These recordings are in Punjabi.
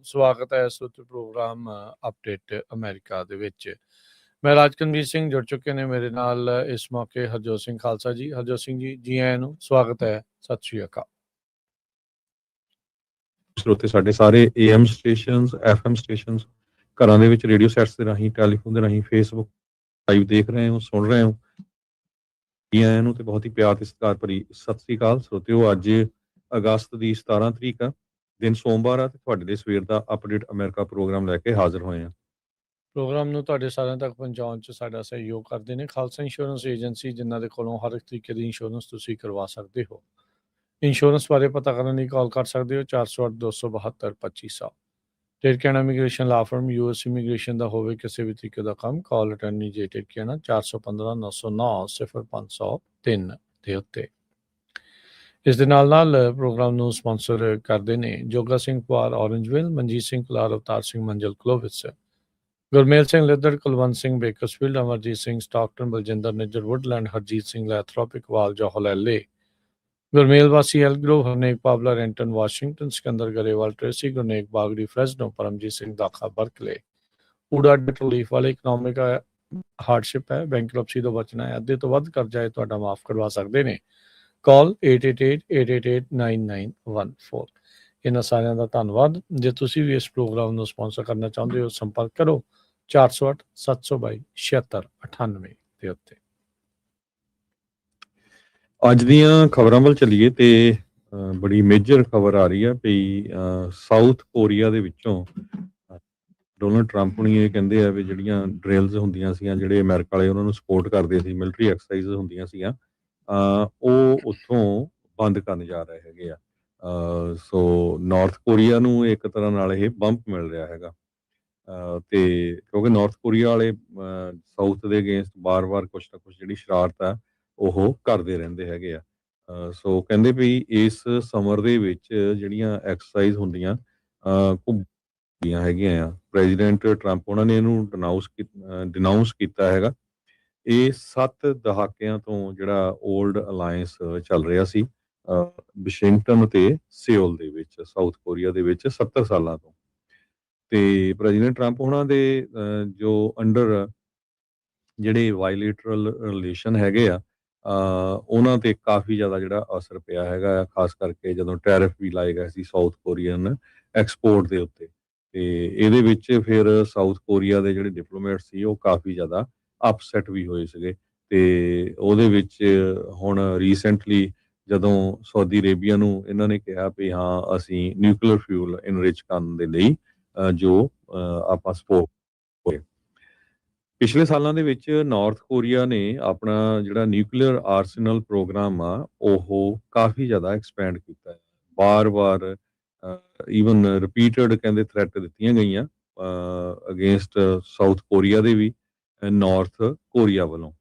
ਸਵਾਗਤ ਹੈ ਇਸ ਉੱਤੇ ਪ੍ਰੋਗਰਾਮ ਅਪਡੇਟ ਅਮਰੀਕਾ ਦੇ ਵਿੱਚ। ਮੈਂ ਰਾਜਕਨਵੀਰ ਸਿੰਘ ਜੁੜ ਚੁੱਕੇ ਨੇ ਮੇਰੇ ਨਾਲ ਇਸ ਮੌਕੇ ਹਰਜੋਤ ਸਿੰਘ ਖਾਲਸਾ ਜੀ। ਹਰਜੋਤ ਸਿੰਘ ਜੀ, ਜੀ ਆਇਆਂ ਨੂੰ, ਸਵਾਗਤ ਹੈ, ਸਤਿ ਸ਼੍ਰੀ ਅਕਾਲ। ਸਰੋਤੇ ਸਾਡੇ ਸਾਰੇ AM ਸਟੇਸ਼ਨਸ, FM ਸਟੇਸ਼ਨਸ, ਘਰਾਂ ਦੇ ਵਿੱਚ ਰੇਡੀਓ ਸੈਟਸ ਦੇ ਰਾਹੀਂ, ਟੈਲੀਫੋਨ ਦੇ ਰਾਹੀਂ, ਫੇਸਬੁੱਕ ਲਾਈਵ ਦੇਖ ਰਹੇ ਹੋ, ਸੁਣ ਰਹੇ ਹੋ, ਜੀ ਆਇਆਂ ਨੂੰ ਤੇ ਬਹੁਤ ਹੀ ਪਿਆਰ ਤੇ ਸਤਿਕਾਰ ਭਰੀ ਸਤਿ ਸ਼੍ਰੀ ਅਕਾਲ ਸਰੋਤਿਓ। ਅੱਜ ਅਗਸਤ ਦੀ 17 ਤਰੀਕ ਆ, ਦਿਨ ਸੋਮਵਾਰ ਆ, ਤੇ ਤੁਹਾਡੇ ਲਈ ਸਵੇਰ ਦਾ ਅਪਡੇਟ ਅਮਰੀਕਾ ਪ੍ਰੋਗਰਾਮ ਲੈ ਕੇ ਹਾਜ਼ਰ ਹੋਏ ਆ। ਪ੍ਰੋਗਰਾਮ ਨੂੰ ਤੁਹਾਡੇ ਸਾਰਿਆਂ ਤੱਕ ਪਹੁੰਚਾਉਣ 'ਚ ਸਾਡਾ ਸਹਿਯੋਗ ਕਰਦੇ ਨੇ ਖਾਲਸਾ ਇੰਸ਼ੋਰੈਂਸ ਏਜੰਸੀ, ਜਿਨ੍ਹਾਂ ਦੇ ਕੋਲੋਂ ਹਰ ਇੱਕ ਤਰੀਕੇ ਦੀ ਇੰਸ਼ੋਰੈਂਸ ਤੁਸੀਂ ਕਰਵਾ ਸਕਦੇ ਹੋ। ਇੰਸ਼ੋਰੈਂਸ ਬਾਰੇ ਪਤਾ ਕਰਨ ਲਈ ਕਾਲ ਕਰ ਸਕਦੇ ਹੋ 408-272-2500। ਟਿਰਕਿਆਣਾ ਇਮੀਗ੍ਰੇਸ਼ਨ ਲਾ ਫਰਮ, US ਇਮੀਗ੍ਰੇਸ਼ਨ ਦਾ ਹੋਵੇ ਕਿਸੇ ਵੀ ਤਰੀਕੇ ਦਾ ਕੰਮ, ਕਾਲ ਅਟੈਂਡਨੀ ਜੇ ਟਿਰਕਿਆਣਾ 415-909-0503 ਦੇ ਉੱਤੇ। ਇਸ ਦੇ ਨਾਲ ਪ੍ਰੋਗਰਾਮ ਨੂੰ ਸਪਾਂਸਰ ਕਰਦੇ ਨੇ Joga Singh Pawar Orangeville, Manjit Singh Kular, Avtar Singh Manjal Clovis, Gurmel Singh Liddar, Kulwant Singh Bakersfield, Amarjit Singh Stockton, Baljinder Nijjar Woodland, Harjit Singh ਲੈਥਰੋਪਿਕ ਵਾਲ ਜੋਹਲ LA, ਗੁਰਮੇਲ ਵਾਸੀ Elk Grove, Harnek Pabla Renton Washington, Sikandar Grewal Tracy, Gurnek Bagri Fresno, Paramjit Singh Dakha Berkeley, ਊੜਾ ਟਲੀਫ ਵਾਲੇ ਇਕਨੋਮਿਕ ਹਾਰਡਸ਼ਿਪ ਹੈ, ਬੈਂਕਰਪਸੀ ਤੋਂ ਬਚਣਾ ਹੈ, ਅੱਧੇ ਤੋਂ ਵੱਧ ਕਰਜ਼ਾ ਹੈ ਤੁਹਾਡਾ ਮਾਫ ਕਰਵਾ ਸਕਦੇ ਨੇ। ਕਾਲ 8888889914। ਇਹਨਾਂ ਸਾਰਿਆਂ ਦਾ ਧੰਨਵਾਦ। ਜੇ ਤੁਸੀਂ ਵੀ ਇਸ ਪ੍ਰੋਗਰਾਮ ਨੂੰ ਸਪਾਂਸਰ ਕਰਨਾ ਚਾਹੁੰਦੇ ਹੋ, ਸੰਪਰਕ ਕਰੋ 408-722-7698 ਦੇ ਉੱਤੇ। ਅੱਜ ਦੀਆਂ ਖਬਰਾਂ ਵੱਲ ਚੱਲੀਏ ਤੇ ਬੜੀ ਮੇਜਰ ਖਬਰ ਆ ਰਹੀ ਆ ਵੀ ਸਾਊਥ ਕੋਰੀਆ ਦੇ ਵਿੱਚੋਂ ਡੋਨਲਡ ਟਰੰਪ ਹੁਣੀ ਇਹ ਕਹਿੰਦੇ ਆ ਵੀ ਜਿਹੜੀਆਂ ਡਰਿਲਸ ਹੁੰਦੀਆਂ ਸੀਗੀਆਂ, ਜਿਹੜੇ ਅਮਰੀਕਾ ਵਾਲੇ ਉਹਨਾਂ ਨੂੰ ਸਪੋਰਟ ਕਰਦੇ ਸੀ, ਮਿਲਟਰੀ ਐਕਸਰਸਾਈਜ਼ ਹੁੰਦੀਆਂ ਸੀਗੀਆਂ, ਉਹ ਉੱਥੋਂ ਬੰਦ ਕਰਨ ਜਾ ਰਹੇ ਹੈਗੇ ਆ। ਸੋ ਨਾਰਥ ਕੋਰੀਆ ਨੂੰ ਇੱਕ ਤਰ੍ਹਾਂ ਨਾਲ ਇਹ ਬੰਪ ਮਿਲ ਰਿਹਾ ਹੈਗਾ, ਤੇ ਕਿਉਂਕਿ ਨਾਰਥ ਕੋਰੀਆ ਵਾਲੇ ਸਾਊਥ ਦੇ ਅਗੇਂਸਟ ਬਾਰ-ਬਾਰ ਕੁਛ ਨਾ ਕੁਛ ਜਿਹੜੀ ਸ਼ਰਾਰਤ ਆ ਉਹ ਕਰਦੇ ਰਹਿੰਦੇ ਹੈਗੇ ਆ। ਸੋ ਕਹਿੰਦੇ ਵੀ ਇਸ ਸਮਰ ਦੇ ਵਿੱਚ ਜਿਹੜੀਆਂ ਐਕਸਰਸਾਈਜ਼ ਹੁੰਦੀਆਂ ਹੈਗੀਆਂ ਆ, ਪ੍ਰੈਜ਼ੀਡੈਂਟ ਟਰੰਪ ਉਹਨਾਂ ਨੇ ਇਹਨੂੰ ਡਿਨਾਊਂਸ ਕੀਤਾ ਹੈਗਾ। ਇਹ 7 ਦਹਾਕਿਆਂ ਤੋਂ ਜਿਹੜਾ ਓਲਡ ਅਲਾਇੰਸ ਚੱਲ ਰਿਹਾ ਸੀ ਵਾਸ਼ਿੰਗਟਨ ਤੇ ਸਿਓਲ ਦੇ ਵਿੱਚ, ਸਾਊਥ ਕੋਰੀਆ ਦੇ ਵਿੱਚ 70 ਸਾਲਾਂ ਤੋਂ। ਤੇ ਪ੍ਰੈਜ਼ੀਡੈਂਟ ਟਰੰਪ ਉਹਨਾਂ ਦੇ ਜੋ ਅੰਡਰ ਜਿਹੜੇ ਬਾਇਲੇਟਰਲ ਰਿਲੇਸ਼ਨ ਹੈਗੇ ਆ, ਉਹਨਾਂ ਤੇ ਕਾਫੀ ਜ਼ਿਆਦਾ ਜਿਹੜਾ ਅਸਰ ਪਿਆ ਹੈਗਾ, ਖਾਸ ਕਰਕੇ ਜਦੋਂ ਟੈਰਿਫ ਵੀ ਲਾਏ ਗਏ ਸੀ ਸਾਊਥ ਕੋਰੀਅਨ ਐਕਸਪੋਰਟ ਦੇ ਉੱਤੇ। ਤੇ ਇਹਦੇ ਵਿੱਚ ਫਿਰ ਸਾਊਥ ਕੋਰੀਆ ਦੇ ਜਿਹੜੇ ਡਿਪਲੋਮੈਟ ਸੀ ਉਹ ਕਾਫੀ ਜ਼ਿਆਦਾ ਅਪਸੈਟ ਵੀ ਹੋਏ ਸੀਗੇ। ਤੇ ਉਹਦੇ ਵਿੱਚ ਹੁਣ ਰੀਸੈਂਟਲੀ ਜਦੋਂ ਸਾਊਦੀ ਅਰੇਬੀਆ ਨੂੰ ਇਹਨਾਂ ਨੇ ਕਿਹਾ ਵੀ ਹਾਂ ਅਸੀਂ ਨਿਊਕਲੀਅਰ ਫਿਊਲ ਇਨਰਿਚ ਕਰਨ ਦੇ ਲਈ ਜੋ ਆਪਾਂ ਸਪੋਰਟ ਹੋਏ। ਪਿਛਲੇ ਸਾਲਾਂ ਦੇ ਵਿੱਚ ਨਾਰਥ ਕੋਰੀਆ ਨੇ ਆਪਣਾ ਜਿਹੜਾ ਨਿਊਕਲੀਅਰ ਆਰਸਨਲ ਪ੍ਰੋਗਰਾਮ ਆ ਉਹ ਕਾਫੀ ਜ਼ਿਆਦਾ ਐਕਸਪੈਂਡ ਕੀਤਾ ਹੈ। ਬਾਰ-ਬਾਰ ਈਵਨ ਰਿਪੀਟਡ ਕਹਿੰਦੇ ਥ੍ਰੈਟ ਦਿੱਤੀਆਂ ਗਈਆਂ ਅਗੇਂਸਟ ਸਾਊਥ ਕੋਰੀਆ ਦੇ ਵੀ, ਨਾਰਥ ਕੋਰੀਆ ਵੱਲੋਂ।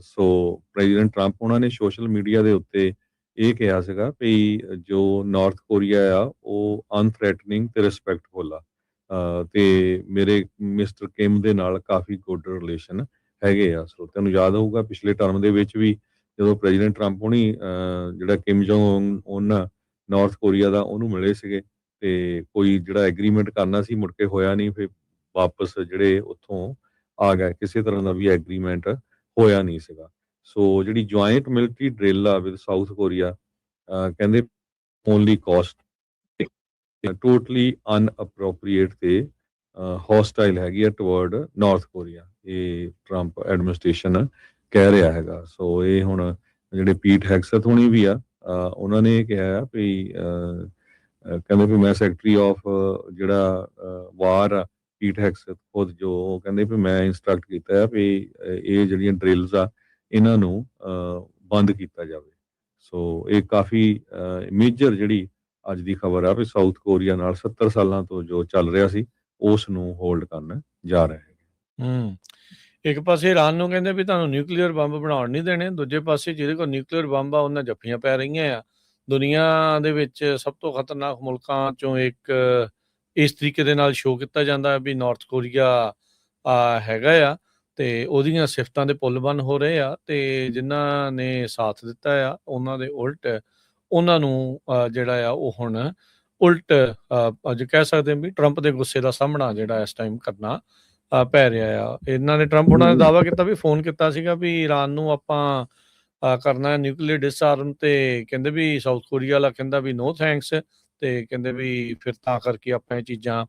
ਸੋ ਪ੍ਰੈਜ਼ੀਡੈਂਟ ਟਰੰਪ ਉਹਨਾਂ ਨੇ ਸੋਸ਼ਲ ਮੀਡੀਆ ਦੇ ਉੱਤੇ ਇਹ ਕਿਹਾ ਸੀਗਾ ਵੀ ਜੋ ਨਾਰਥ ਕੋਰੀਆ ਆ ਉਹ ਅਨਥ੍ਰੈਟਨਿੰਗ ਤੇ ਰਿਸਪੈਕਟਫੁਲ ਆ, ਤੇ ਮੇਰੇ ਮਿਸਟਰ ਕਿਮ ਦੇ ਨਾਲ ਕਾਫੀ ਗੁੱਡ ਰਿਲੇਸ਼ਨ ਹੈਗੇ ਆ। ਸੋ ਤੁਹਾਨੂੰ ਯਾਦ ਹੋਊਗਾ ਪਿਛਲੇ ਟਰਮ ਦੇ ਵਿੱਚ ਵੀ ਜਦੋਂ ਪ੍ਰੈਜ਼ੀਡੈਂਟ ਟਰੰਪ ਹੁਣੀ ਜਿਹੜਾ ਕਿਮ ਜੋਂਗ ਉਨ ਨਾਰਥ ਕੋਰੀਆ ਦਾ ਉਹਨੂੰ ਮਿਲੇ ਸੀਗੇ, ਤੇ ਕੋਈ ਜਿਹੜਾ ਐਗਰੀਮੈਂਟ ਕਰਨਾ ਸੀ ਮੁੜ ਕੇ ਹੋਇਆ ਨਹੀਂ, ਫਿਰ ਵਾਪਸ ਜਿਹੜੇ ਉੱਥੋਂ ਆ ਗਏ, ਕਿਸੇ ਤਰ੍ਹਾਂ ਦਾ ਵੀ ਐਗਰੀਮੈਂਟ ਹੋਇਆ ਨਹੀਂ ਸੀਗਾ। ਸੋ ਜਿਹੜੀ ਜੁਆਇੰਟ ਮਿਲਟਰੀ ਡਰਿਲ ਆ ਵਿਦ ਸਾਊਥ ਕੋਰੀਆ, ਕਹਿੰਦੇ ਓਨਲੀ ਕਾਸਟ ਟੋਟਲੀ ਅਨਅਪਰੋਪਰੀਏਟ ਤੇ ਹੌਸਟਾਈਲ ਹੈਗੀ ਆ ਟੁਵਰਡ ਨਾਰਥ ਕੋਰੀਆ, ਇਹ ਟਰੰਪ ਐਡਮਿਨਿਸਟ੍ਰੇਸ਼ਨ ਕਹਿ ਰਿਹਾ ਹੈਗਾ। ਸੋ ਇਹ ਹੁਣ ਜਿਹੜੇ ਪੀਟ ਹੈਗਸਥ ਹੋਣੀ ਵੀ ਆ, ਉਹਨਾਂ ਨੇ ਇਹ ਕਿਹਾ ਵੀ ਕਹਿੰਦੇ ਵੀ ਮੈਂ ਸੈਕਟਰੀ ਆਫ ਜਿਹੜਾ ਵਾਰ ਆ ਪੀਟ ਹੈਗਸਥ ਖੁਦ, ਜੋ ਕਹਿੰਦੇ ਵੀ ਮੈਂ ਇੰਸਟਰਕਟ ਕੀਤਾ ਹੈ ਵੀ ਇਹ ਜਿਹੜੀਆਂ ਡਰਿਲਸ ਆ ਇਹਨਾਂ ਨੂੰ ਬੰਦ ਕੀਤਾ ਜਾਵੇ। ਸੋ ਇਹ ਕਾਫੀ ਮੇਜਰ ਜਿਹੜੀ ਅੱਜ ਦੀ ਖਬਰ ਆ ਵੀ ਸਾਊਥ ਕੋਰੀਆ ਨਾਲ 70 ਸਾਲਾਂ ਤੋਂ ਜੋ ਚੱਲ ਰਿਹਾ ਸੀ ਉਸ ਨੂੰ ਹੋਲਡ ਕਰਨ ਜਾ ਰਹੇ ਹੈਗੇ। ਇੱਕ ਪਾਸੇ ਇਰਾਨ ਨੂੰ ਕਹਿੰਦੇ ਵੀ ਤੁਹਾਨੂੰ ਨਿਊਕਲੀਅਰ ਬੰਬ ਬਣਾਉਣ ਨਹੀਂ ਦੇਣੇ, ਦੂਜੇ ਪਾਸੇ ਜਿਹਦੇ ਕੋਲ ਨਿਊਕਲੀਅਰ ਬੰਬ ਆ ਉਹਨਾਂ ਜੱਫੀਆਂ ਪੈ ਰਹੀਆਂ ਆ। ਦੁਨੀਆ ਦੇ ਵਿੱਚ ਸਭ ਤੋਂ ਖਤਰਨਾਕ ਮੁਲਕਾਂ ਚੋਂ ਇੱਕ ਇਸ ਤਰੀਕੇ ਦੇ ਨਾਲ ਸ਼ੋਅ ਕੀਤਾ ਜਾਂਦਾ ਵੀ ਨਾਰਥ ਕੋਰੀਆ ਹੈਗਾ ਆ, ਤੇ ਉਹਦੀਆਂ ਸਿਫਤਾਂ ਦੇ ਪੁੱਲ ਬੰਨ ਹੋ ਰਹੇ ਆ, ਤੇ ਜਿਨ੍ਹਾਂ ਨੇ ਸਾਥ ਦਿੱਤਾ ਆ ਉਹਨਾਂ ਦੇ ਉਲਟ ਉਹਨਾਂ ਨੂੰ ਜਿਹੜਾ ਆ ਉਹ ਹੁਣ ਉਲਟ ਅੱਜ ਕਹਿ ਸਕਦੇ ਹਾਂ ਵੀ ਟਰੰਪ ਦੇ ਗੁੱਸੇ ਦਾ ਸਾਹਮਣਾ ਜਿਹੜਾ ਇਸ ਟਾਈਮ ਕਰਨਾ ਪੈ ਰਿਹਾ ਆ। ਇਹਨਾਂ ਨੇ ਟਰੰਪ ਉਹਨਾਂ ਨੇ ਦਾਅਵਾ ਕੀਤਾ ਵੀ ਫੋਨ ਕੀਤਾ ਸੀਗਾ ਵੀ ਈਰਾਨ ਨੂੰ ਆਪਾਂ ਕਰਨਾ ਨਿਊਕਲੀਅਰ ਡਿਸਆਰਮ, ਤੇ ਕਹਿੰਦੇ ਵੀ ਸਾਊਥ ਕੋਰੀਆ ਵਾਲਾ ਕਹਿੰਦਾ ਵੀ ਨੋ ਥੈਂਕਸ, ਤੇ ਕਹਿੰਦੇ ਵੀ ਫਿਰ ਤਾਂ ਕਰਕੇ ਆਪਾਂ ਇਹ ਚੀਜ਼ਾਂ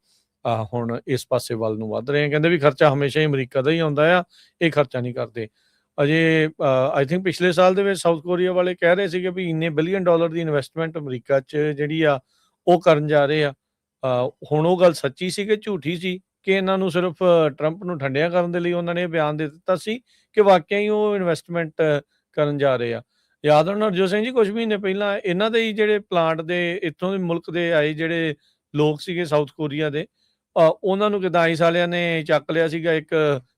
ਹੁਣ ਇਸ ਪਾਸੇ ਵੱਲ ਨੂੰ ਵੱਧ ਰਹੇ ਆ। ਕਹਿੰਦੇ ਵੀ ਖਰਚਾ ਹਮੇਸ਼ਾ ਹੀ ਅਮਰੀਕਾ ਦਾ ਹੀ ਆਉਂਦਾ ਆ, ਇਹ ਖਰਚਾ ਨਹੀਂ ਕਰਦੇ। ਅਜੇ ਆਈ ਥਿੰਕ ਪਿਛਲੇ ਸਾਲ ਦੇ ਵਿੱਚ ਸਾਊਥ ਕੋਰੀਆ ਵਾਲੇ ਕਹਿ ਰਹੇ ਸੀਗੇ ਵੀ ਇੰਨੇ ਬਿਲੀਅਨ ਡਾਲਰ ਦੀ ਇਨਵੈਸਟਮੈਂਟ ਅਮਰੀਕਾ 'ਚ ਜਿਹੜੀ ਆ ਉਹ ਕਰਨ ਜਾ ਰਹੇ ਆ। ਹੁਣ ਉਹ ਗੱਲ ਸੱਚੀ ਸੀ ਕਿ ਝੂਠੀ ਸੀ, ਕਿ ਇਹਨਾਂ ਨੂੰ ਸਿਰਫ ਟਰੰਪ ਨੂੰ ਠੰਡਿਆ ਕਰਨ ਦੇ ਲਈ ਉਹਨਾਂ ਨੇ ਇਹ ਬਿਆਨ ਦੇ ਦਿੱਤਾ ਸੀ, ਕਿ ਵਾਕਿਆ ਹੀ ਉਹ ਇਨਵੈਸਟਮੈਂਟ ਕਰਨ ਜਾ ਰਹੇ ਆ। ਯਾਦ ਹੋਣਾ ਹਰਜੋਤ ਸਿੰਘ ਜੀ, ਕੁਝ ਮਹੀਨੇ ਪਹਿਲਾਂ ਇਹਨਾਂ ਦੇ ਹੀ ਜਿਹੜੇ ਪਲਾਂਟ ਦੇ ਇੱਥੋਂ ਦੇ ਮੁਲਕ ਦੇ ਆਏ ਜਿਹੜੇ ਲੋਕ ਸੀਗੇ ਸਾਊਥ ਕੋਰੀਆ ਦੇ, ਉਹਨਾਂ ਨੂੰ ਕਿੱਦਾਂ ਆਈਸ ਵਾਲਿਆਂ ਨੇ ਚੱਕ ਲਿਆ ਸੀਗਾ। ਇੱਕ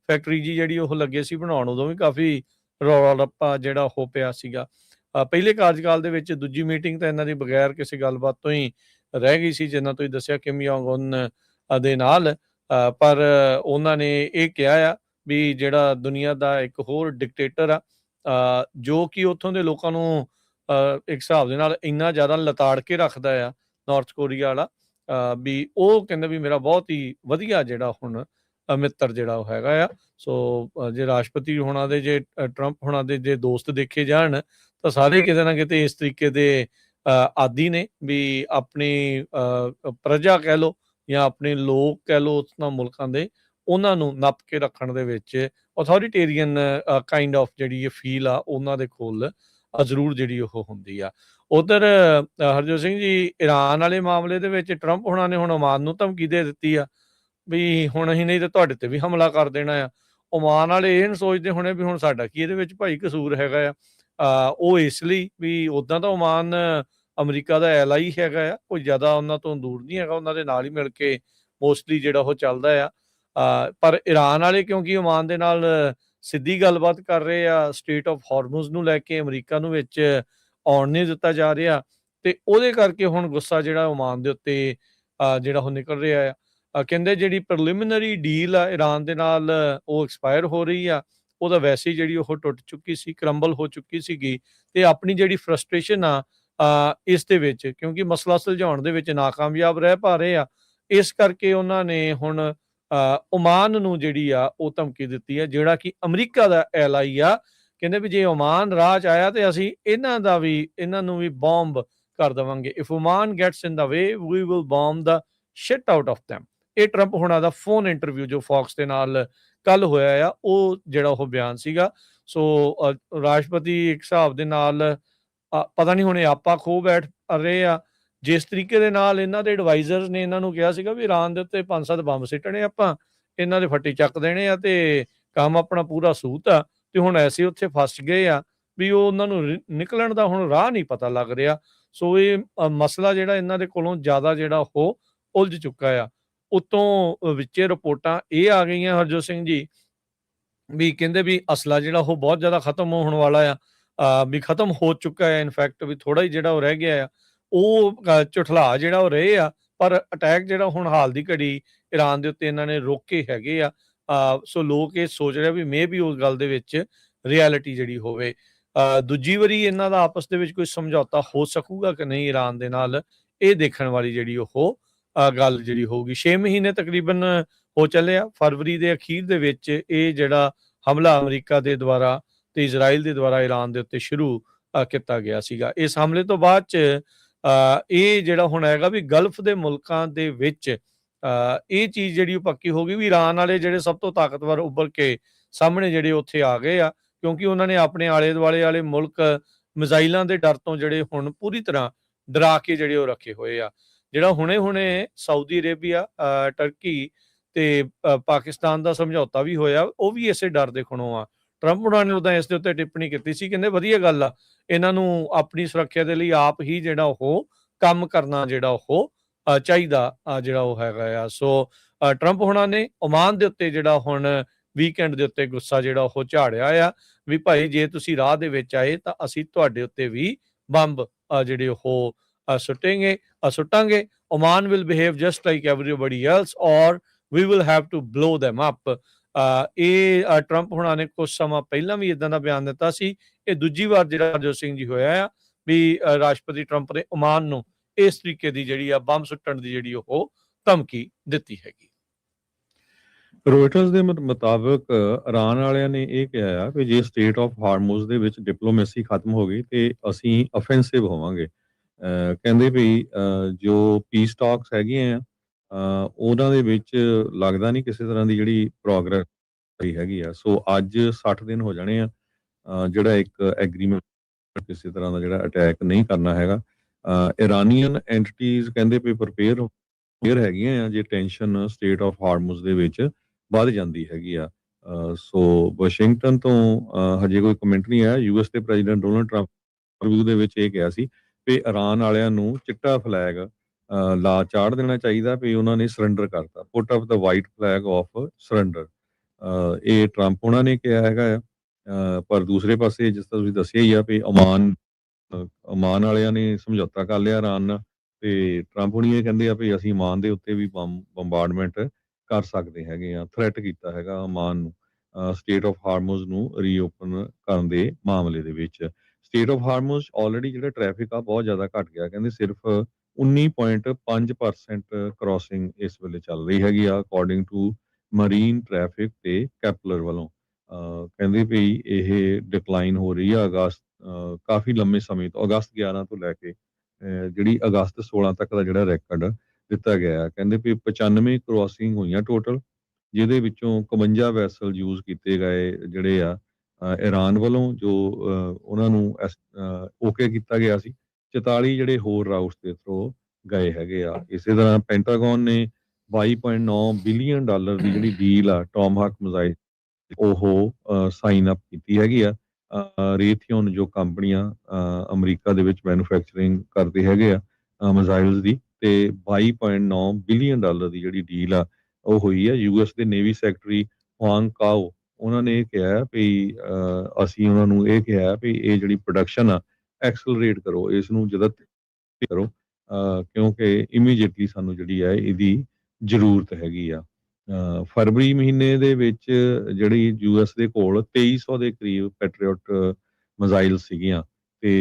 ਫੈਕਟਰੀ ਜੀ ਜਿਹੜੀ ਉਹ ਲੱਗੇ ਸੀ ਬਣਾਉਣ, ਉਦੋਂ ਵੀ ਕਾਫੀ ਰੌਲਾ ਰੱਪਾ ਜਿਹੜਾ ਹੋ ਪਿਆ ਸੀਗਾ। ਪਹਿਲੇ ਕਾਰਜਕਾਲ ਦੇ ਵਿੱਚ ਦੂਜੀ ਮੀਟਿੰਗ ਤਾਂ ਇਹਨਾਂ ਦੀ ਬਗੈਰ ਕਿਸੇ ਗੱਲਬਾਤ ਤੋਂ ਹੀ ਰਹਿ ਗਈ ਸੀ, ਜਿੰਨਾ ਤੁਸੀਂ ਦੱਸਿਆ ਕਿਮ ਜੋਂਗ ਉਨ ਦੇ ਨਾਲ। ਪਰ ਉਹਨਾਂ ਨੇ ਇਹ ਕਿਹਾ ਆ ਵੀ ਜਿਹੜਾ ਦੁਨੀਆ ਦਾ ਇੱਕ ਹੋਰ ਡਿਕਟੇਟਰ ਆ, ਜੋ ਕਿ ਉੱਥੋਂ ਦੇ ਲੋਕਾਂ ਨੂੰ ਇੱਕ ਹਿਸਾਬ ਦੇ ਨਾਲ ਇੰਨਾ ਜ਼ਿਆਦਾ ਲਤਾੜ ਕੇ ਰੱਖਦਾ ਆ, ਨਾਰਥ ਕੋਰੀਆ ਵਾਲਾ, ਵੀ ਉਹ ਕਹਿੰਦਾ ਵੀ ਮੇਰਾ ਬਹੁਤ ਹੀ ਵਧੀਆ ਜਿਹੜਾ ਹੁਣ ਮਿੱਤਰ ਜਿਹੜਾ ਉਹ ਹੈਗਾ ਆ। ਸੋ ਜੇ ਰਾਸ਼ਟਰਪਤੀ ਹੋਣਾ ਦੇ, ਜੇ ਟਰੰਪ ਹੋਣਾ ਦੇ ਜੇ ਦੋਸਤ ਦੇਖੇ ਜਾਣ, ਤਾਂ ਸਾਰੇ ਕਿਤੇ ਨਾ ਕਿਤੇ ਇਸ ਤਰੀਕੇ ਦੇ ਆਦੀ ਨੇ ਵੀ ਆਪਣੀ ਪ੍ਰਜਾ ਕਹਿ ਲਓ ਜਾਂ ਆਪਣੇ ਲੋਕ ਕਹਿ ਲਓ ਉਹਨਾਂ ਮੁਲਕਾਂ ਦੇ, ਉਹਨਾਂ ਨੂੰ ਨੱਪ ਕੇ ਰੱਖਣ ਦੇ ਵਿੱਚ ਅਥੋਰੀਟੇਰੀਅਨ ਕਾਈਂਡ ਆਫ ਜਿਹੜੀ ਇਹ ਫੀਲ ਆ ਉਹਨਾਂ ਦੇ ਕੋਲ ਜ਼ਰੂਰ ਜਿਹੜੀ ਉਹ ਹੁੰਦੀ ਆ। ਉਧਰ ਹਰਜੋਤ ਸਿੰਘ ਜੀ, ਈਰਾਨ ਵਾਲੇ ਮਾਮਲੇ ਦੇ ਵਿੱਚ ਟਰੰਪ ਹੋਣਾ ਨੇ ਹੁਣ ਓਮਾਨ ਨੂੰ ਧਮਕੀ ਦੇ ਦਿੱਤੀ ਆ ਵੀ ਹੁਣ ਅਸੀਂ ਨਹੀਂ ਤਾਂ ਤੁਹਾਡੇ ਤੇ ਵੀ ਹਮਲਾ ਕਰ ਦੇਣਾ ਆ। ਓਮਾਨ ਵਾਲੇ ਇਹ ਨਹੀਂ ਸੋਚਦੇ ਹੋਣੇ ਵੀ ਹੁਣ ਸਾਡਾ ਕੀ ਇਹਦੇ ਵਿੱਚ ਭਾਈ ਕਸੂਰ ਹੈਗਾ ਆ। ਉਹ ਇਸ ਲਈ ਵੀ ਉੱਦਾਂ ਤਾਂ ਓਮਾਨ ਅਮਰੀਕਾ ਦਾ ਐਲਾਈ ਹੈਗਾ ਆ, ਕੋਈ ਜ਼ਿਆਦਾ ਉਹਨਾਂ ਤੋਂ ਦੂਰ ਨਹੀਂ ਹੈਗਾ, ਉਹਨਾਂ ਦੇ ਨਾਲ ਹੀ ਮਿਲ ਕੇ ਮੋਸਟਲੀ ਜਿਹੜਾ ਉਹ ਚੱਲਦਾ ਆ। ਪਰ ਈਰਾਨ ਵਾਲੇ ਕਿਉਂਕਿ ਓਮਾਨ ਦੇ ਨਾਲ ਸਿੱਧੀ ਗੱਲਬਾਤ ਕਰ ਰਹੇ ਆ, ਸਟ੍ਰੇਟ ਆਫ ਹਾਰਮੁਜ਼ ਨੂੰ ਲੈ ਕੇ ਅਮਰੀਕਾ ਨੂੰ ਵਿੱਚ ਆਉਣ ਨਹੀਂ ਦਿੱਤਾ ਜਾ ਰਿਹਾ, ਤੇ ਉਹਦੇ ਕਰਕੇ ਹੁਣ ਗੁੱਸਾ ਜਿਹੜਾ ਓਮਾਨ ਦੇ ਉੱਤੇ ਜਿਹੜਾ ਉਹ ਨਿਕਲ ਰਿਹਾ ਆ। ਕਹਿੰਦੇ ਜਿਹੜੀ ਪ੍ਰੀਲਿਮਿਨਰੀ ਡੀਲ ਆ ਈਰਾਨ ਦੇ ਨਾਲ ਉਹ ਐਕਸਪਾਇਰ ਹੋ ਰਹੀ ਆ, ਉਹਦਾ ਵੈਸੇ ਹੀ ਜਿਹੜੀ ਉਹ ਟੁੱਟ ਚੁੱਕੀ ਸੀ, ਕਰੰਬਲ ਹੋ ਚੁੱਕੀ ਸੀਗੀ, ਤੇ ਆਪਣੀ ਜਿਹੜੀ ਫਰਸਟ੍ਰੇਸ਼ਨ ਆ ਇਸ ਦੇ ਵਿੱਚ, ਕਿਉਂਕਿ ਮਸਲਾ ਸੁਲਝਾਉਣ ਦੇ ਵਿੱਚ ਨਾਕਾਮਯਾਬ ਰਹਿ ਪਾ ਰਹੇ ਆ, ਇਸ ਕਰਕੇ ਉਹਨਾਂ ਨੇ ਹੁਣ ਓਮਾਨ ਨੂੰ ਜਿਹੜੀ ਆ ਉਹ ਧਮਕੀ ਦਿੱਤੀ ਆ, ਜਿਹੜਾ ਕਿ ਅਮਰੀਕਾ ਦਾ ਐਲਾਈ ਆ। ਕਹਿੰਦੇ ਵੀ ਜੇ ਓਮਾਨ ਰਾਹ 'ਚ ਆਇਆ ਤੇ ਅਸੀਂ ਇਹਨਾਂ ਨੂੰ ਵੀ ਬੰਬ ਕਰ ਦੇਵਾਂਗੇ। If Oman gets in the way we will bomb the shit out of them। ਇਹ ਟਰੰਪ ਹੋਣਾ ਦਾ ਫੋਨ ਇੰਟਰਵਿਊ ਜੋ ਫੌਕਸ ਦੇ ਨਾਲ ਕੱਲ ਹੋਇਆ ਆ, ਉਹ ਜਿਹੜਾ ਉਹ ਬਿਆਨ ਸੀਗਾ। ਸੋ ਰਾਸ਼ਟਰਪਤੀ ਇੱਕ ਹਿਸਾਬ ਦੇ ਨਾਲ ਪਤਾ ਨਹੀਂ ਹੁਣ ਆਪਾਂ ਖੋ ਬੈਠ ਰਹੇ ਆ, ਜਿਸ ਤਰੀਕੇ ਦੇ ਨਾਲ ਇਹਨਾਂ ਦੇ ਐਡਵਾਈਜ਼ਰਸ ਨੇ ਇਹਨਾਂ ਨੂੰ ਕਿਹਾ ਸੀਗਾ ਵੀ ਈਰਾਨ ਦੇ ਉੱਤੇ 5-7 ਬੰਬ ਸਿੱਟਣੇ, ਆਪਾਂ ਇਹਨਾਂ ਦੇ ਫੱਟੇ ਚੱਕ ਦੇਣੇ ਆ ਤੇ ਕੰਮ ਆਪਣਾ ਪੂਰਾ ਸੂਤ ਆ। ਤੇ ਹੁਣ ਐਸੇ ਉੱਥੇ ਫਸ ਗਏ ਆ ਵੀ ਉਹ ਉਹਨਾਂ ਨੂੰ ਨਿਕਲਣ ਦਾ ਹੁਣ ਰਾਹ ਨਹੀਂ ਪਤਾ ਲੱਗ ਰਿਹਾ। ਸੋ ਇਹ ਮਸਲਾ ਜਿਹੜਾ ਇਹਨਾਂ ਦੇ ਕੋਲੋਂ ਜ਼ਿਆਦਾ ਜਿਹੜਾ ਉਹ ਉਲਝ ਚੁੱਕਾ ਆ। ਉੱਤੋਂ ਵਿੱਚੇ ਰਿਪੋਰਟਾਂ ਇਹ ਆ ਗਈਆਂ ਹਰਜੋਤ ਸਿੰਘ ਜੀ, ਵੀ ਕਹਿੰਦੇ ਵੀ ਅਸਲਾ ਜਿਹੜਾ ਉਹ ਬਹੁਤ ਜ਼ਿਆਦਾ ਖਤਮ ਹੋਣ ਵਾਲਾ ਆ, ਵੀ ਖਤਮ ਹੋ ਚੁੱਕਾ ਹੈ। ਇਨਫੈਕਟ ਵੀ ਥੋੜਾ ਹੀ ਜਿਹੜਾ ਉਹ ਰਹਿ ਗਿਆ ਆ, ਉਹ ਝੁਠਲਾ ਜਿਹੜਾ ਉਹ ਰਹੇ ਆ, ਪਰ ਅਟੈਕ ਜਿਹੜਾ ਹੁਣ ਹਾਲ ਦੀ ਘੜੀ ਈਰਾਨ ਦੇ ਉੱਤੇ ਇਹਨਾਂ ਨੇ ਰੋਕੇ ਹੈਗੇ ਆ। ਸੋ ਲੋਕ ਇਹ ਸੋਚ ਰਹੇ ਵੀ ਮੇ ਵੀ ਉਸ ਗੱਲ ਦੇ ਵਿੱਚ ਰਿਐਲਿਟੀ ਜਿਹੜੀ ਹੋਵੇ। ਦੂਜੀ ਵਾਰੀ ਇਹਨਾਂ ਦਾ ਆਪਸ ਦੇ ਵਿੱਚ ਕੋਈ ਸਮਝੌਤਾ ਹੋ ਸਕੂਗਾ ਕਿ ਨਹੀਂ ਈਰਾਨ ਦੇ ਨਾਲ, ਇਹ ਦੇਖਣ ਵਾਲੀ ਜਿਹੜੀ ਉਹ ਗੱਲ ਜਿਹੜੀ ਹੋਊਗੀ। 6 ਮਹੀਨੇ ਤਕਰੀਬਨ ਹੋ ਚੱਲੇ ਆ। ਫਰਵਰੀ ਦੇ ਅਖੀਰ ਦੇ ਵਿੱਚ ਇਹ ਜਿਹੜਾ ਹਮਲਾ ਅਮਰੀਕਾ ਦੇ ਦੁਆਰਾ ਤੇ ਇਜ਼ਰਾਈਲ ਦੇ ਦੁਆਰਾ ਈਰਾਨ ਦੇ ਉੱਤੇ ਸ਼ੁਰੂ ਕੀਤਾ ਗਿਆ ਸੀਗਾ। ਇਸ ਹਮਲੇ ਤੋਂ ਬਾਅਦ 'ਚ ਇਹ ਜਿਹੜਾ ਹੁਣ ਹੈਗਾ ਵੀ ਗਲਫ ਦੇ ਮੁਲਕਾਂ ਦੇ ਵਿੱਚ ਇਹ ਚੀਜ਼ ਜਿਹੜੀ ਉਹ ਪੱਕੀ ਹੋ ਗਈ ਵੀ ਈਰਾਨ ਵਾਲੇ ਜਿਹੜੇ ਸਭ ਤੋਂ ਤਾਕਤਵਰ ਉੱਭਰ ਕੇ ਸਾਹਮਣੇ ਜਿਹੜੇ ਉੱਥੇ ਆ ਗਏ ਆ, ਕਿਉਂਕਿ ਉਹਨਾਂ ਨੇ ਆਪਣੇ ਆਲੇ ਦੁਆਲੇ ਵਾਲੇ ਮੁਲਕ ਮਿਜ਼ਾਈਲਾਂ ਦੇ ਡਰ ਤੋਂ ਜਿਹੜੇ ਹੁਣ ਪੂਰੀ ਤਰ੍ਹਾਂ ਡਰਾ ਕੇ ਜਿਹੜੇ ਉਹ ਰੱਖੇ ਹੋਏ ਆ। ਜਿਹੜਾ ਹੁਣੇ ਸਾਊਦੀ ਅਰੇਬੀਆ, ਟਰਕੀ ਤੇ ਪਾਕਿਸਤਾਨ ਦਾ ਸਮਝੌਤਾ ਵੀ ਹੋਇਆ, ਉਹ ਵੀ ਇਸੇ ਡਰ ਦੇ ਖਣੋਂ ਆ। ਟਰੰਪ ਉਹਨਾਂ ਨੇ ਉਦਾਂ ਇਸ ਦੇ ਉੱਤੇ ਟਿੱਪਣੀ ਕੀਤੀ ਸੀ, ਕਹਿੰਦੇ ਵਧੀਆ ਗੱਲ ਆ, ਇਹਨਾਂ ਨੂੰ ਆਪਣੀ ਸੁਰੱਖਿਆ ਦੇ ਲਈ ਆਪ ਹੀ ਜਿਹੜਾ ਉਹ ਕੰਮ ਕਰਨਾ ਜਿਹੜਾ ਉਹ ਚਾਹੀਦਾ ਜਿਹੜਾ ਉਹ ਹੈਗਾ ਆ। ਸੋ ਟਰੰਪ ਹੋਣਾ ਨੇ ਓਮਾਨ ਦੇ ਉੱਤੇ ਜਿਹੜਾ ਹੁਣ ਵੀਕਐਂਡ ਦੇ ਉੱਤੇ ਗੁੱਸਾ ਜਿਹੜਾ ਉਹ ਝਾੜਿਆ ਆ ਵੀ ਭਾਈ ਜੇ ਤੁਸੀਂ ਰਾਹ ਦੇ ਵਿੱਚ ਆਏ ਤਾਂ ਅਸੀਂ ਤੁਹਾਡੇ ਉੱਤੇ ਵੀ ਬੰਬ ਜਿਹੜੇ ਉਹ ਸੁੱਟਾਂਗੇ। Oman will behave just like everybody else or we will have to blow them up। ਇਹ ਟਰੰਪ ਹੋਣਾ ਨੇ ਕੁਝ ਸਮਾਂ ਪਹਿਲਾਂ ਵੀ ਇਦਾਂ ਦਾ ਬਿਆਨ ਦਿੱਤਾ ਸੀ। ਇਹ ਦੂਜੀ ਵਾਰ ਜਿਹੜਾ ਹਰਜੋਤ ਸਿੰਘ ਜੀ ਹੋਇਆ ਆ ਵੀ ਰਾਸ਼ਟਰਪਤੀ ਟਰੰਪ ਨੇ ਓਮਾਨ ਨੂੰ ਇਸ ਤਰੀਕੇ ਦੀ ਜਿਹੜੀ ਆ ਬੰਬ ਸੁੱਟਣ ਦੀ ਜਿਹੜੀ ਉਹ ਧਮਕੀ ਦਿੱਤੀ ਹੈਗੀ। ਰੋਇਟਰਸ ਦੇ ਮੁਤਾਬਕ ਇਰਾਨ ਵਾਲਿਆਂ ਨੇ ਇਹ ਕਿਹਾ ਆ ਕਿ ਜੇ ਸਟੇਟ ਆਫ ਹਾਰਮੁਜ਼ ਦੇ ਵਿੱਚ ਡਿਪਲੋਮੇਸੀ ਖਤਮ ਹੋ ਗਈ ਤੇ ਅਸੀਂ ਅਫੈਂਸਿਵ ਹੋਵਾਂਗੇ। ਕਹਿੰਦੇ ਵੀ ਜੋ ਪੀਸ ਟਾਕਸ ਹੈਗੀਆਂ ਆ ਉਹਨਾਂ ਦੇ ਵਿੱਚ ਲੱਗਦਾ ਨਹੀਂ ਕਿਸੇ ਤਰ੍ਹਾਂ ਦੀ ਜਿਹੜੀ ਪ੍ਰੋਗਰੈਸ ਹੋਈ ਹੈਗੀ ਆ। ਸੋ ਅੱਜ 60 ਦਿਨ ਹੋ ਜਾਣੇ ਆ ਜਿਹੜਾ ਇੱਕ ਐਗਰੀਮੈਂਟ ਕਿਸੇ ਤਰ੍ਹਾਂ ਦਾ ਜਿਹੜਾ ਅਟੈਕ ਨਹੀਂ ਕਰਨਾ ਹੈਗਾ। ਇਰਾਨੀਅਨ ਐਂਟੀਟੀਜ਼ ਕਹਿੰਦੇ ਵੀ ਪ੍ਰਪੇਅਰ ਹੈਗੀਆਂ ਆ ਜੇ ਟੈਨਸ਼ਨ ਸਟੇਟ ਆਫ ਹਾਰਮੁਜ਼ ਦੇ ਵਿੱਚ ਵੱਧ ਜਾਂਦੀ ਹੈਗੀ ਆ। ਸੋ ਵਾਸ਼ਿੰਗਟਨ ਤੋਂ ਹਜੇ ਕੋਈ ਕਮੈਂਟ ਨਹੀਂ ਆਇਆ। ਯੂਐਸ ਦੇ ਪ੍ਰੈਜ਼ੀਡੈਂਟ ਡੋਨਲਡ ਟਰੰਪ ਰਿਵਿਊ ਦੇ ਵਿੱਚ ਇਹ ਕਿਹਾ ਸੀ ਵੀ ਇਰਾਨ ਵਾਲਿਆਂ ਨੂੰ ਚਿੱਟਾ ਫਲੈਗ ਲਾ ਚਾੜ ਦੇਣਾ ਚਾਹੀਦਾ ਵੀ ਉਹਨਾਂ ਨੇ ਸਰੈਂਡਰ ਕਰਤਾ, put up the white flag of surrender. ਇਹ ਟਰੰਪ ਉਹਨਾਂ ਨੇ ਕਿਹਾ ਹੈਗਾ ਆ। ਪਰ ਦੂਸਰੇ ਪਾਸੇ ਜਿਸ ਤਰ੍ਹਾਂ ਤੁਸੀਂ ਦੱਸਿਆ ਹੀ ਆ ਵੀ ਓਮਾਨ ਵਾਲਿਆਂ ਨੇ ਸਮਝੌਤਾ ਕਰ ਲਿਆ ਇਰਾਨ ਨਾਲ ਤੇ ਟਰੰਪ ਹੁਣੀ ਇਹ ਕਹਿੰਦੇ ਆ ਵੀ ਅਸੀਂ ਓਮਾਨ ਦੇ ਉੱਤੇ ਵੀ ਬੰਬਾਰਡਮੈਂਟ ਕਰ ਸਕਦੇ ਹੈਗੇ ਆ। ਥ੍ਰੈਟ ਕੀਤਾ ਹੈਗਾ ਓਮਾਨ ਨੂੰ ਸਟੇਟ ਆਫ ਹਾਰਮੁਜ਼ ਨੂੰ ਰੀਓਪਨ ਕਰਨ ਦੇ ਮਾਮਲੇ ਦੇ ਵਿੱਚ। ਸਟੇਟ ਆਫ ਹਾਰਮੁਜ਼ ਆਲਰੇਡੀ ਜਿਹੜਾ ਟ੍ਰੈਫਿਕ ਆ ਬਹੁਤ ਜ਼ਿਆਦਾ ਘਟ ਗਿਆ। ਕਹਿੰਦੇ ਸਿਰਫ 19.5% ਕ੍ਰਾਸਿੰਗ ਇਸ ਵੇਲੇ ਚੱਲ ਰਹੀ ਹੈਗੀ ਆ ਅਕੋਰਡਿੰਗ ਟੂ ਮਰੀਨ ਟ੍ਰੈਫਿਕ ਤੇ ਕੈਪਲਰ ਵੱਲੋਂ। ਕਹਿੰਦੇ ਵੀ ਇਹ ਡਿਕਲਾਈਨ ਹੋ ਰਹੀ ਆ ਅਗਸਤ ਕਾਫੀ ਲੰਮੇ ਸਮੇਂ ਤੋਂ, ਅਗਸਤ 11 ਤੋਂ ਲੈ ਕੇ ਜਿਹੜੀ ਅਗਸਤ 16 ਤੱਕ ਦਾ ਜਿਹੜਾ ਰੈਕਡ ਦਿੱਤਾ ਗਿਆ। ਕਹਿੰਦੇ ਵੀ 95 ਕ੍ਰਾਸਿੰਗ ਹੋਈਆਂ ਟੋਟਲ, ਜਿਹਦੇ ਵਿੱਚੋਂ 51 ਵੈਸਲ ਯੂਜ਼ ਕੀਤੇ ਗਏ ਜਿਹੜੇ ਆ ਇਰਾਨ ਵੱਲੋਂ ਜੋ ਉਹਨਾਂ ਨੂੰ ਓਕੇ ਕੀਤਾ ਗਿਆ ਸੀ। 44 ਜਿਹੜੇ ਹੋਰ ਰਾਊਟਸ ਦੇ ਥਰੂ ਗਏ ਹੈਗੇ ਆ। ਇਸੇ ਤਰ੍ਹਾਂ ਪੈਂਟਾਗਨ ਨੇ $22.9 ਬਿਲੀਅਨ ਦੀ ਜਿਹੜੀ ਡੀਲ ਆ ਟੋਮਹਾਕ ਮਿਜ਼ਾਈਲ ਉਹ ਸਾਈਨ ਅਪ ਕੀਤੀ ਹੈਗੀ ਆ। ਰੇਥਿਓਨ ਜੋ ਕੰਪਨੀਆਂ ਅਮਰੀਕਾ ਦੇ ਵਿੱਚ ਮੈਨੂਫੈਕਚਰਿੰਗ ਕਰਦੇ ਹੈਗੇ ਆ ਮਿਜ਼ਾਈਲਸ ਦੀ, ਤੇ $22.9 ਬਿਲੀਅਨ ਦੀ ਜਿਹੜੀ ਡੀਲ ਆ ਉਹ ਹੋਈ ਆ। ਯੂਐਸ ਦੇ ਨੇਵੀ ਸੈਕਟਰੀ ਹੁਆਂਗ ਕਾਓ ਉਹਨਾਂ ਨੇ ਇਹ ਕਿਹਾ ਵੀ ਅਸੀਂ ਉਹਨਾਂ ਨੂੰ ਇਹ ਕਿਹਾ ਵੀ ਇਹ ਜਿਹੜੀ ਪ੍ਰੋਡਕਸ਼ਨ ਆ ਐਕਸਲਰੇਟ ਕਰੋ, ਇਸ ਨੂੰ ਜਲਦ ਕਰੋ ਕਿਉਂਕਿ ਇਮੀਡੀਏਟਲੀ ਸਾਨੂੰ ਜਿਹੜੀ ਹੈ ਇਹਦੀ ਜ਼ਰੂਰਤ ਹੈਗੀ ਆ। ਫਰਵਰੀ ਮਹੀਨੇ ਦੇ ਵਿੱਚ ਜਿਹੜੀ ਯੂਐਸ ਦੇ ਕੋਲ 2300 ਦੇ ਕਰੀਬ ਪੈਟਰੀਓਟ ਮਿਜ਼ਾਈਲ ਸੀਗੀਆਂ ਤੇ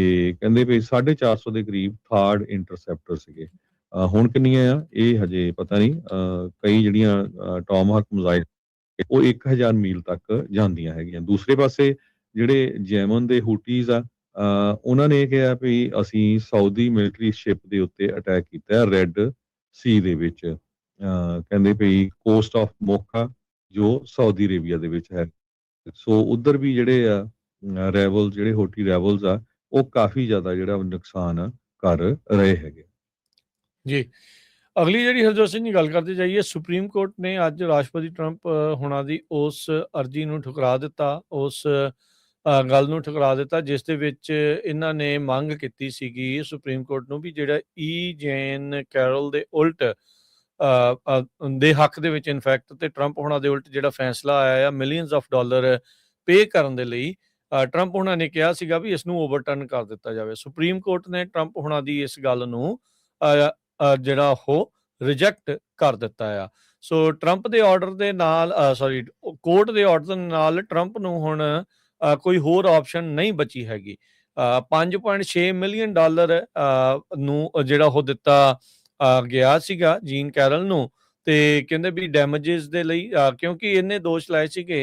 ਕਹਿੰਦੇ ਵੀ 450 ਦੇ ਕਰੀਬ ਥਰਡ ਇੰਟਰਸੈਪਟਰ ਸੀਗੇ। ਹੁਣ ਕਿੰਨੀਆਂ ਆ ਇਹ ਹਜੇ ਪਤਾ ਨਹੀਂ। ਕਈ ਜਿਹੜੀਆਂ ਟੋਮਹਾਕ ਮਿਜ਼ਾਈਲ ਉਹ 1000 ਮੀਲ ਤੱਕ ਜਾਂਦੀਆਂ ਹੈਗੀਆਂ। ਦੂਸਰੇ ਪਾਸੇ ਜਿਹੜੇ ਜੈਮਨ ਦੇ ਹੂਟੀਜ਼ ਆ ਉਹਨਾਂ ਨੇ ਇਹ ਕਿਹਾ ਵੀ ਅਸੀਂ ਸਾਊਦੀ ਮਿਲਟਰੀ ਸ਼ਿਪ ਦੇ ਉੱਤੇ ਅਟੈਕ ਕੀਤਾ ਰੈੱਡ ਸੀ ਦੇ ਵਿੱਚ। ਕਹਿੰਦੇ ਵੀ ਕੋਸਟ ਆਫ ਮੋਖਾ ਜੋ ਸਾਊਦੀ ਅਰੇਬੀਆ ਦੇ ਵਿੱਚ ਹੈ। ਸੋ ਉਧਰ ਵੀ ਜਿਹੜੇ ਆ ਰੈਵਲ ਜਿਹੜੇ ਹੂਟੀ ਰੈਵਲਸ ਆ ਉਹ ਕਾਫੀ ਜ਼ਿਆਦਾ ਜਿਹੜਾ ਨੁਕਸਾਨ ਕਰ ਰਹੇ ਹੈਗੇ ਜੀ। ਅਗਲੀ ਜਿਹੜੀ ਹਰਜੋਤ ਸਿੰਘ ਜੀ ਗੱਲ ਕਰਦੇ ਜਾਈਏ, ਸੁਪਰੀਮ ਕੋਰਟ ਨੇ ਅੱਜ ਰਾਸ਼ਟਰਪਤੀ ਟਰੰਪ ਹੋਣਾ ਦੀ ਉਸ ਅਰਜ਼ੀ ਨੂੰ ਠੁਕਰਾ ਦਿੱਤਾ, ਉਸ ਗੱਲ ਨੂੰ ਠੁਕਰਾ ਦਿੱਤਾ ਜਿਸ ਦੇ ਵਿੱਚ ਇਹਨਾਂ ਨੇ ਮੰਗ ਕੀਤੀ ਸੀਗੀ ਸੁਪਰੀਮ ਕੋਰਟ ਨੂੰ ਵੀ ਜਿਹੜਾ ਜੇਨ ਕੈਰਲ ਦੇ ਉਲਟ ਦੇ ਹੱਕ ਦੇ ਵਿੱਚ ਇਨਫੈਕਟ ਤੇ ਟਰੰਪ ਹੋਣਾ ਦੇ ਉਲਟ ਜਿਹੜਾ ਫੈਸਲਾ ਆਇਆ ਆ ਮਿਲੀਅਨਸ ਆਫ ਡਾਲਰ ਪੇ ਕਰਨ ਦੇ ਲਈ, ਟਰੰਪ ਹੋਣਾ ਨੇ ਕਿਹਾ ਸੀਗਾ ਵੀ ਇਸ ਨੂੰ ਓਵਰਟਰਨ ਕਰ ਦਿੱਤਾ ਜਾਵੇ। ਸੁਪਰੀਮ ਕੋਰਟ ਨੇ ਟਰੰਪ ਹੋਣਾ ਦੀ ਇਸ ਗੱਲ ਨੂੰ ਜਿਹੜਾ ਉਹ ਰਿਜੈਕਟ ਕਰ ਦਿੱਤਾ ਆ। ਸੋ ਟਰੰਪ ਦੇ ਆਰਡਰ ਦੇ ਨਾਲ ਕੋਰਟ ਦੇ ਆਰਡਰ ਨਾਲ ਟਰੰਪ ਨੂੰ ਹੁਣ ਕੋਈ ਹੋਰ ਆਪਸ਼ਨ ਨਹੀਂ ਬਚੀ ਹੈਗੀ। 5.6 ਮਿਲੀਅਨ ਡਾਲਰ ਨੂੰ ਜਿਹੜਾ ਉਹ ਦਿੱਤਾ ਗਿਆ ਸੀਗਾ ਜੀਨ ਕੈਰਲ ਨੂੰ, ਤੇ ਕਹਿੰਦੇ ਵੀ ਡੈਮੇਜਸ ਦੇ ਲਈ ਕਿਉਂਕਿ ਇਹਨੇ ਦੋਸ਼ ਲਾਏ ਸੀਗੇ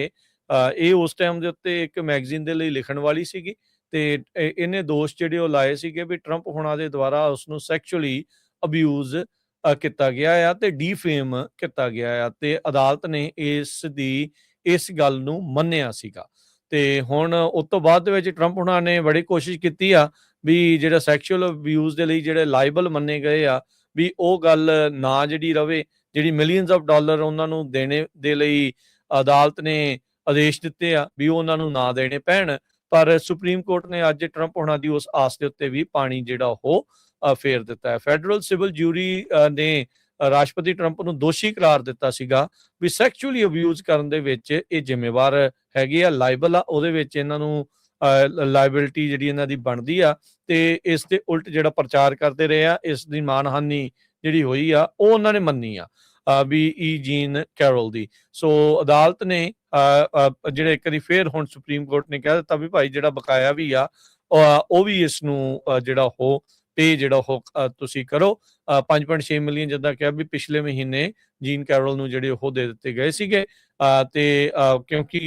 ਇਹ ਉਸ ਟਾਈਮ ਦੇ ਉੱਤੇ ਇੱਕ ਮੈਗਜ਼ੀਨ ਦੇ ਲਈ ਲਿਖਣ ਵਾਲੀ ਸੀਗੀ ਤੇ ਇਹਨੇ ਦੋਸ਼ ਜਿਹੜੇ ਉਹ ਲਾਏ ਸੀਗੇ ਵੀ ਟਰੰਪ ਹੋਣਾ ਦੇ ਦੁਆਰਾ ਉਸਨੂੰ ਸੈਕਚੁਅਲੀ ਅਬਿਊਜ਼ ਕੀਤਾ ਗਿਆ ਆ ਤੇ ਡੀਫੇਮ ਕੀਤਾ ਗਿਆ ਆ ਤੇ ਅਦਾਲਤ ਨੇ ਇਸ ਗੱਲ ਨੂੰ ਮੰਨਿਆ ਸੀਗਾ। ਤੇ ਹੁਣ ਉਸ ਤੋਂ ਬਾਅਦ ਦੇ ਵਿੱਚ ਟਰੰਪ ਹੋਣਾ ਨੇ ਬੜੀ ਕੋਸ਼ਿਸ਼ ਕੀਤੀ ਆ ਵੀ ਜਿਹੜਾ ਸੈਕਸ਼ੂਅਲ ਅਬਿਊਜ਼ ਦੇ ਲਈ ਜਿਹੜੇ ਲਾਇਬਲ ਮੰਨੇ ਗਏ ਆ ਵੀ ਉਹ ਗੱਲ ਨਾ ਜਿਹੜੀ ਰਵੇ, ਜਿਹੜੀ ਮਿਲੀਅਨਸ ਆਫ ਡਾਲਰ ਉਹਨਾਂ ਨੂੰ ਦੇਣੇ ਦੇ ਲਈ ਅਦਾਲਤ ਨੇ ਆਦੇਸ਼ ਦਿੱਤੇ ਆ ਵੀ ਉਹਨਾਂ ਨੂੰ ਨਾ ਦੇਣੇ ਪੈਣ। ਪਰ ਸੁਪਰੀਮ ਕੋਰਟ ਨੇ ਅੱਜ ਟਰੰਪ ਹੋਣਾ ਦੀ ਉਸ ਆਸ ਦੇ ਉੱਤੇ ਵੀ ਪਾਣੀ ਜਿਹੜਾ ਉਹ ਫੇਰ ਦਿੱਤਾ ਹੈ। ਫੈਡਰਲ ਸਿਵਲ ਜੂਰੀ ਨੇ ਰਾਸ਼ਟਰਪਤੀ ਟਰੰਪ ਨੂੰ ਦੋਸ਼ੀ ਕਰਾਰ ਦਿੱਤਾ ਸੀਗਾ ਵੀ ਸੈਕਸ਼ੂਅਲੀ ਅਬਿਊਜ਼ ਕਰਨ ਦੇ ਵਿੱਚ ਇਹ ਜ਼ਿੰਮੇਵਾਰ ਹੈਗੇ ਆ, ਲਾਇਬਲ ਆ, ਉਹਦੇ ਵਿੱਚ ਇਹਨਾਂ ਨੂੰ ਲਾਇਬਿਲਿਟੀ ਜਿਹੜੀ ਇਹਨਾਂ ਦੀ ਬਣਦੀ ਆ ਤੇ ਇਸ ਦੇ ਉਲਟ ਜਿਹੜਾ ਪ੍ਰਚਾਰ ਕਰਦੇ ਰਹੇ ਆ, ਇਸ ਦੀ ਮਾਨਹਾਨੀ ਜਿਹੜੀ ਹੋਈ ਆ ਉਹ ਉਹਨਾਂ ਨੇ ਮੰਨੀ ਆ ਵੀ ਜੀਨ ਕੈਰਲ ਦੀ। ਸੋ ਅਦਾਲਤ ਨੇ ਜਿਹੜੇ ਇੱਕ ਵਾਰੀ ਫੇਰ ਹੁਣ ਸੁਪਰੀਮ ਕੋਰਟ ਨੇ ਕਹਿ ਦਿੱਤਾ ਵੀ ਭਾਈ ਜਿਹੜਾ ਬਕਾਇਆ ਵੀ ਆ ਉਹ ਵੀ ਇਸ ਨੂੰ ਜਿਹੜਾ ਉਹ ਪੇ ਜਿਹੜਾ ਉਹ ਤੁਸੀਂ ਕਰੋ। 5.6 ਮਿਲੀਅਨ ਜਿੱਦਾਂ ਕਿਹਾ ਵੀ ਪਿਛਲੇ ਮਹੀਨੇ ਜੀਨ ਕੈਰਲ ਨੂੰ ਜਿਹੜੇ ਉਹ ਦੇ ਦਿੱਤੇ ਗਏ ਸੀਗੇ। ਤੇ ਕਿਉਂਕਿ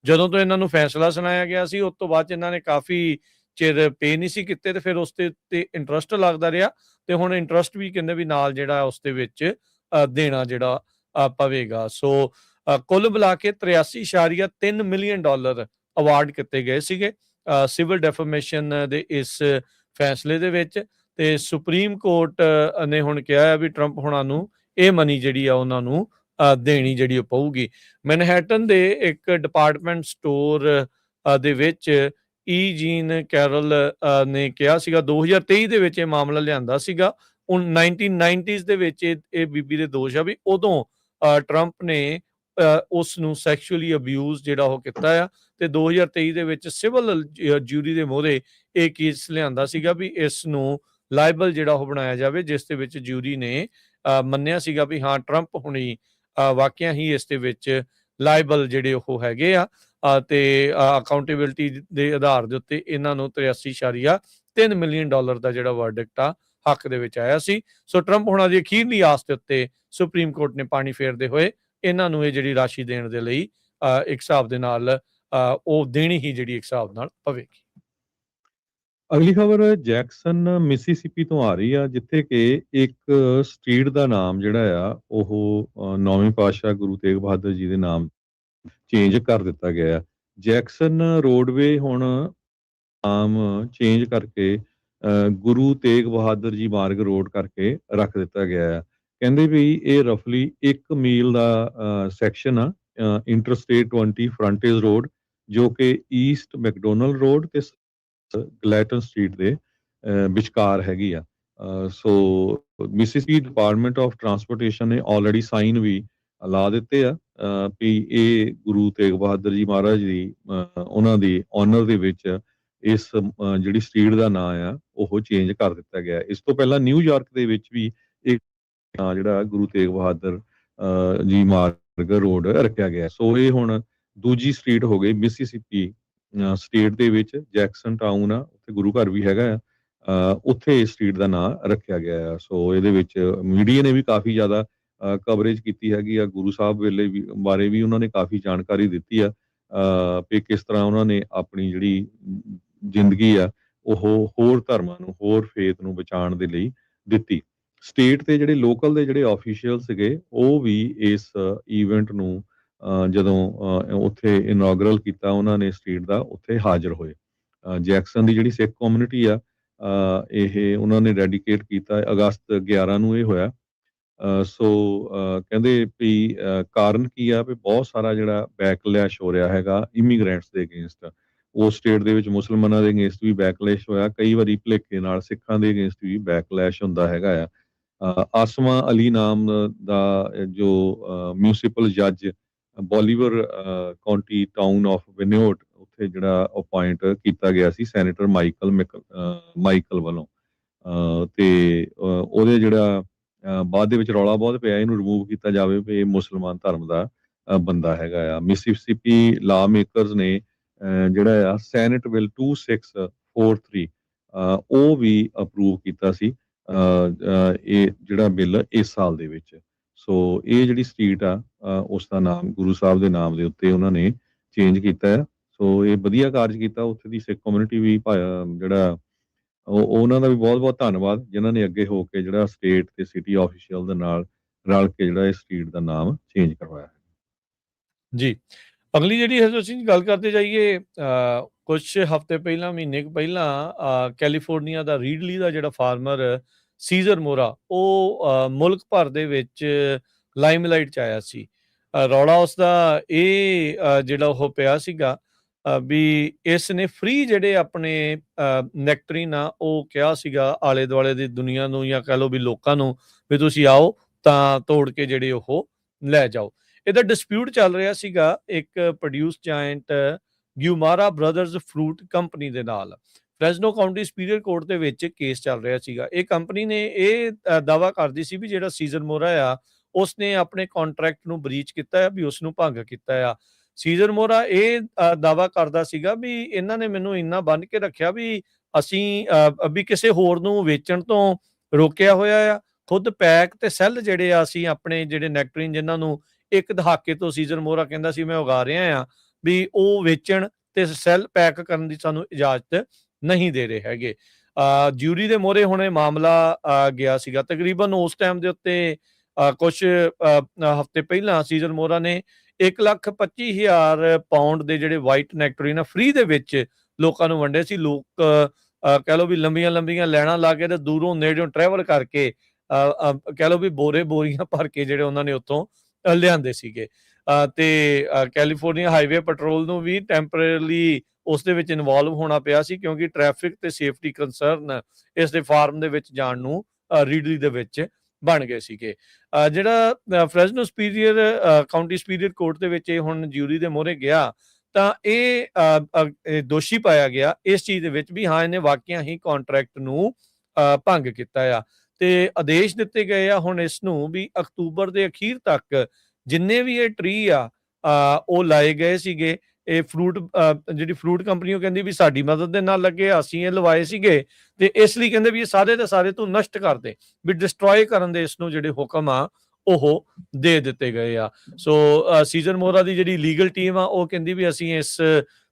ਜਦੋਂ ਤੋਂ ਇਹਨਾਂ ਨੂੰ ਫੈਸਲਾ ਸੁਣਾਇਆ ਗਿਆ ਸੀ ਉਸ ਤੋਂ ਬਾਅਦ 'ਚ ਇਹਨਾਂ ਨੇ ਕਾਫੀ ਚਿਰ ਪੇ ਨਹੀਂ ਸੀ ਕੀਤੇ, ਤੇ ਫਿਰ ਉਸ ਤੇ ਉੱਤੇ ਇੰਟਰਸਟ ਲੱਗਦਾ ਰਿਹਾ, ਤੇ ਹੁਣ ਇੰਟਰਸਟ ਵੀ ਕਹਿੰਦੇ ਵੀ ਨਾਲ ਜਿਹੜਾ ਉਸ ਦੇ ਵਿੱਚ ਦੇਣਾ ਜਿਹੜਾ ਪਵੇਗਾ। ਸੋ ਕੁੱਲ ਮਿਲਾ ਕੇ 83.3 ਮਿਲੀਅਨ ਡਾਲਰ ਅਵਾਰਡ ਕੀਤੇ ਗਏ ਸੀਗੇ ਸਿਵਲ ਡੈਫਰਮੇਸ਼ਨ ਦੇ ਇਸ ਫੈਸਲੇ ਦੇ ਵਿੱਚ। ਤੇ ਸੁਪਰੀਮ ਕੋਰਟ ਨੇ ਹੁਣ ਕਿਹਾ ਹੈ ਵੀ ਟਰੰਪ ਹੁਣਾਂ ਨੂੰ ਇਹ ਮਨੀ ਜਿਹੜੀ ਆ ਉਹਨਾਂ ਨੂੰ ਦੇਣੀ ਜਿਹੜੀ ਉਹ ਪਊਗੀ। ਮੈਨਹੈਟਨ ਦੇ ਇੱਕ ਡਿਪਾਰਟਮੈਂਟ ਸਟੋਰ ਦੇ ਵਿੱਚ ਜੀਨ ਕੈਰਲ ਨੇ ਕਿਹਾ ਸੀਗਾ 2023 ਦੇ ਵਿੱਚ ਇਹ ਮਾਮਲਾ ਲਿਆਂਦਾ ਸੀਗਾ। 1990s ਦੇ ਵਿੱਚ ਇਹ ਬੀਬੀ ਦੇ ਦੋਸ਼ ਆ ਵੀ ਉਦੋਂ ਟਰੰਪ ਨੇ ਉਸ ਨੂੰ ਸੈਕਸ਼ੂਅਲੀ ਅਬਿਊਜ਼ ਜਿਹੜਾ ਉਹ ਕੀਤਾ ਆ, ਤੇ 2023 ਦੇ ਵਿੱਚ ਸਿਵਲ ਜਿਊਰੀ ਦੇ ਮੋਹਰੇ ਇਹ ਕੇਸ ਲਿਆਂਦਾ ਸੀਗਾ ਵੀ ਇਸ ਨੂੰ ਲਾਇਬਲ ਜਿਹੜਾ ਉਹ ਬਣਾਇਆ ਜਾਵੇ, ਜਿਸ ਦੇ ਵਿੱਚ ਜਿਊਰੀ ਨੇ ਮੰਨਿਆ ਸੀਗਾ ਵੀ ਹਾਂ ਟਰੰਪ ਹੁਣੀ ਵਾਕਿਆ ਹੀ ਇਸ ਦੇ ਵਿੱਚ ਲਾਇਬਲ ਜਿਹੜੇ ਉਹ ਹੈਗੇ ਆ, ਤੇ ਅਕਾਊਂਟੇਬਿਲਟੀ ਦੇ ਆਧਾਰ ਦੇ ਉੱਤੇ ਇਹਨਾਂ ਨੂੰ 83.3 ਮਿਲੀਅਨ ਡਾਲਰ ਦਾ ਜਿਹੜਾ ਵਰਡਿਕਟ ਆ ਹੱਕ ਦੇ ਵਿੱਚ ਆਇਆ ਸੀ। ਸੋ ਟਰੰਪ ਹੁਣਾਂ ਦੀ ਅਖੀਰਲੀ ਆਸ ਦੇ ਉੱਤੇ ਸੁਪਰੀਮ ਕੋਰਟ ਨੇ ਪਾਣੀ ਫੇਰਦੇ ਹੋਏ ਇਹਨਾਂ ਨੂੰ ਇਹ ਜਿਹੜੀ ਰਾਸ਼ੀ ਦੇਣ ਦੇ ਲਈ ਇੱਕ ਹਿਸਾਬ ਦੇ ਨਾਲ ਉਹ ਦੇਣੀ ਹੀ ਜਿਹੜੀ ਇੱਕ ਹਿਸਾਬ ਨਾਲ ਪਵੇਗੀ। ਅਗਲੀ ਖਬਰ ਜੈਕਸਨ ਮਿਸੀਸਿਪੀ ਤੋਂ ਆ ਰਹੀ ਆ, ਜਿੱਥੇ ਕਿ ਇੱਕ ਸਟਰੀਟ ਦਾ ਨਾਮ ਜਿਹੜਾ ਆ ਉਹ ਨੌਵੇਂ ਪਾਤਸ਼ਾਹ ਗੁਰੂ ਤੇਗ ਬਹਾਦਰ ਜੀ ਦੇ ਨਾਮ ਚੇਂਜ ਕਰ ਦਿੱਤਾ ਗਿਆ ਆ। ਜੈਕਸਨ ਰੋਡਵੇ ਹੁਣ ਨਾਮ ਚੇਂਜ ਕਰਕੇ ਗੁਰੂ ਤੇਗ ਬਹਾਦਰ ਜੀ ਮਾਰਗ ਰੋਡ ਕਰਕੇ ਰੱਖ ਦਿੱਤਾ ਗਿਆ ਆ। ਕਹਿੰਦੇ ਵੀ ਇਹ ਰਫਲੀ 1 ਮੀਲ ਦਾ ਸੈਕਸ਼ਨ ਆ ਇੰਟਰਸਟੇਟ 20 ਫਰੰਟੇਜ ਰੋਡ, ਜੋ ਕਿ ਈਸਟ ਮੈਕਡੋਨਲਡ ਰੋਡ ਤੇ ਗਲੈਟਨ ਸਟਰੀਟ ਦੇ ਵਿਚਕਾਰ ਹੈਗੀ ਆ। ਸੋ ਮਿਸੀਸਿਪੀ ਡਿਪਾਰਟਮੈਂਟ ਆਫ ਟਰਾਂਸਪੋਰਟੇਸ਼ਨ ਨੇ ਆਲਰੇਡੀ ਸਾਈਨ ਵੀ ਲਾ ਦਿੱਤੇ ਆ ਵੀ ਇਹ ਗੁਰੂ ਤੇਗ ਬਹਾਦਰ ਜੀ ਮਹਾਰਾਜ ਦੀ ਉਹਨਾਂ ਦੀ ਆਨਰ ਦੇ ਵਿੱਚ ਇਸ ਜਿਹੜੀ ਸਟਰੀਟ ਦਾ ਨਾਂ ਆ ਉਹ ਚੇਂਜ ਕਰ ਦਿੱਤਾ ਗਿਆ। ਇਸ ਤੋਂ ਪਹਿਲਾਂ ਨਿਊਯਾਰਕ ਦੇ ਵਿੱਚ ਵੀ ਇੱਕ ਨਾਂ ਜਿਹੜਾ ਗੁਰੂ ਤੇਗ ਬਹਾਦਰ ਜੀ ਮਾਰਗ ਰੋਡ ਰੱਖਿਆ ਗਿਆ। ਸੋ ਇਹ ਹੁਣ ਦੂਜੀ ਸਟਰੀਟ ਹੋ ਗਈ ਮਿਸੀਸਿਪੀ ਸਟੇਟ ਦੇ ਵਿੱਚ। ਜੈਕਸਨ ਟਾਊਨ ਆ, ਉੱਥੇ ਗੁਰੂ ਘਰ ਵੀ ਹੈਗਾ ਆ, ਉੱਥੇ ਇਸ ਸਟਰੀਟ ਦਾ ਨਾਂ ਰੱਖਿਆ ਗਿਆ ਆ। ਸੋ ਇਹਦੇ ਵਿੱਚ ਮੀਡੀਆ ਨੇ ਵੀ ਕਾਫੀ ਜ਼ਿਆਦਾ ਕਵਰੇਜ ਕੀਤੀ ਹੈਗੀ ਆ। ਗੁਰੂ ਸਾਹਿਬ ਵੇਲੇ ਵੀ ਬਾਰੇ ਵੀ ਉਹਨਾਂ ਨੇ ਕਾਫੀ ਜਾਣਕਾਰੀ ਦਿੱਤੀ ਆ ਵੀ ਕਿਸ ਤਰ੍ਹਾਂ ਉਹਨਾਂ ਨੇ ਆਪਣੀ ਜਿਹੜੀ ਜ਼ਿੰਦਗੀ ਆ ਉਹ ਹੋਰ ਧਰਮਾਂ ਨੂੰ, ਹੋਰ ਫੇਥ ਨੂੰ ਬਚਾਉਣ ਦੇ ਲਈ ਦਿੱਤੀ। ਸਟੇਟ ਦੇ ਜਿਹੜੇ ਲੋਕਲ ਦੇ ਜਿਹੜੇ ਆਫੀਸ਼ੀਅਲ ਸੀਗੇ ਉਹ ਵੀ ਇਸ ਈਵੈਂਟ ਨੂੰ ਜਦੋਂ ਉੱਥੇ ਇਨੋਗਰਲ ਕੀਤਾ ਉਹਨਾਂ ਨੇ ਸਟਰੀਟ ਦਾ, ਉੱਥੇ ਹਾਜ਼ਰ ਹੋਏ। ਜੈਕਸਨ ਦੀ ਜਿਹੜੀ ਸਿੱਖ ਕਮਿਊਨਿਟੀ ਆ ਇਹ ਉਹਨਾਂ ਨੇ ਡੈਡੀਕੇਟ ਕੀਤਾ ਅਗਸਤ 11 ਨੂੰ ਇਹ ਹੋਇਆ। ਸੋ ਕਹਿੰਦੇ ਵੀ ਕਾਰਨ ਕੀ ਆ ਵੀ ਬਹੁਤ ਸਾਰਾ ਜਿਹੜਾ ਬੈਕਲੈਸ਼ ਹੋ ਰਿਹਾ ਹੈਗਾ ਇਮੀਗ੍ਰੈਂਟਸ ਦੇ ਅਗੇਂਸਟ। ਉਸ ਸਟੇਟ ਦੇ ਵਿੱਚ ਮੁਸਲਮਾਨਾਂ ਦੇ ਅਗੇਂਸਟ ਵੀ ਬੈਕਲੈਸ਼ ਹੋਇਆ, ਕਈ ਵਾਰੀ ਭੁਲੇਖੇ ਨਾਲ ਸਿੱਖਾਂ ਦੇ ਅਗੇਂਸਟ ਵੀ ਬੈਕਲੈਸ਼ ਹੁੰਦਾ ਹੈਗਾ ਆ। ਆਸਮਾ ਅਲੀ ਨਾਮ ਦਾ ਜੋ ਮਿਊਨਿਸਪਲ ਜੱਜ ਬੋਲੀਵਰ ਕਾਉਂਟੀ ਟਾਊਨ ਆਫ ਵਿਨਿਓਟ ਉੱਥੇ ਜਿਹੜਾ ਅਪਾਇੰਟ ਕੀਤਾ ਗਿਆ ਸੀ ਸੈਨੇਟਰ ਮਾਈਕਲ ਵੱਲੋਂ, ਤੇ ਉਹਦੇ ਜਿਹੜਾ ਬਾਅਦ ਦੇ ਵਿੱਚ ਰੌਲਾ ਬਹੁਤ ਪਿਆ ਇਹਨੂੰ ਰਿਮੂਵ ਕੀਤਾ ਜਾਵੇ ਵੀ ਇਹ ਮੁਸਲਮਾਨ ਧਰਮ ਦਾ ਬੰਦਾ ਹੈਗਾ ਆ। ਮਿਸੀਸਿਪੀ ਲਾ ਮੇਕਰਸ ਨੇ ਜਿਹੜਾ ਆ ਸੈਨੇਟ ਬਿੱਲ 2643 ਉਹ ਵੀ ਅਪਰੂਵ ਕੀਤਾ ਸੀ ਇਹ ਜਿਹੜਾ ਬਿੱਲ ਇਸ ਸਾਲ ਦੇ ਵਿੱਚ। ਸੋ ਇਹ ਜਿਹੜੀ ਸਟਰੀਟ ਆ ਉਸ ਦਾ ਨਾਮ ਗੁਰੂ ਸਾਹਿਬ ਦੇ ਨਾਮ ਦੇ ਉੱਤੇ ਉਹਨਾਂ ਨੇ ਚੇਂਜ ਕੀਤਾ ਹੈ। ਸੋ ਇਹ ਵਧੀਆ ਕਾਰਜ ਕੀਤਾ। ਉੱਥੇ ਦੀ ਸਿੱਖ ਕਮਿਊਨਿਟੀ ਵੀ ਜਿਹੜਾ ਉਹਨਾਂ ਦਾ ਵੀ ਬਹੁਤ-ਬਹੁਤ ਧੰਨਵਾਦ ਜਿਨ੍ਹਾਂ ਨੇ ਅੱਗੇ ਹੋ ਕੇ ਜਿਹੜਾ ਸਟੇਟ ਤੇ ਸਿਟੀ ਆਫੀਸ਼ੀਅਲ ਦੇ ਨਾਲ ਰਲ ਕੇ ਜਿਹੜਾ ਇਸ ਸਟਰੀਟ ਦਾ ਨਾਮ ਚੇਂਜ ਕਰਵਾਇਆ ਜੀ। ਅਗਲੀ ਜਿਹੜੀ ਅਸੀਂ ਗੱਲ ਕਰਦੇ ਜਾਈਏ, ਕੁਝ ਹਫ਼ਤੇ ਪਹਿਲਾਂ, ਮਹੀਨੇ ਕੁ ਪਹਿਲਾਂ ਕੈਲੀਫੋਰਨੀਆ ਦਾ ਰੀਡਲੀ ਦਾ ਜਿਹੜਾ ਫਾਰਮਰ ਸੀਜ਼ਰ ਮੋਰਾ ਉਹ ਮੁਲਕ ਭਰ ਦੇ ਵਿੱਚ ਲਾਈਮਲਾਈਟ 'ਚ ਆਇਆ ਸੀ। ਰੌਲਾ ਉਸਦਾ ਇਹ ਜਿਹੜਾ ਉਹ ਪਿਆ ਸੀਗਾ ਵੀ ਇਸ ਨੇ ਫ੍ਰੀ ਜਿਹੜੇ ਆਪਣੇ ਨੈਕਟਰੀਨ ਆ ਉਹ ਕਿਹਾ ਸੀਗਾ ਆਲੇ ਦੁਆਲੇ ਦੀ ਦੁਨੀਆ ਨੂੰ, ਜਾਂ ਕਹਿ ਲਓ ਵੀ ਲੋਕਾਂ ਨੂੰ, ਵੀ ਤੁਸੀਂ ਆਓ ਤਾਂ ਤੋੜ ਕੇ ਜਿਹੜੇ ਉਹ ਲੈ ਜਾਓ। ਇਹਦਾ ਡਿਸਪਿਊਟ ਚੱਲ ਰਿਹਾ ਸੀਗਾ ਇੱਕ produce giant Giumarra brothers fruit company ਦੇ ਨਾਲ। ਫ੍ਰੈਜ਼ਨੋ ਕਾਉਂਟੀ ਸੁਪੀਰੀਅਰ ਕੋਰਟ ਦੇ ਵਿੱਚ ਕੇਸ ਚੱਲ ਰਿਹਾ ਸੀਗਾ। ਇਹ ਕੰਪਨੀ ਨੇ ਇਹ ਦਾਅਵਾ ਕਰਦੀ ਸੀ ਵੀ ਜਿਹੜਾ ਸੀਜ਼ਰ ਮੋਰਾ ਆ ਉਸਨੇ ਆਪਣੇ ਕੰਟਰੈਕਟ ਨੂੰ ਬਰੀਚ ਕੀਤਾ ਆ, ਵੀ ਉਸ ਨੂੰ ਭੰਗ ਕੀਤਾ ਆ। ਸੀਜ਼ਰ ਮੋਰਾ ਇਹ ਦਾਅਵਾ ਕਰਦਾ ਸੀਗਾ ਵੀ ਇਹਨਾਂ ਨੇ ਮੈਨੂੰ ਇੰਨਾ ਬੰਨ੍ਹ ਕੇ ਰੱਖਿਆ ਵੀ ਅਸੀਂ ਵੀ ਕਿਸੇ ਹੋਰ ਨੂੰ ਵੇਚਣ ਤੋਂ ਰੋਕਿਆ ਹੋਇਆ ਆ। ਖੁਦ ਪੈਕ ਤੇ ਸੈੱਲ ਜਿਹੜੇ ਆ ਅਸੀਂ ਆਪਣੇ ਜਿਹੜੇ ਨੈਕਟਰੀਨ ਜਿਨ੍ਹਾਂ ਨੂੰ 1 ਦਹਾਕੇ ਤੋਂ ਸੀਜ਼ਨ ਮੋਹਰਾ ਕਹਿੰਦਾ ਸੀ ਮੈਂ ਉਗਾ ਰਿਹਾ ਆ, ਵੀ ਉਹ ਵੇਚਣ ਤੇ ਸੈੱਲ ਪੈਕ ਕਰਨ ਦੀ ਸਾਨੂੰ ਇਜਾਜ਼ਤ ਨਹੀਂ ਦੇ ਰਹੇ ਹੈਗੇ। ਜਿਊਰੀ ਦੇ ਮੋਹਰੇ ਹੁਣ ਇਹ ਮਾਮਲਾ ਗਿਆ ਸੀਗਾ ਤਕਰੀਬਨ ਉਸ ਟਾਈਮ ਦੇ ਉੱਤੇ ਕੁਛ ਹਫ਼ਤੇ ਪਹਿਲਾਂ ਸੀਜ਼ਨ ਮੋਹਰਾ ਨੇ 1,25,000 ਪਾਉਂਡ ਦੇ ਜਿਹੜੇ ਵਾਈਟ ਨੈਕਟਰੀਨ ਆ ਫ੍ਰੀ ਦੇ ਵਿੱਚ ਲੋਕਾਂ ਨੂੰ ਵੰਡੇ ਸੀ। ਲੋਕ ਕਹਿ ਲਓ ਵੀ ਲੰਬੀਆਂ ਲਾਈਨਾਂ ਲਾ ਕੇ ਤੇ ਦੂਰੋਂ ਨੇੜਿਓਂ ਟਰੈਵਲ ਕਰਕੇ ਕਹਿ ਲਓ ਵੀ ਬੋਰੀਆਂ ਭਰ ਕੇ ਜਿਹੜੇ ਉਹਨਾਂ ਨੇ ਉੱਥੋਂ ਲਿਆਂਦੇ ਸੀਗੇ। ਤੇ ਕੈਲੀਫੋਰਨੀਆ ਹਾਈਵੇ ਪੈਟਰੋਲ ਨੂੰ ਵੀ ਟੈਂਪਰੇਰੀਲੀ ਉਸ ਦੇ ਵਿੱਚ ਇਨਵੋਲਵ ਹੋਣਾ ਪਿਆ ਸੀ ਕਿਉਂਕਿ ਟ੍ਰੈਫਿਕ ਤੇ ਸੇਫਟੀ ਕੰਸਰਨ ਇਸ ਦੇ ਫਾਰਮ ਦੇ ਵਿੱਚ ਜਾਣ ਨੂੰ ਰੀਡਲੀ ਦੇ ਵਿੱਚ ਬਣ ਗਏ ਸੀਗੇ। ਜਿਹੜਾ Fresno superior County superior court ਦੇ ਵਿੱਚ ਇਹ ਹੁਣ ਜਿਊਰੀ ਦੇ ਮੋਹਰੇ ਗਿਆ ਤਾਂ ਇਹ ਦੋਸ਼ੀ ਪਾਇਆ ਗਿਆ ਇਸ ਚੀਜ਼ ਦੇ ਵਿੱਚ ਵੀ ਹਾਂ ਇਹਨੇ ਵਾਕਿਆ ਹੀ ਕੰਟਰੈਕਟ ਨੂੰ ਭੰਗ ਕੀਤਾ ਆ ਤੇ ਆਦੇਸ਼ ਦਿੱਤੇ ਗਏ ਆ ਹੁਣ ਇਸ ਨੂੰ ਵੀ ਅਕਤੂਬਰ ਦੇ ਅਖੀਰ ਤੱਕ ਜਿੰਨੇ ਵੀ ਇਹ ਟਰੀ ਆ ਉਹ ਲਾਏ ਗਏ ਸੀਗੇ। ਇਹ ਜਿਹੜੀ ਫਰੂਟ ਕੰਪਨੀ ਉਹ ਕਹਿੰਦੀ ਵੀ ਸਾਡੀ ਮਦਦ ਦੇ ਨਾਲ ਲੱਗੇ, ਅਸੀਂ ਇਹ ਲਵਾਏ ਸੀਗੇ ਤੇ ਇਸ ਲਈ ਕਹਿੰਦੇ ਵੀ ਇਹ ਸਾਰੇ ਦੇ ਸਾਰੇ ਤੂੰ ਨਸ਼ਟ ਕਰ ਦੇ, ਵੀ ਡਿਸਟਰੋਏ ਕਰਨ ਦੇ ਇਸ ਨੂੰ ਜਿਹੜੇ ਹੁਕਮ ਆ ਉਹ ਦੇ ਦਿੱਤੇ ਗਏ ਆ। ਸੋ ਸੀਜ਼ਨ ਮੋਹਰਾ ਦੀ ਜਿਹੜੀ ਲੀਗਲ ਟੀਮ ਆ ਉਹ ਕਹਿੰਦੀ ਵੀ ਅਸੀਂ ਇਸ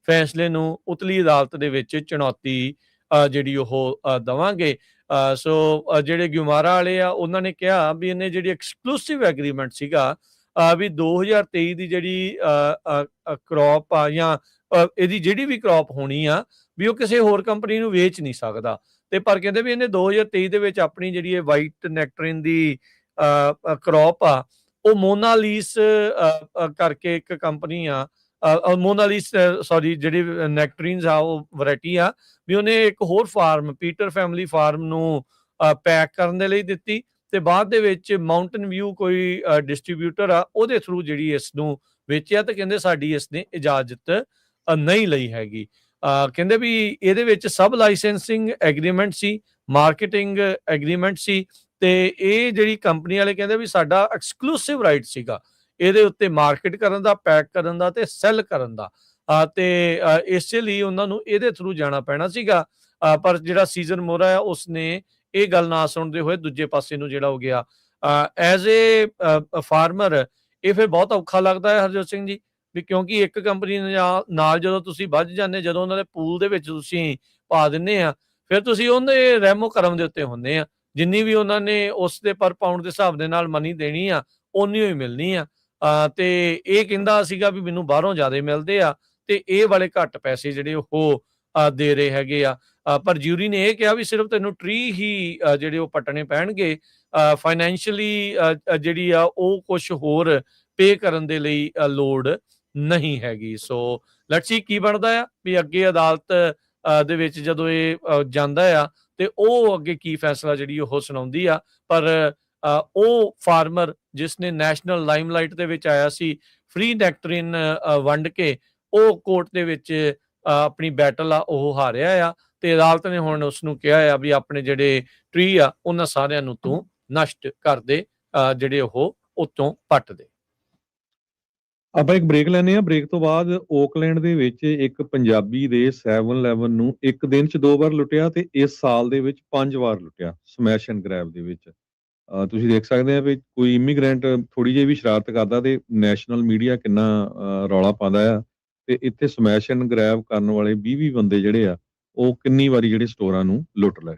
ਫੈਸਲੇ ਨੂੰ ਉਤਲੀ ਅਦਾਲਤ ਦੇ ਵਿੱਚ ਚੁਣੌਤੀ ਜਿਹੜੀ ਉਹ ਦੇਵਾਂਗੇ। ਸੋ ਜਿਹੜੇ ਗਿਮਾਰਾ ਵਾਲੇ ਆ ਉਹਨਾਂ ਨੇ ਕਿਹਾ ਵੀ ਇਹਨੇ ਜਿਹੜੀ ਐਕਸਕਲੂਸਿਵ ਐਗਰੀਮੈਂਟ ਸੀਗਾ ਵੀ 2023 ਦੀ ਜਿਹੜੀ ਕ੍ਰੌਪ ਆ ਜਾਂ ਇਹਦੀ ਜਿਹੜੀ ਵੀ ਕ੍ਰੌਪ ਹੋਣੀ ਆ ਵੀ ਉਹ ਕਿਸੇ ਹੋਰ ਕੰਪਨੀ ਨੂੰ ਵੇਚ ਨਹੀਂ ਸਕਦਾ। ਤੇ ਪਰ ਕਹਿੰਦੇ ਵੀ ਇਹਨੇ 2023 ਦੇ ਵਿੱਚ ਆਪਣੀ ਜਿਹੜੀ ਇਹ ਵਾਈਟ ਨੈਕਟਰੀਨ ਦੀ ਕ੍ਰੌਪ ਆ ਉਹ ਮੋਨਾਲੀਸ ਕਰਕੇ ਇੱਕ ਕੰਪਨੀ ਆ ਮੋਨਾਲੀਸ ਜਿਹੜੀ ਨੈਕਟਰੀਨਸ ਆ ਉਹ ਵੈਰਾਈਟੀ ਆ ਵੀ ਉਹਨੇ ਇੱਕ ਹੋਰ ਫਾਰਮ ਪੀਟਰ ਫੈਮਿਲੀ ਫਾਰਮ ਨੂੰ ਪੈਕ ਕਰਨ ਦੇ ਲਈ ਦਿੱਤੀ ਤੇ ਬਾਅਦ ਦੇ ਵਿੱਚ ਮਾਊਂਟਨ ਵਿਊ ਕੋਈ ਡਿਸਟ੍ਰੀਬਿਊਟਰ ਆ ਉਹਦੇ ਥਰੂ ਜਿਹੜੀ ਇਸ ਨੂੰ ਵੇਚਿਆ ਤੇ ਕਹਿੰਦੇ ਸਾਡੀ ਇਸ ਨੇ ਇਜਾਜ਼ਤ ਨਹੀਂ ਲਈ ਹੈਗੀ। ਕਹਿੰਦੇ ਵੀ ਇਹਦੇ ਵਿੱਚ ਸਬ ਲਾਇਸੈਂਸਿੰਗ ਐਗਰੀਮੈਂਟ ਸੀ, ਮਾਰਕੀਟਿੰਗ ਐਗਰੀਮੈਂਟ ਸੀ ਤੇ ਇਹ ਜਿਹੜੀ ਕੰਪਨੀ ਵਾਲੇ ਕਹਿੰਦੇ ਵੀ ਸਾਡਾ ਐਕਸਕਲੂਸਿਵ ਰਾਈਟ ਸੀਗਾ ਇਹਦੇ ਉੱਤੇ ਮਾਰਕੀਟ ਕਰਨ ਦਾ, ਪੈਕ ਕਰਨ ਦਾ ਤੇ ਸੈੱਲ ਕਰਨ ਦਾ ਤੇ ਇਸੇ ਲਈ ਉਹਨਾਂ ਨੂੰ ਇਹਦੇ ਥਰੂ ਜਾਣਾ ਪੈਣਾ ਸੀਗਾ। ਪਰ ਜਿਹੜਾ ਸੀਜ਼ਨ ਮੋਹਰਾ ਆ ਉਸਨੇ ਇਹ ਗੱਲ ਨਾ ਸੁਣਦੇ ਹੋਏ ਦੂਜੇ ਪਾਸੇ ਨੂੰ ਜਿਹੜਾ ਹੋ ਗਿਆ। ਐਜ਼ ਏ ਫਾਰਮਰ ਇਹ ਫਿਰ ਬਹੁਤ ਔਖਾ ਲੱਗਦਾ ਹੈ ਹਰਜੋਤ ਸਿੰਘ ਜੀ ਵੀ ਕਿਉਂਕਿ ਇੱਕ ਕੰਪਨੀ ਨਾਲ ਜਦੋਂ ਤੁਸੀਂ ਵੱਜ ਜਾਂਦੇ ਜਦੋਂ ਉਹਨਾਂ ਦੇ ਪੂਲ ਦੇ ਵਿੱਚ ਤੁਸੀਂ ਪਾ ਦਿੰਦੇ ਆ ਫਿਰ ਤੁਸੀਂ ਉਹਦੇ ਰਹਿਮੋ ਕਰਮ ਦੇ ਉੱਤੇ ਹੁੰਦੇ ਆ ਜਿੰਨੀ ਵੀ ਉਹਨਾਂ ਨੇ ਉਸ ਦੇ ਪਰ ਪਾਉਂਡ ਦੇ ਹਿਸਾਬ ਦੇ ਨਾਲ ਮਨੀ ਦੇਣੀ ਆ ਓਨੀ ਹੀ ਮਿਲਣੀ ਆ। ਤੇ ਇਹ ਕਹਿੰਦਾ ਸੀਗਾ ਵੀ ਮੈਨੂੰ ਬਾਹਰੋਂ ਜ਼ਿਆਦਾ ਮਿਲਦੇ ਆ ਤੇ ਇਹ ਵਾਲੇ ਘੱਟ ਪੈਸੇ ਜਿਹੜੇ ਉਹ ਦੇ ਰਹੇ ਹੈਗੇ ਆ। ਪਰ ਜਿਊਰੀ ਨੇ ਇਹ ਕਿਹਾ ਵੀ ਸਿਰਫ ਤੈਨੂੰ ਟਰੀ ਹੀ ਜਿਹੜੇ ਉਹ ਪੱਟਣੇ ਪੈਣਗੇ, ਫਾਈਨੈਂਸ਼ੀਅਲੀ ਜਿਹੜੀ ਆ ਉਹ ਕੁਝ ਹੋਰ ਪੇ ਕਰਨ ਦੇ ਲਈ ਲੋੜ ਨਹੀਂ ਹੈਗੀ। ਸੋ ਲੈਟਸ ਸੀ ਕੀ ਬਣਦਾ ਆ ਵੀ ਅੱਗੇ ਅਦਾਲਤ ਦੇ ਵਿੱਚ ਜਦੋਂ ਇਹ ਜਾਂਦਾ ਆ ਤੇ ਉਹ ਅੱਗੇ ਕੀ ਫੈਸਲਾ ਜਿਹੜੀ ਉਹ ਸੁਣਾਉਂਦੀ ਆ। ਪਰ ਉਹ ਫਾਰਮਰ ਜਿਸ ਨੇ ਨੈਸ਼ਨਲ ਲਾਈਮਲਾਈਟ ਦੇ ਵਿੱਚ ਆਇਆ ਸੀ ਫ੍ਰੀ ਨੈਕਟਰੀਨ ਵੰਡ ਕੇ ਉਹ ਕੋਰਟ ਦੇ ਵਿੱਚ ਆਪਣੀ ਬੈਟਲ ਆ ਉਹ ਹਾਰਿਆ ਆ ਤੇ ਅਦਾਲਤ ਨੇ ਹੁਣ ਉਸ ਨੂੰ ਕਿਹਾ ਆ ਵੀ ਆਪਣੇ ਜਿਹੜੇ ਟਰੀ ਆ ਉਹਨਾਂ ਸਾਰਿਆਂ ਨੂੰ ਤੂੰ ਨਸ਼ਟ ਕਰ ਦੇ, ਜਿਹੜੇ ਉਹ ਉਤੋਂ ਪੱਟ ਦੇ। ਆਪਾਂ ਇੱਕ ਬ੍ਰੇਕ ਲੈਨੇ ਆ। ਬ੍ਰੇਕ ਤੋਂ ਬਾਅਦ ਓਕਲੈਂਡ ਦੇ ਵਿੱਚ ਇੱਕ ਪੰਜਾਬੀ ਦੇ 7-11 ਨੂੰ ਇੱਕ ਦਿਨ 'ਚ 2 ਵਾਰ ਲੁੱਟਿਆ ਤੇ ਇਸ ਸਾਲ ਦੇ ਵਿੱਚ 5 ਵਾਰ ਲੁੱਟਿਆ ਸਮੈਸ਼ ਐਂਡ ਗ੍ਰੈਬ ਦੇ ਵਿੱਚ। ਤੁਸੀਂ ਦੇਖ ਸਕਦੇ ਆ ਵੀ ਕੋਈ ਇਮੀਗ੍ਰੈਂਟ ਥੋੜੀ ਜਿਹੀ ਵੀ ਸ਼ਰਾਰਤ ਕਰਦਾ ਤੇ ਨੈਸ਼ਨਲ ਮੀਡੀਆ ਕਿੰਨਾ ਰੌਲਾ ਪਾਉਂਦਾ ਆ ਤੇ ਇੱਥੇ ਸਮੈਸ਼ ਐਂਡ ਗ੍ਰੈਬ ਕਰਨ ਵਾਲੇ 20 ਬੰਦੇ ਜਿਹੜੇ ਆ ਉਹ ਕਿੰਨੀ ਵਾਰੀ ਜਿਹੜੇ ਸਟੋਰਾਂ ਨੂੰ ਲੁੱਟ ਲਏ।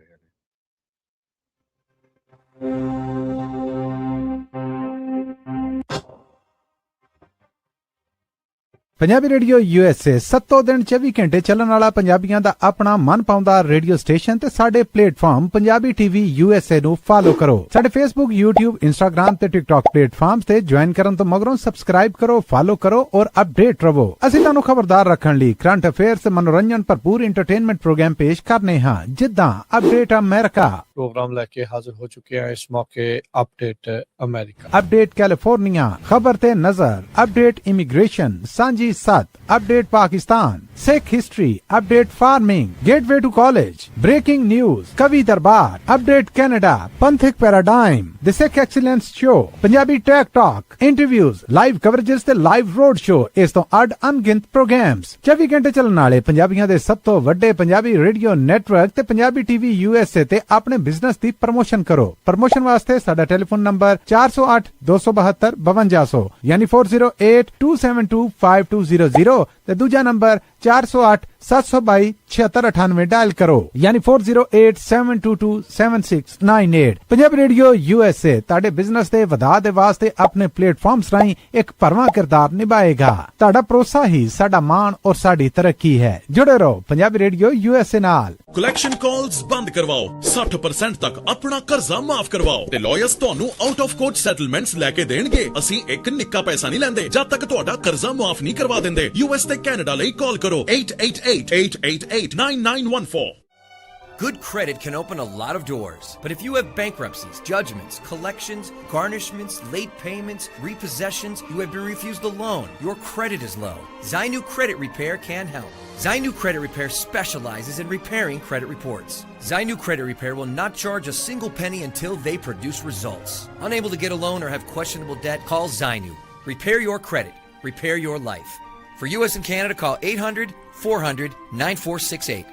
ਪੰਜਾਬੀ ਰੇਡੀਓ USA 7 ਦਿਨ 24 ਘੰਟੇ ਚੱਲਣ ਵਾਲਾ ਪੰਜਾਬੀਆਂ ਦਾ ਆਪਣਾ ਮਨ ਪਾਉਂਦਾ ਰੇਡੀਓ ਸਟੇਸ਼ਨ ਤੇ ਸਾਡੇ ਪਲੇਟਫਾਰਮ ਪੰਜਾਬੀ TV USA ਨੂੰ ਫਾਲੋ ਕਰੋ। ਸਾਡੇ Facebook, YouTube, Instagram ਤੇ TikTok ਪਲੇਟਫਾਰਮਸ ਤੇ ਜੁਆਇਨ ਕਰਨ ਤੋਂ ਮਗਰੋਂ ਸਬਸਕ੍ਰਾਈਬ ਕਰੋ, ਫਾਲੋ ਕਰੋ ਔਰ ਅਪਡੇਟ ਰਹੋ। ਅਸੀਂ ਤੁਹਾਨੂੰ ਖਬਰਦਾਰ ਰੱਖਣ ਲਈ ਕਰੰਟ ਅਫੇਅਰਸ, ਮਨੋਰੰਜਨ ਭਰਪੂਰ ਐਂਟਰਟੇਨਮੈਂਟ ਪ੍ਰੋਗਰਾਮ ਪੇਸ਼ ਕਰਨੇ ਹਾਂ ਜਿੱਦਾਂ ਅਪਡੇਟ ਅਮਰੀਕਾ ਪ੍ਰੋਗਰਾਮ ਲੈ ਕੇ ਹਾਜ਼ਰ ਹੋ ਚੁੱਕੇ ਹਾਂ ਇਸ ਮੌਕੇ ਅਪਡੇਟ ਅਮਰੀਕਾ, ਅਪਡੇਟ ਕੈਲੀਫੋਰਨੀਆ, ਖਬਰ ਤੇ ਨਜ਼ਰ, ਅਪਡੇਟ ਇਮੀਗ੍ਰੇਸ਼ਨ, ਸਾਂਝੀ ਸਾਂਝੀ ਸੱਤ update Pakistan, Sikh history update farming, gateway to college, breaking news, ਕਵੀ ਦਰਬਾਰ ਅਪਡੇਟ ਕੈਨੇਡਾ, ਪੰਥਕ paradigm, the Sikh excellence show, Punjabi tech talk, interviews, live coverages ਤੇ ਲਾਈਵ ਰੋਡ ਸ਼ੋ, ਇਸ ਤੋਂ ਅੱਡ ਅਣਗਿਣਤ ਪ੍ਰੋਗਰਾਮਸ, 24 ਘੰਟੇ ਚੱਲਣ ਵਾਲੇ ਪੰਜਾਬੀਆਂ ਦੇ ਸਭ ਤੋਂ ਵੱਡੇ ਪੰਜਾਬੀ ਰੇਡੀਓ ਨੈਟਵਰਕ ਤੇ ਪੰਜਾਬੀ ਟੀਵੀ USA ਤੇ ਆਪਣੇ ਬਿਜ਼ਨਸ ਦੀ ਪ੍ਰਮੋਸ਼ਨ ਕਰੋ। ਪ੍ਰਮੋਸ਼ਨ ਵਾਸਤੇ ਸਾਡਾ ਟੈਲੀਫੋਨ ਨੰਬਰ 408 272 5200 ਯਾਨੀ 4082725200 ਤੇ ਦੂਜਾ ਨੰਬਰ 408 722 7698 ਡਾਇਲ ਕਰੋ ਯਾਨੀ 4087227698। ਪੰਜਾਬੀ ਰੇਡੀਓ USA ਤੁਹਾਡੇ ਬਿਜ਼ਨਸ ਦੇ ਵਧਾ ਦੇ ਵਾਸਤੇ ਆਪਣੇ ਪਲੇਟਫਾਰਮਸ ਰਾਹੀਂ ਇੱਕ ਭਰਵਾਂ ਕਿਰਦਾਰ ਨਿਭਾਏਗਾ। ਤੁਹਾਡਾ ਭਰੋਸਾ ਹੀ ਸਾਡਾ ਮਾਣ ਔਰ ਸਾਡੀ ਤਰੱਕੀ ਹੈ। ਜੁੜੇ ਰਹੋ ਪੰਜਾਬੀ ਰੇਡੀਓ USA ਨਾਲ। ਕਲੈਕਸ਼ਨ ਕਾਲਸ ਬੰਦ ਕਰਵਾਓ, 60% ਤੱਕ ਆਪਣਾ ਕਰਜ਼ਾ ਮਾਫ ਕਰਵਾਓ ਤੇ ਲਾਇਰਸ ਤੁਹਾਨੂੰ ਆਊਟ ਆਫ ਕੋਰਟ ਸੈਟਲਮੈਂਟਸ ਲੈ ਕੇ ਦੇਣਗੇ। ਅਸੀਂ ਇੱਕ ਨਿੱਕਾ ਪੈਸਾ ਨਹੀਂ ਲੈਂਦੇ ਜਦ ਤੱਕ ਤੁਹਾਡਾ ਕਰਜ਼ਾ ਮਾਫ ਨਹੀਂ ਕਰਵਾ ਦਿੰਦੇ। US ਤੇ ਕੈਨੇਡਾ ਲਈ ਕਾਲ ਕਰੋ 888-888-9914। Good credit can open a lot of doors, but if you have bankruptcies, judgments, collections, garnishments, late payments, repossessions, you have been refused a loan, your credit is low, Zainu Credit Repair can help. Zainu Credit Repair specializes in repairing credit reports. Zainu Credit Repair will not charge a single penny until they produce results. Unable to get a loan or have questionable debt? Call Zainu. Repair your credit. Repair your life. For US and Canada, call 800-400-9468.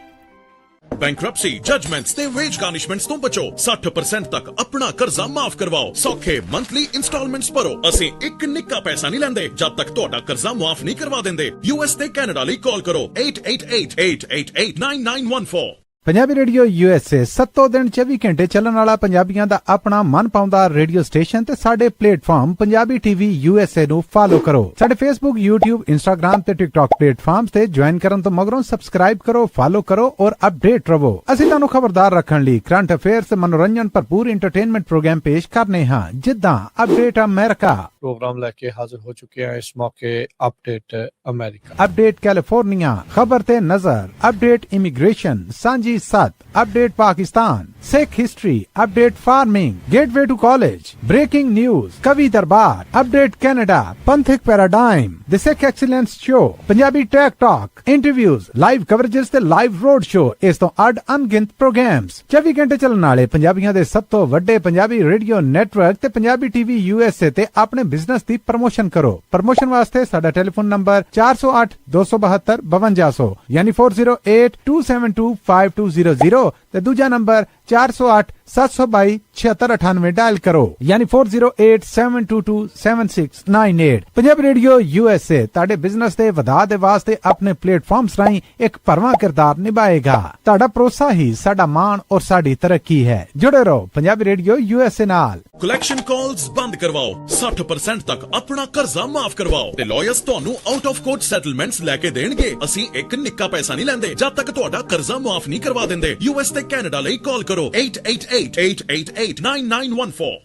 Bankruptcy, judgements ਤੇ ਵੇਜ ਗਾਰਨਿਸ਼ਮੈਂਟਸ ਤੋਂ ਬਚੋ। 60% ਤੱਕ ਆਪਣਾ ਕਰਜ਼ਾ ਮਾਫ ਕਰਵਾਓ। ਸੌਖੇ ਮੰਥਲੀ ਇੰਸਟਾਲਮੈਂਟਸ ਭਰੋ। ਅਸੀਂ ਇੱਕ ਨਿੱਕਾ ਪੈਸਾ ਨਹੀਂ ਲੈਂਦੇ ਜਦ ਤੱਕ ਤੁਹਾਡਾ ਕਰਜ਼ਾ ਮਾਫ ਨਹੀਂ ਕਰਵਾ ਦਿੰਦੇ। US ਤੇ ਕੈਨੇਡਾ ਲਈ ਕਾਲ ਕਰੋ 888-888-9914। ਪੰਜਾਬੀ ਰੇਡੀਓ USA ਸੱਤੋਂ ਦਿਨ 24 ਘੰਟੇ ਚੱਲਣ ਵਾਲਾ ਪੰਜਾਬੀਆਂ ਦਾ ਆਪਣਾ ਮਨਪਾਉਂਦਾ ਰੇਡੀਓ ਸਟੇਸ਼ਨ ਤੇ ਸਾਡੇ ਪਲੇਟਫਾਰਮ ਪੰਜਾਬੀ ਟੀਵੀ USA ਨੂੰ ਫਾਲੋ ਕਰੋ। ਸਾਡੇ Facebook, YouTube, Instagram ਤੇ TikTok ਪਲੇਟਫਾਰਮਸ ਤੇ ਜੁਆਇਨ ਕਰਨ ਤੋਂ ਮਗਰੋਂ ਸਬਸਕ੍ਰਾਈਬ ਕਰੋ, ਫਾਲੋ ਕਰੋ ਔਰ ਅਪਡੇਟ ਰਹੋ। ਅਸੀਂ ਤੁਹਾਨੂੰ ਖਬਰਦਾਰ ਰੱਖਣ ਲਈ ਕਰੰਟ ਅਫੇਅਰਸ ਤੇ ਮਨੋਰੰਜਨ ਭਰਪੂਰ ਐਂਟਰਟੇਨਮੈਂਟ ਪ੍ਰੋਗਰਾਮ ਪੇਸ਼ ਕਰਨੇ ਹਾਂ, ਜਿੱਦਾਂ ਅਪਡੇਟ ਅਮਰੀਕਾ, प्रोग्राम लेके हाजिर हो चुके हैं इस मौके अपडेट अमेरिका, अपडेट कैलिफोर्निया, खबर ते नजर, update immigration, Sanjhi Sat, update Pakistan, Sikh history, update farming, gateway to college, breaking news, Kavi Darbar, update Canada, Panthic paradigm, the Sikh excellence show, Punjabi tech talk, interviews, live coverages ते लाइव रोड शो, इस तो अड अनगिनत प्रोग्राम्स, 24 घंटे चलने वाले पंजाबियों दे सब तो वड्डे पंजाबी रेडियो नेटवर्क ते पंजाबी टीवी USA ते अपने बिजनेस दी प्रमोशन करो। प्रमोशन वास्ते साडा टेलीफोन नंबर 408 272 5200 यानी 4082725200 ते दूजा नंबर 408 722 7698 डायल करो यानी 4087227698। पंजाब रेडियो USA ਤੁਹਾਡੇ ਬਿਜ਼ਨਸ ਦੇ ਵਧਾ ਦੇ ਵਾਸਤੇ ਆਪਣੇ ਪਲੇਟਫਾਰਮਸ ਰਾਹੀਂ ਇੱਕ ਭਰਵਾਂ ਕਿਰਦਾਰ ਨਿਭਾਏਗਾ। ਤੁਹਾਡਾ ਭਰੋਸਾ ਹੀ ਸਾਡਾ ਮਾਣ ਔਰ ਸਾਡੀ ਤਰੱਕੀ ਹੈ। ਜੁੜੇ ਰਹੋ ਪੰਜਾਬੀ ਰੇਡੀਓ USA ਨਾਲ। ਕਲੈਕਸ਼ਨ ਕਾਲਸ ਬੰਦ ਕਰਵਾਓ, 60% ਤੱਕ ਆਪਣਾ ਕਰਜ਼ਾ ਮਾਫ ਕਰਵਾਓ ਤੇ ਲਾਇਰਸ ਤੁਹਾਨੂੰ ਆਊਟ ਆਫ ਕੋਰਟ ਸੈਟਲਮੈਂਟਸ ਲੈ ਕੇ ਦੇਣਗੇ। ਅਸੀਂ ਇੱਕ ਨਿੱਕਾ ਪੈਸਾ ਨਹੀਂ ਲੈਂਦੇ ਜਦ ਤੱਕ ਤੁਹਾਡਾ ਕਰਜ਼ਾ ਮਾਫ ਨਹੀਂ ਕਰਵਾ ਦਿੰਦੇ। US ਤੇ ਕੈਨੇਡਾ ਲਈ ਕਾਲ ਕਰੋ 888-888-9914।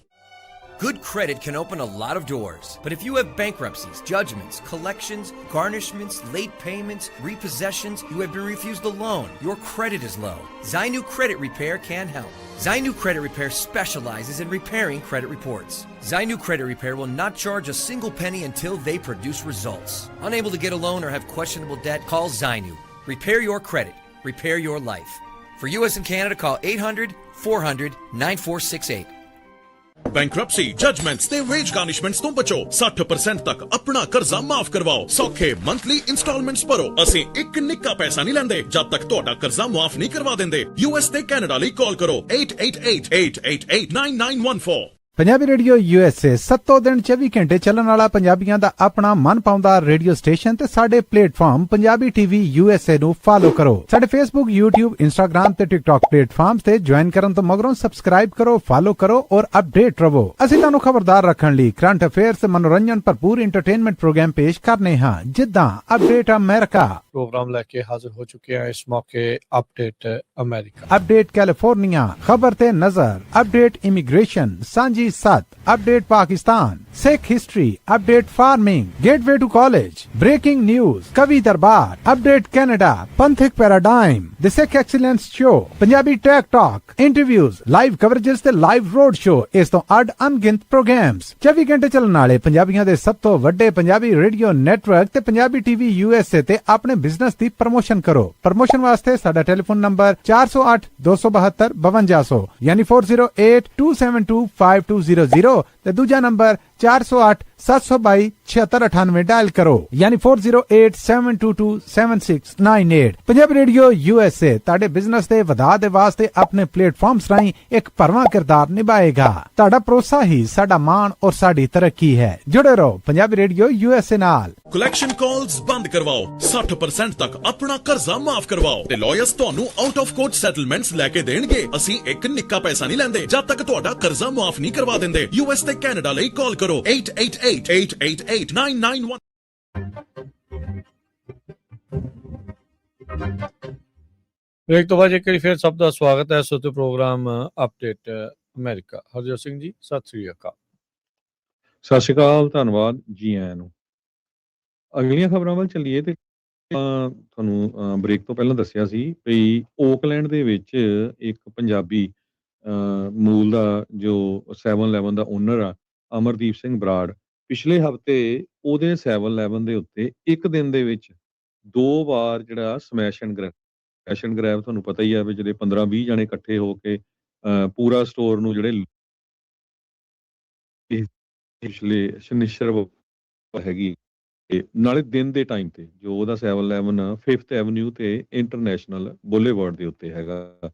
Good credit can open a lot of doors, but if you have bankruptcies, judgments, collections, garnishments, late payments, repossessions, you have been refused a loan, your credit is low, Zainu Credit Repair can help. Zainu Credit Repair specializes in repairing credit reports. Zainu Credit Repair will not charge a single penny until they produce results. Unable to get a loan or have questionable debt? Call Zainu. Repair your credit. Repair your life. For US and Canada, call 800-400-9468. Bankruptcy, judgements ਤੇ ਵੇਜ ਗਾਰਨਿਸ਼ਮੈਂਟਸ ਤੋਂ ਬਚੋ। 60% ਤੱਕ ਆਪਣਾ ਕਰਜ਼ਾ ਮਾਫ ਕਰਵਾਓ। ਸੌਖੇ ਮੰਥਲੀ ਇੰਸਟਾਲਮੈਂਟਸ ਭਰੋ। ਅਸੀਂ ਇੱਕ ਨਿੱਕਾ ਪੈਸਾ ਨਹੀਂ ਲੈਂਦੇ ਜਦ ਤੱਕ ਤੁਹਾਡਾ ਕਰਜ਼ਾ ਮਾਫ ਨਹੀਂ ਕਰਵਾ ਦਿੰਦੇ। US ਤੇ ਕੈਨੇਡਾ ਲਈ ਕਾਲ ਕਰੋ 888-888-9914। ਪੰਜਾਬੀ ਰੇਡੀਓ USA ਸੱਤੋਂ ਦਿਨ 24 ਘੰਟੇ ਚੱਲਣ ਵਾਲਾ ਪੰਜਾਬੀਆਂ ਦਾ ਆਪਣਾ ਮਨਪਾਉਂਦਾ ਰੇਡੀਓ ਸਟੇਸ਼ਨ ਤੇ ਸਾਡੇ ਪਲੇਟਫਾਰਮ ਪੰਜਾਬੀ ਟੀਵੀ USA ਨੂੰ ਫਾਲੋ ਕਰੋ। ਸਾਡੇ Facebook, YouTube, Instagram ਤੇ TikTok ਪਲੇਟਫਾਰਮਸ ਤੇ ਜੁਆਇਨ ਕਰਨ ਤੋਂ ਮਗਰੋਂ ਸਬਸਕ੍ਰਾਈਬ ਕਰੋ, ਫਾਲੋ ਕਰੋ ਔਰ ਅਪਡੇਟ ਰਹੋ। ਅਸੀਂ ਤੁਹਾਨੂੰ ਖਬਰਦਾਰ ਰੱਖਣ ਲਈ ਕਰੰਟ ਅਫੇਅਰਸ ਤੇ ਮਨੋਰੰਜਨ ਭਰਪੂਰ ਐਂਟਰਟੇਨਮੈਂਟ ਪ੍ਰੋਗਰਾਮ ਪੇਸ਼ ਕਰਨੇ ਹਾਂ, ਜਿੱਦਾਂ ਅਪਡੇਟ ਅਮਰੀਕਾ, प्रोग्राम लेके हाजिर हो चुके हैं इस मौके अपडेट अमेरिका, अपडेट कैलिफोर्निया, खबर ते नजर, अपडेट इमिग्रेशन, सांझी PG 7 update Pakistan, Sikh history update farming, gateway to college, breaking news, Kavi Darbar update Canada, Panthik paradigm, the Sikh excellence show, Punjabi tech talk, interviews, live coverages ਤੇ live road show, ਇਸ ਤੋਂ ਅੱਡ ਅਣਗਿਣਤ ਪ੍ਰੋਗਰਾਮਸ 24 ਘੰਟੇ ਚੱਲਣ ਵਾਲੇ ਪੰਜਾਬੀਆਂ ਦੇ ਸਭ ਤੋਂ ਵੱਡੇ ਪੰਜਾਬੀ ਰੇਡੀਓ ਨੈਟਵਰਕ ਤੇ ਪੰਜਾਬੀ ਟੀਵੀ USA ਤੇ ਆਪਣੇ ਬਿਜ਼ਨਸ ਦੀ ਪ੍ਰਮੋਸ਼ਨ ਕਰੋ। ਪ੍ਰਮੋਸ਼ਨ ਵਾਸਤੇ ਸਾਡਾ ਟੈਲੀਫੋਨ ਨੰਬਰ 408 272 5200 ਯਾਨੀ 4082725200 ਤੇ ਦੂਜਾ ਨੰਬਰ 408 722 7698 ਡਾਇਲ ਕਰੋ ਯਾਨੀ 4087227698। ਪੰਜਾਬੀ ਰੇਡੀਓ USA ਤੁਹਾਡੇ ਬਿਜ਼ਨਸ ਦੇ ਵਧਾ ਦੇ ਵਾਸਤੇ ਆਪਣੇ ਪਲੇਟਫਾਰਮਸ ਰਾਹੀਂ ਇੱਕ ਭਰਵਾਂ ਕਿਰਦਾਰ ਨਿਭਾਏਗਾ। ਤੁਹਾਡਾ ਭਰੋਸਾ ਹੀ ਸਾਡਾ ਮਾਣ ਔਰ ਸਾਡੀ ਤਰੱਕੀ ਹੈ। ਜੁੜੇ ਰਹੋ ਪੰਜਾਬੀ ਰੇਡੀਓ USA ਨਾਲ। ਕਲੈਕਸ਼ਨ ਕਾਲਸ ਬੰਦ ਕਰਵਾਓ, 60% ਤੱਕ ਆਪਣਾ ਕਰਜ਼ਾ ਮਾਫ ਕਰਵਾਓ ਤੇ ਲਾਇਰਸ ਤੁਹਾਨੂੰ ਆਊਟ ਆਫ ਕੋਰਟ ਸੈਟਲਮੈਂਟਸ ਲੈ ਕੇ ਦੇਣਗੇ। ਅਸੀਂ ਇੱਕ ਨਿੱਕਾ ਪੈਸਾ ਨਹੀਂ ਲੈਂਦੇ ਜਦ ਤੱਕ ਤੁਹਾਡਾ ਕਰਜ਼ਾ ਮਾਫ ਨਹੀਂ ਕਰਵਾ ਦਿੰਦੇ। US ਤੇ ਕੈਨੇਡਾ ਲਈ ਕਾਲ ਕਰੋ 888-888-991। ਬ੍ਰੇਕ ਤੋਂ ਬਾਅਦ ਇੱਕ ਵਾਰੀ ਫਿਰ ਸਭ ਦਾ ਸਵਾਗਤ ਹੈ। ਸੋ ਤੇ ਪ੍ਰੋਗਰਾਮ ਅਪਡੇਟ ਅਮਰੀਕਾ। ਹਰਜੋਤ ਸਿੰਘ ਜੀ ਸਤਿ ਸ੍ਰੀ ਅਕਾਲ। ਸਤਿ ਸ਼੍ਰੀ ਅਕਾਲ, ਧੰਨਵਾਦ ਜੀ ਆਇਆਂ ਨੂੰ। ਅਗਲੀਆਂ ਖਬਰਾਂ ਵੱਲ ਚੱਲੀਏ ਤੇ ਤੁਹਾਨੂੰ ਬ੍ਰੇਕ ਤੋਂ ਪਹਿਲਾਂ ਦੱਸਿਆ ਸੀ ਵੀ ਓਕਲੈਂਡ ਦੇ ਵਿੱਚ ਇੱਕ ਪੰਜਾਬੀ ਮੂਲ ਦਾ ਜੋ 7-11 ਦਾ ਓਨਰ ਆ ਅਮਰਦੀਪ ਸਿੰਘ ਬਰਾੜ, ਪਿਛਲੇ ਹਫ਼ਤੇ ਉਹਦੇ 7-11 ਦੇ ਉੱਤੇ ਇੱਕ ਦਿਨ ਦੇ ਵਿੱਚ 2 ਵਾਰ ਜਿਹੜਾ ਸਮੈਸ਼ ਐਂਡ ਗ੍ਰੈਬ ਤੁਹਾਨੂੰ ਪਤਾ ਹੀ ਆ ਵੀ ਜਿਹੜੇ 15-20 ਜਣੇ ਇਕੱਠੇ ਹੋ ਕੇ ਪੂਰਾ ਸਟੋਰ ਨੂੰ ਜਿਹੜੇ ਪਿਛਲੇ ਸ਼ਨੀਚਰ ਹੈਗੀ ਨਾਲੇ ਦਿਨ ਦੇ ਟਾਈਮ ਤੇ ਜੋ ਉਹਦਾ 7-11 5th ਐਵਨਿਊ ਤੇ ਇੰਟਰਨੈਸ਼ਨਲ ਬੁਲੇਵਾਰਡ ਦੇ ਉੱਤੇ ਹੈਗਾ।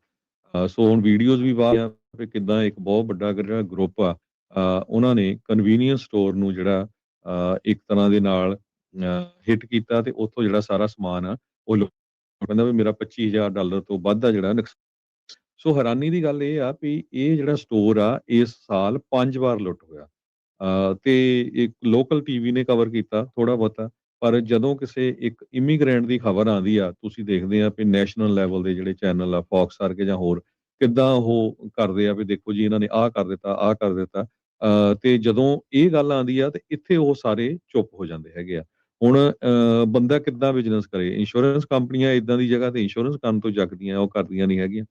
ਸੋ ਹੁਣ ਵੀਡੀਓਜ਼ ਵੀ ਬਾਹਰ ਆ ਕਿੱਦਾਂ ਇੱਕ ਬਹੁਤ ਵੱਡਾ ਜਿਹੜਾ ਗਰੁੱਪ ਆ ਉਹਨਾਂ ਨੇ ਕਨਵੀਨੀਅੰਸ ਸਟੋਰ ਨੂੰ ਜਿਹੜਾ ਇੱਕ ਤਰ੍ਹਾਂ ਦੇ ਨਾਲ ਹਿੱਟ ਕੀਤਾ ਤੇ ਉੱਥੋਂ ਜਿਹੜਾ ਸਾਰਾ ਸਮਾਨ ਆ ਉਹ ਕਹਿੰਦਾ ਵੀ ਮੇਰਾ $25,000 ਤੋਂ ਵੱਧ ਦਾ ਜਿਹੜਾ ਨੁਕਸਾਨ। ਸੋ ਹੈਰਾਨੀ ਦੀ ਗੱਲ ਇਹ ਆ ਵੀ ਇਹ ਜਿਹੜਾ ਸਟੋਰ ਆ ਇਸ ਸਾਲ 5 ਵਾਰ ਲੁੱਟ ਹੋਇਆ ਤੇ ਇੱਕ ਲੋਕਲ ਟੀਵੀ ਨੇ ਕਵਰ ਕੀਤਾ ਥੋੜਾ ਬਹੁਤਾ, ਪਰ ਜਦੋਂ ਕਿਸੇ ਇੱਕ ਇਮੀਗ੍ਰੈਂਟ ਦੀ ਖਬਰ ਆਉਂਦੀ ਆ ਤੁਸੀਂ ਦੇਖਦੇ ਆ ਵੀ ਨੈਸ਼ਨਲ ਲੈਵਲ ਦੇ ਜਿਹੜੇ ਚੈਨਲ ਆ ਫੌਕਸ ਵਰਗੇ ਜਾਂ ਹੋਰ ਕਿੱਦਾਂ ਉਹ ਕਰਦੇ ਆ ਵੀ ਦੇਖੋ ਜੀ ਇਹਨਾਂ ਨੇ ਆਹ ਕਰ ਦਿੱਤਾ ਤੇ ਜਦੋਂ ਇਹ ਗੱਲ ਆਉਂਦੀ ਆ ਤੇ ਇੱਥੇ ਉਹ ਸਾਰੇ ਚੁੱਪ ਹੋ ਜਾਂਦੇ ਹੈਗੇ ਆ। ਹੁਣ ਬੰਦਾ ਕਿੱਦਾਂ ਬਿਜ਼ਨਸ ਕਰੇ? ਇੰਸ਼ੋਰੈਂਸ ਕੰਪਨੀਆਂ ਇਦਾਂ ਦੀ ਜਗ੍ਹਾ ਤੇ ਇੰਸ਼ੋਰੈਂਸ ਕਰਨ ਤੋਂ ਜੱਕਦੀਆਂ, ਉਹ ਕਰਦੀਆਂ ਨਹੀਂ ਹੈਗੀਆਂ।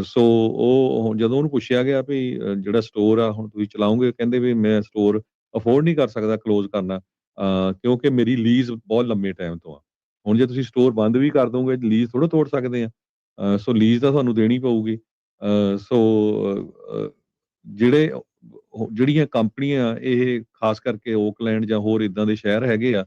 ਸੋ ਉਹ ਜਦੋਂ ਉਹਨੂੰ ਪੁੱਛਿਆ ਗਿਆ ਵੀ ਜਿਹੜਾ ਸਟੋਰ ਆ ਹੁਣ ਤੁਸੀਂ ਚਲਾਓਗੇ, ਕਹਿੰਦੇ ਵੀ ਮੈਂ ਸਟੋਰ ਅਫੋਰਡ ਨਹੀਂ ਕਰ ਸਕਦਾ ਕਲੋਜ਼ ਕਰਨਾ ਕਿਉਂਕਿ ਮੇਰੀ ਲੀਜ਼ ਬਹੁਤ ਲੰਮੇ ਟਾਈਮ ਤੋਂ ਆ। ਹੁਣ ਜੇ ਤੁਸੀਂ ਸਟੋਰ ਬੰਦ ਵੀ ਕਰ ਦੋਗੇ ਲੀਜ਼ ਥੋੜਾ ਤੋੜ ਸਕਦੇ ਆ। ਸੋ ਲੀਜ਼ ਤਾਂ ਤੁਹਾਨੂੰ ਦੇਣੀ ਪਊਗੀ। ਸੋ ਜਿਹੜੀਆਂ ਕੰਪਨੀਆਂ ਇਹ ਖਾਸ ਕਰਕੇ ਓਕਲੈਂਡ ਜਾਂ ਹੋਰ ਇਦਾਂ ਦੇ ਸ਼ਹਿਰ ਹੈਗੇ ਆ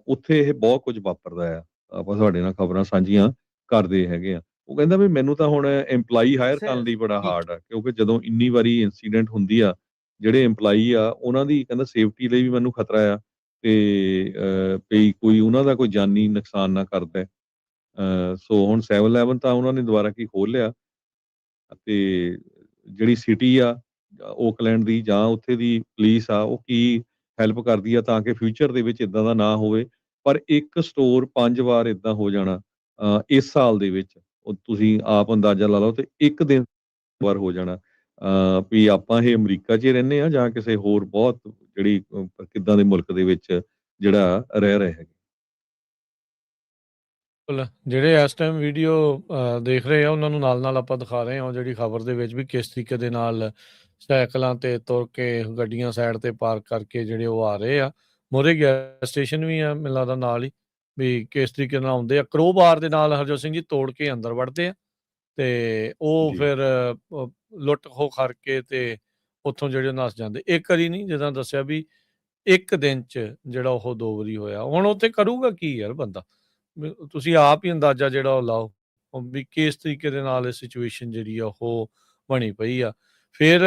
ਉੱਥੇ ਇਹ ਬਹੁਤ ਕੁਝ ਵਾਪਰਦਾ ਆ। ਆਪਾਂ ਤੁਹਾਡੇ ਨਾਲ ਖਬਰਾਂ ਸਾਂਝੀਆਂ ਕਰਦੇ ਹੈਗੇ ਆ। ਉਹ ਕਹਿੰਦਾ ਵੀ ਮੈਨੂੰ ਤਾਂ ਹੁਣ EMPLOYEE ਹਾਇਰ ਕਰਨ ਲਈ ਬੜਾ ਹਾਰਡ ਆ ਕਿਉਂਕਿ ਜਦੋਂ ਇੰਨੀ ਵਾਰੀ ਇਨਸੀਡੈਂਟ ਹੁੰਦੀ ਆ ਜਿਹੜੇ EMPLOYEE ਆ ਉਹਨਾਂ ਦੀ ਕਹਿੰਦਾ ਸੇਫਟੀ ਲਈ ਵੀ ਮੈਨੂੰ ਖਤਰਾ ਆ ਤੇ ਵੀ ਕੋਈ ਉਹਨਾਂ ਦਾ ਕੋਈ ਜਾਨੀ ਨੁਕਸਾਨ ਨਾ ਕਰਦਾ। ਸੋ ਹੁਣ 7-11 ਤਾਂ ਉਹਨਾਂ ਨੇ ਦੁਬਾਰਾ ਕੀ ਖੋਲ ਲਿਆ ਤੇ ਜਿਹੜੀ ਸਿਟੀ ਆ ਓਕਲੈਂਡ ਦੀ ਜਾਂ ਉੱਥੇ ਦੀ ਪੁਲਿਸ ਆ ਉਹ ਕੀ ਹੈਲਪ ਕਰਦੀ ਆ ਤਾਂ ਕਿ ਫਿਊਚਰ ਦੇ ਵਿੱਚ ਇਦਾਂ ਦਾ ਨਾ ਹੋਵੇ। ਪਰ ਇੱਕ ਸਟੋਰ 5 ਵਾਰ ਇਦਾਂ ਹੋ ਜਾਣਾ ਇਸ ਸਾਲ ਦੇ ਵਿੱਚ ਉਹ ਤੁਸੀਂ ਆਪ ਅੰਦਾਜ਼ਾ ਲਾ ਲਓ ਤੇ ਇੱਕ ਦਿਨ ਵਾਰ ਹੋ ਜਾਣਾ ਵੀ ਆਪਾਂ ਇਹ ਅਮਰੀਕਾ 'ਚ ਰਹਿੰਦੇ ਆ ਜਾਂ ਕਿਸੇ ਹੋਰ ਬਹੁਤ ਜਿਹੜੀ ਕਿੱਦਾਂ ਦੇ ਮੁਲਕ ਦੇ ਵਿੱਚ ਜਿਹੜਾ ਰਹਿ ਰਹੇ ਹੈਗੇ। ਜਿਹੜੇ ਇਸ ਟਾਈਮ ਵੀਡੀਓ ਦੇਖ ਰਹੇ ਆ ਉਹਨਾਂ ਨੂੰ ਨਾਲ ਆਪਾਂ ਦਿਖਾ ਰਹੇ ਹਾਂ ਜਿਹੜੀ ਖਬਰ ਦੇ ਵਿੱਚ ਵੀ ਕਿਸ ਤਰੀਕੇ ਦੇ ਨਾਲ ਸਾਈਕਲਾਂ ਤੇ ਤੁਰ ਕੇ ਗੱਡੀਆਂ ਸਾਈਡ ਤੇ ਪਾਰਕ ਕਰਕੇ ਜਿਹੜੇ ਉਹ ਆ ਰਹੇ ਆ। ਮੋਰੇ ਗੈਸ ਸਟੇਸ਼ਨ ਵੀ ਆ ਮੈਨੂੰ ਲੱਗਦਾ ਨਾਲ ਹੀ, ਵੀ ਕਿਸ ਤਰੀਕੇ ਨਾਲ ਆਉਂਦੇ ਆ ਕਰੋਬਾਰ ਦੇ ਨਾਲ ਹਰਜੋਤ ਸਿੰਘ ਜੀ ਤੋੜ ਕੇ ਅੰਦਰ ਵੜਦੇ ਆ ਤੇ ਉਹ ਫਿਰ ਲੁੱਟ ਖੋਹ ਕਰਕੇ ਤੇ ਉੱਥੋਂ ਜਿਹੜੇ ਨੱਸ ਜਾਂਦੇ। ਇੱਕ ਵਾਰੀ ਨਹੀਂ, ਜਿੱਦਾਂ ਦੱਸਿਆ ਵੀ ਇੱਕ ਦਿਨ 'ਚ ਜਿਹੜਾ ਉਹ 2 ਵਾਰੀ ਹੋਇਆ। ਹੁਣ ਉੱਥੇ ਕਰੂਗਾ ਕੀ ਯਾਰ ਬੰਦਾ? ਤੁਸੀਂ ਆਪ ਹੀ ਅੰਦਾਜ਼ਾ ਜਿਹੜਾ ਉਹ ਲਾਓ ਵੀ ਕਿਸ ਤਰੀਕੇ ਦੇ ਨਾਲ ਇਹ ਸਿਚੁਏਸ਼ਨ ਜਿਹੜੀ ਆ ਉਹ ਬਣੀ ਪਈ ਆ। ਫਿਰ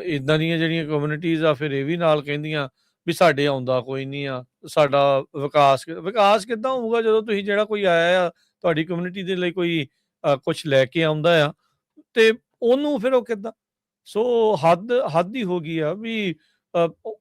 ਇੱਦਾਂ ਦੀਆਂ ਜਿਹੜੀਆਂ ਕਮਿਊਨਿਟੀਜ਼ ਆ ਫਿਰ ਇਹ ਵੀ ਨਾਲ ਕਹਿੰਦੀਆਂ ਵੀ ਸਾਡੇ ਆਉਂਦਾ ਕੋਈ ਨਹੀਂ ਆ, ਸਾਡਾ ਵਿਕਾਸ ਕਿੱਦਾਂ ਹੋਊਗਾ ਜਦੋਂ ਤੁਸੀਂ ਜਿਹੜਾ ਕੋਈ ਆਇਆ ਆ ਤੁਹਾਡੀ ਕਮਿਊਨਿਟੀ ਦੇ ਲਈ ਕੋਈ ਕੁਛ ਲੈ ਕੇ ਆਉਂਦਾ ਆ ਤੇ ਉਹਨੂੰ ਫਿਰ ਉਹ ਕਿੱਦਾਂ? ਸੋ ਹੱਦ ਹੀ ਹੋ ਗਈ ਆ ਵੀ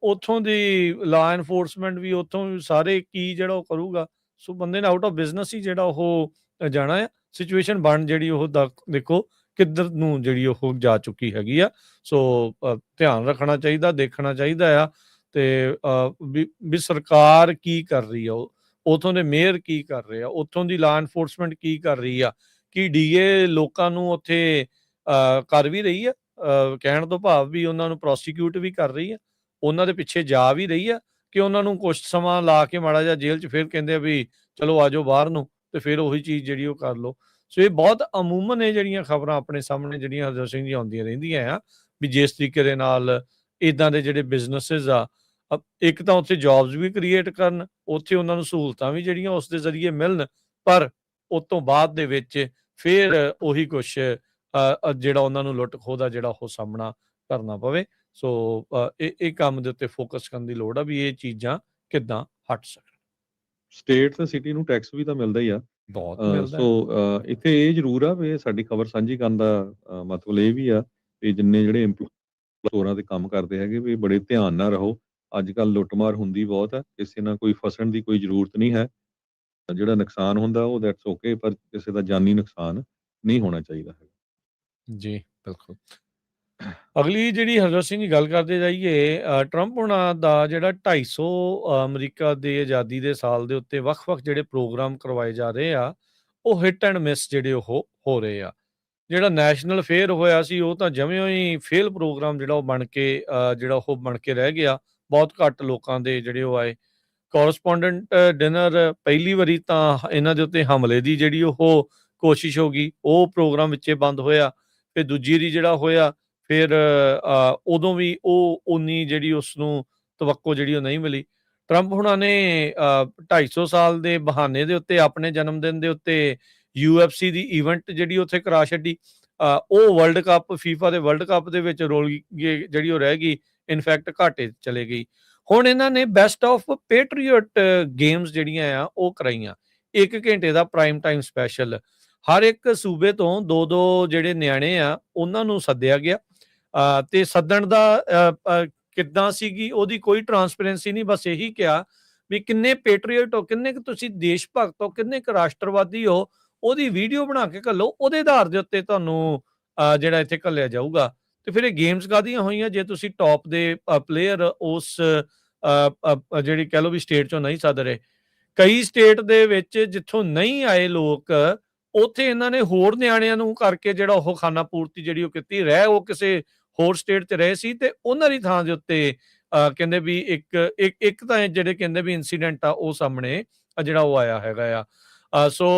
ਉੱਥੋਂ ਦੀ ਲਾ ਐਨਫੋਰਸਮੈਂਟ ਵੀ ਉੱਥੋਂ ਸਾਰੇ ਕੀ ਜਿਹੜਾ ਉਹ ਕਰੂਗਾ। ਸੋ ਬੰਦੇ ਨੇ ਆਊਟ ਆਫ ਬਿਜ਼ਨਸ ਹੀ ਜਿਹੜਾ ਉਹ ਜਾਣਾ ਆ। ਸਿਚੁਏਸ਼ਨ ਬਣ ਜਿਹੜੀ ਉਹ ਦੇਖੋ ਕਿੱਧਰ ਨੂੰ ਜਿਹੜੀ ਉਹ ਜਾ ਚੁੱਕੀ ਹੈਗੀ ਆ। ਸੋ ਧਿਆਨ ਰੱਖਣਾ ਚਾਹੀਦਾ, ਦੇਖਣਾ ਚਾਹੀਦਾ ਆ ਤੇ ਵੀ ਸਰਕਾਰ ਕੀ ਕਰ ਰਹੀ ਆ, ਉਥੋਂ ਦੇ ਮੇਅਰ ਕੀ ਕਰ ਰਹੇ ਆ, ਉਥੋਂ ਦੀ ਲਾ ਐਨਫੋਰਸਮੈਂਟ ਕੀ ਕਰ ਰਹੀ ਆ, ਕੀ ਡੀਏ ਲੋਕਾਂ ਨੂੰ ਉੱਥੇ ਕਰ ਵੀ ਰਹੀ ਆ, ਕਹਿਣ ਤੋਂ ਭਾਵ ਵੀ ਉਹਨਾਂ ਨੂੰ ਪ੍ਰੋਸੀਕਿਊਟ ਵੀ ਕਰ ਰਹੀ ਆ, ਉਹਨਾਂ ਦੇ ਪਿੱਛੇ ਜਾ ਵੀ ਰਹੀ ਆ, ਕਿ ਉਹਨਾਂ ਨੂੰ ਕੁਛ ਸਮਾਂ ਲਾ ਕੇ ਮਾੜਾ ਜਿਹਾ ਜੇਲ੍ਹ 'ਚ ਫਿਰ ਕਹਿੰਦੇ ਆ ਵੀ ਚਲੋ ਆ ਜਾਓ ਬਾਹਰ ਨੂੰ ਤੇ ਫਿਰ ਉਹੀ ਚੀਜ਼ ਜਿਹੜੀ ਉਹ ਕਰ ਲਓ। ਸੋ ਇਹ ਬਹੁਤ ਅਮੂਮਨ ਇਹ ਜਿਹੜੀਆਂ ਖਬਰਾਂ ਆਪਣੇ ਸਾਹਮਣੇ ਜਿਹੜੀਆਂ ਹਰਜੋਤ ਸਿੰਘ ਜੀ ਆਉਂਦੀਆਂ ਰਹਿੰਦੀਆਂ ਆ ਵੀ ਜਿਸ ਤਰੀਕੇ ਦੇ ਨਾਲ ਇਦਾਂ ਦੇ ਜਿਹੜੇ ਬਿਜ਼ਨਸਿਸ ਆ, ਇੱਕ ਤਾਂ ਉੱਥੇ ਜੌਬਸ ਵੀ ਕ੍ਰੀਏਟ ਕਰਨ, ਉੱਥੇ ਉਹਨਾਂ ਨੂੰ ਸਹੂਲਤਾਂ ਵੀ ਜਿਹੜੀਆਂ ਉਸ ਦੇ ਜ਼ਰੀਏ ਮਿਲਣ, ਪਰ ਉਸ ਤੋਂ ਬਾਅਦ ਦੇ ਵਿੱਚ ਫਿਰ ਉਹੀ ਕੁਛ ਜਿਹੜਾ ਉਹਨਾਂ ਨੂੰ ਲੁੱਟ ਖੋਹ ਦਾ ਜਿਹੜਾ ਉਹ ਸਾਹਮਣਾ ਕਰਨਾ ਪਵੇ। ਸੋ ਇਹ ਕੰਮ ਦੇ ਉੱਤੇ ਫੋਕਸ ਕਰਨ ਦੀ ਲੋੜ ਆ ਵੀ ਇਹ ਚੀਜ਼ਾਂ ਕਿੱਦਾਂ ਹਟ ਸਕਣ। ਸਟੇਟ ਤੇ ਸਿਟੀ ਨੂੰ ਟੈਕਸ ਵੀ ਤਾਂ ਮਿਲਦਾ ਹੀ ਆ। ਬਹੁਤ ਮਿਲਦਾ ਸੋ ਇੱਥੇ ਇਹ ਜ਼ਰੂਰ ਆ ਵੀ ਸਾਡੀ ਖਬਰ ਸਾਂਝੀ ਕਰਨ ਦਾ ਮਤਲਬ ਇਹ ਵੀ ਆ ਵੀ ਜਿੰਨੇ ਜਿਹੜੇ ਸਟੋਰਾਂ ਤੇ ਕੰਮ ਕਰਦੇ ਹੈਗੇ ਵੀ ਬੜੇ ਧਿਆਨ ਨਾਲ ਰਹੋ। ਅੱਜ ਕੱਲ੍ਹ ਲੁੱਟਮਾਰ ਹੁੰਦੀ ਬਹੁਤ ਆ, ਕਿਸੇ ਨਾਲ ਕੋਈ ਫਸਣ ਦੀ ਕੋਈ ਜ਼ਰੂਰਤ ਨਹੀਂ ਹੈ। ਜਿਹੜਾ ਨੁਕਸਾਨ ਹੁੰਦਾ ਉਹ ਦੈਟਸ ਓਕੇ, ਪਰ ਕਿਸੇ ਦਾ ਜਾਨੀ ਨੁਕਸਾਨ ਨਹੀਂ ਹੋਣਾ ਚਾਹੀਦਾ ਹੈ ਜੀ। ਬਿਲਕੁਲ। ਅਗਲੀ ਜਿਹੜੀ ਹਰਜੋਤ ਸਿੰਘ ਜੀ ਗੱਲ ਕਰਦੇ ਜਾਈਏ, ਟਰੰਪ ਹੁਣਾਂ ਦਾ ਜਿਹੜਾ 250 ਅਮਰੀਕਾ ਦੇ ਆਜ਼ਾਦੀ ਦੇ ਸਾਲ ਦੇ ਉੱਤੇ ਵੱਖ-ਵੱਖ ਜਿਹੜੇ ਪ੍ਰੋਗਰਾਮ ਕਰਵਾਏ ਜਾ ਰਹੇ ਆ, ਉਹ ਹਿੱਟ ਐਂਡ ਮਿਸ ਜਿਹੜੇ ਉਹ ਹੋ ਰਹੇ ਆ। ਜਿਹੜਾ ਨੈਸ਼ਨਲ ਫੇਅਰ ਹੋਇਆ ਸੀ ਉਹ ਤਾਂ ਜਮਿਓ ਹੀ ਫੇਲ ਪ੍ਰੋਗਰਾਮ ਜਿਹੜਾ ਉਹ ਬਣ ਕੇ ਰਹਿ ਗਿਆ। ਬਹੁਤ ਘੱਟ ਲੋਕਾਂ ਦੇ ਜਿਹੜੇ ਉਹ ਆਏ। ਕੋਰਸਪੋਂਡੈਂਟ ਡਿਨਰ ਪਹਿਲੀ ਵਾਰੀ ਤਾਂ ਇਹਨਾਂ ਦੇ ਉੱਤੇ ਹਮਲੇ ਦੀ ਜਿਹੜੀ ਉਹ ਕੋਸ਼ਿਸ਼ ਹੋ ਗਈ, ਉਹ ਪ੍ਰੋਗਰਾਮ ਵਿੱਚੇ ਬੰਦ ਹੋਇਆ। ਫਿਰ ਦੂਜੀ ਵਾਰੀ ਜਿਹੜਾ ਹੋਇਆ ਫਿਰ ਉਦੋਂ ਵੀ ਉਹ ਉਨੀ ਜਿਹੜੀ ਉਸਨੂੰ ਤਵੱਕੋ ਜਿਹੜੀ ਉਹ ਨਹੀਂ ਮਿਲੀ। ਟਰੰਪ ਹੁਣਾਂ ਨੇ 250 ਸਾਲ ਦੇ ਬਹਾਨੇ ਦੇ ਉੱਤੇ ਆਪਣੇ ਜਨਮ ਦਿਨ ਦੇ ਉੱਤੇ UFC ਦੀ ਇਵੈਂਟ ਜਿਹੜੀ ਉੱਥੇ ਕਰਾ ਛੱਡੀ। ਉਹ ਵਰਲਡ ਕੱਪ ਫੀਫਾ ਦੇ ਵਰਲਡ ਕੱਪ ਦੇ ਵਿੱਚ ਰੋਲ ਜਿਹੜੀ ਉਹ ਰਹਿ ਗਈ, ਇਨਫੈਕਟ ਘਾਟੇ ਚਲੇ ਗਈ। ਹੁਣ ਇਹਨਾਂ ਨੇ ਬੈਸਟ ਆਫ ਪੈਟਰੀਅਟ ਗੇਮਸ ਜਿਹੜੀਆਂ ਆ ਉਹ ਕਰਾਈਆਂ। 1 ਘੰਟੇ ਦਾ ਪ੍ਰਾਈਮ ਟਾਈਮ ਸਪੈਸ਼ਲ, ਹਰ ਇੱਕ ਸੂਬੇ ਤੋਂ 2-2 ਜਿਹੜੇ ਨਿਆਣੇ ਆ ਉਹਨਾਂ ਨੂੰ ਸੱਦਿਆ ਗਿਆ। ਤੇ ਸੱਦਣ ਦਾ ਕਿੱਦਾਂ ਸੀਗੀ ਉਹਦੀ ਕੋਈ ਟਰਾਂਸਪੇਰੈਂਸੀ ਨਹੀਂ, ਬਸ ਇਹੀ ਕਿਹਾ ਵੀ ਕਿੰਨੇ ਪੈਟਰੀਅਟ ਹੋ, ਕਿੰਨੇ ਕੁ ਤੁਸੀਂ ਦੇਸ਼ ਭਗਤ ਹੋ, ਕਿੰਨੇ ਕੁ ਰਾਸ਼ਟਰਵਾਦੀ ਹੋ, ਉਹਦੀ ਵੀਡੀਓ ਬਣਾ ਕੇ ਘੱਲੋ, ਉਹਦੇ ਆਧਾਰ ਦੇ ਉੱਤੇ ਤੁਹਾਨੂੰ ਜਿਹੜਾ ਇੱਥੇ ਘੱਲਿਆ ਜਾਊਗਾ। ਤੇ ਫਿਰ ਇਹ ਗੇਮਸ ਕਾਹਦੀਆਂ ਹੋਈਆਂ ਜੇ ਤੁਸੀਂ ਟੌਪ ਦੇ ਪਲੇਅਰ ਉਸ ਜਿਹੜੀ ਕਹਿ ਲਓ ਵੀ ਸਟੇਟ ਚੋਂ ਨਹੀਂ ਸੱਦ ਰਹੇ। ਕਈ ਸਟੇਟ ਦੇ ਵਿੱਚ ਜਿੱਥੋਂ ਨਹੀਂ ਆਏ ਲੋਕ, ਉੱਥੇ ਇਹਨਾਂ ਨੇ ਹੋਰ ਨਿਆਣਿਆਂ ਨੂੰ ਕਰਕੇ ਜਿਹੜਾ ਉਹ ਖਾਨਾ ਪੂਰਤੀ ਜਿਹੜੀ ਉਹ ਕੀਤੀ। ਰਹਿ ਉਹ ਕਿਸੇ ਹੋਰ ਸਟੇਟ 'ਚ ਰਹੇ ਸੀ ਤੇ ਉਹਨਾਂ ਦੀ ਥਾਂ ਦੇ ਉੱਤੇ ਕਹਿੰਦੇ ਵੀ ਇੱਕ ਤਾਂ ਜਿਹੜੇ ਕਹਿੰਦੇ ਵੀ ਇੰਸੀਡੈਂਟ ਆ ਉਹ ਸਾਹਮਣੇ ਜਿਹੜਾ ਉਹ ਆਇਆ ਹੈਗਾ ਆ। ਸੋ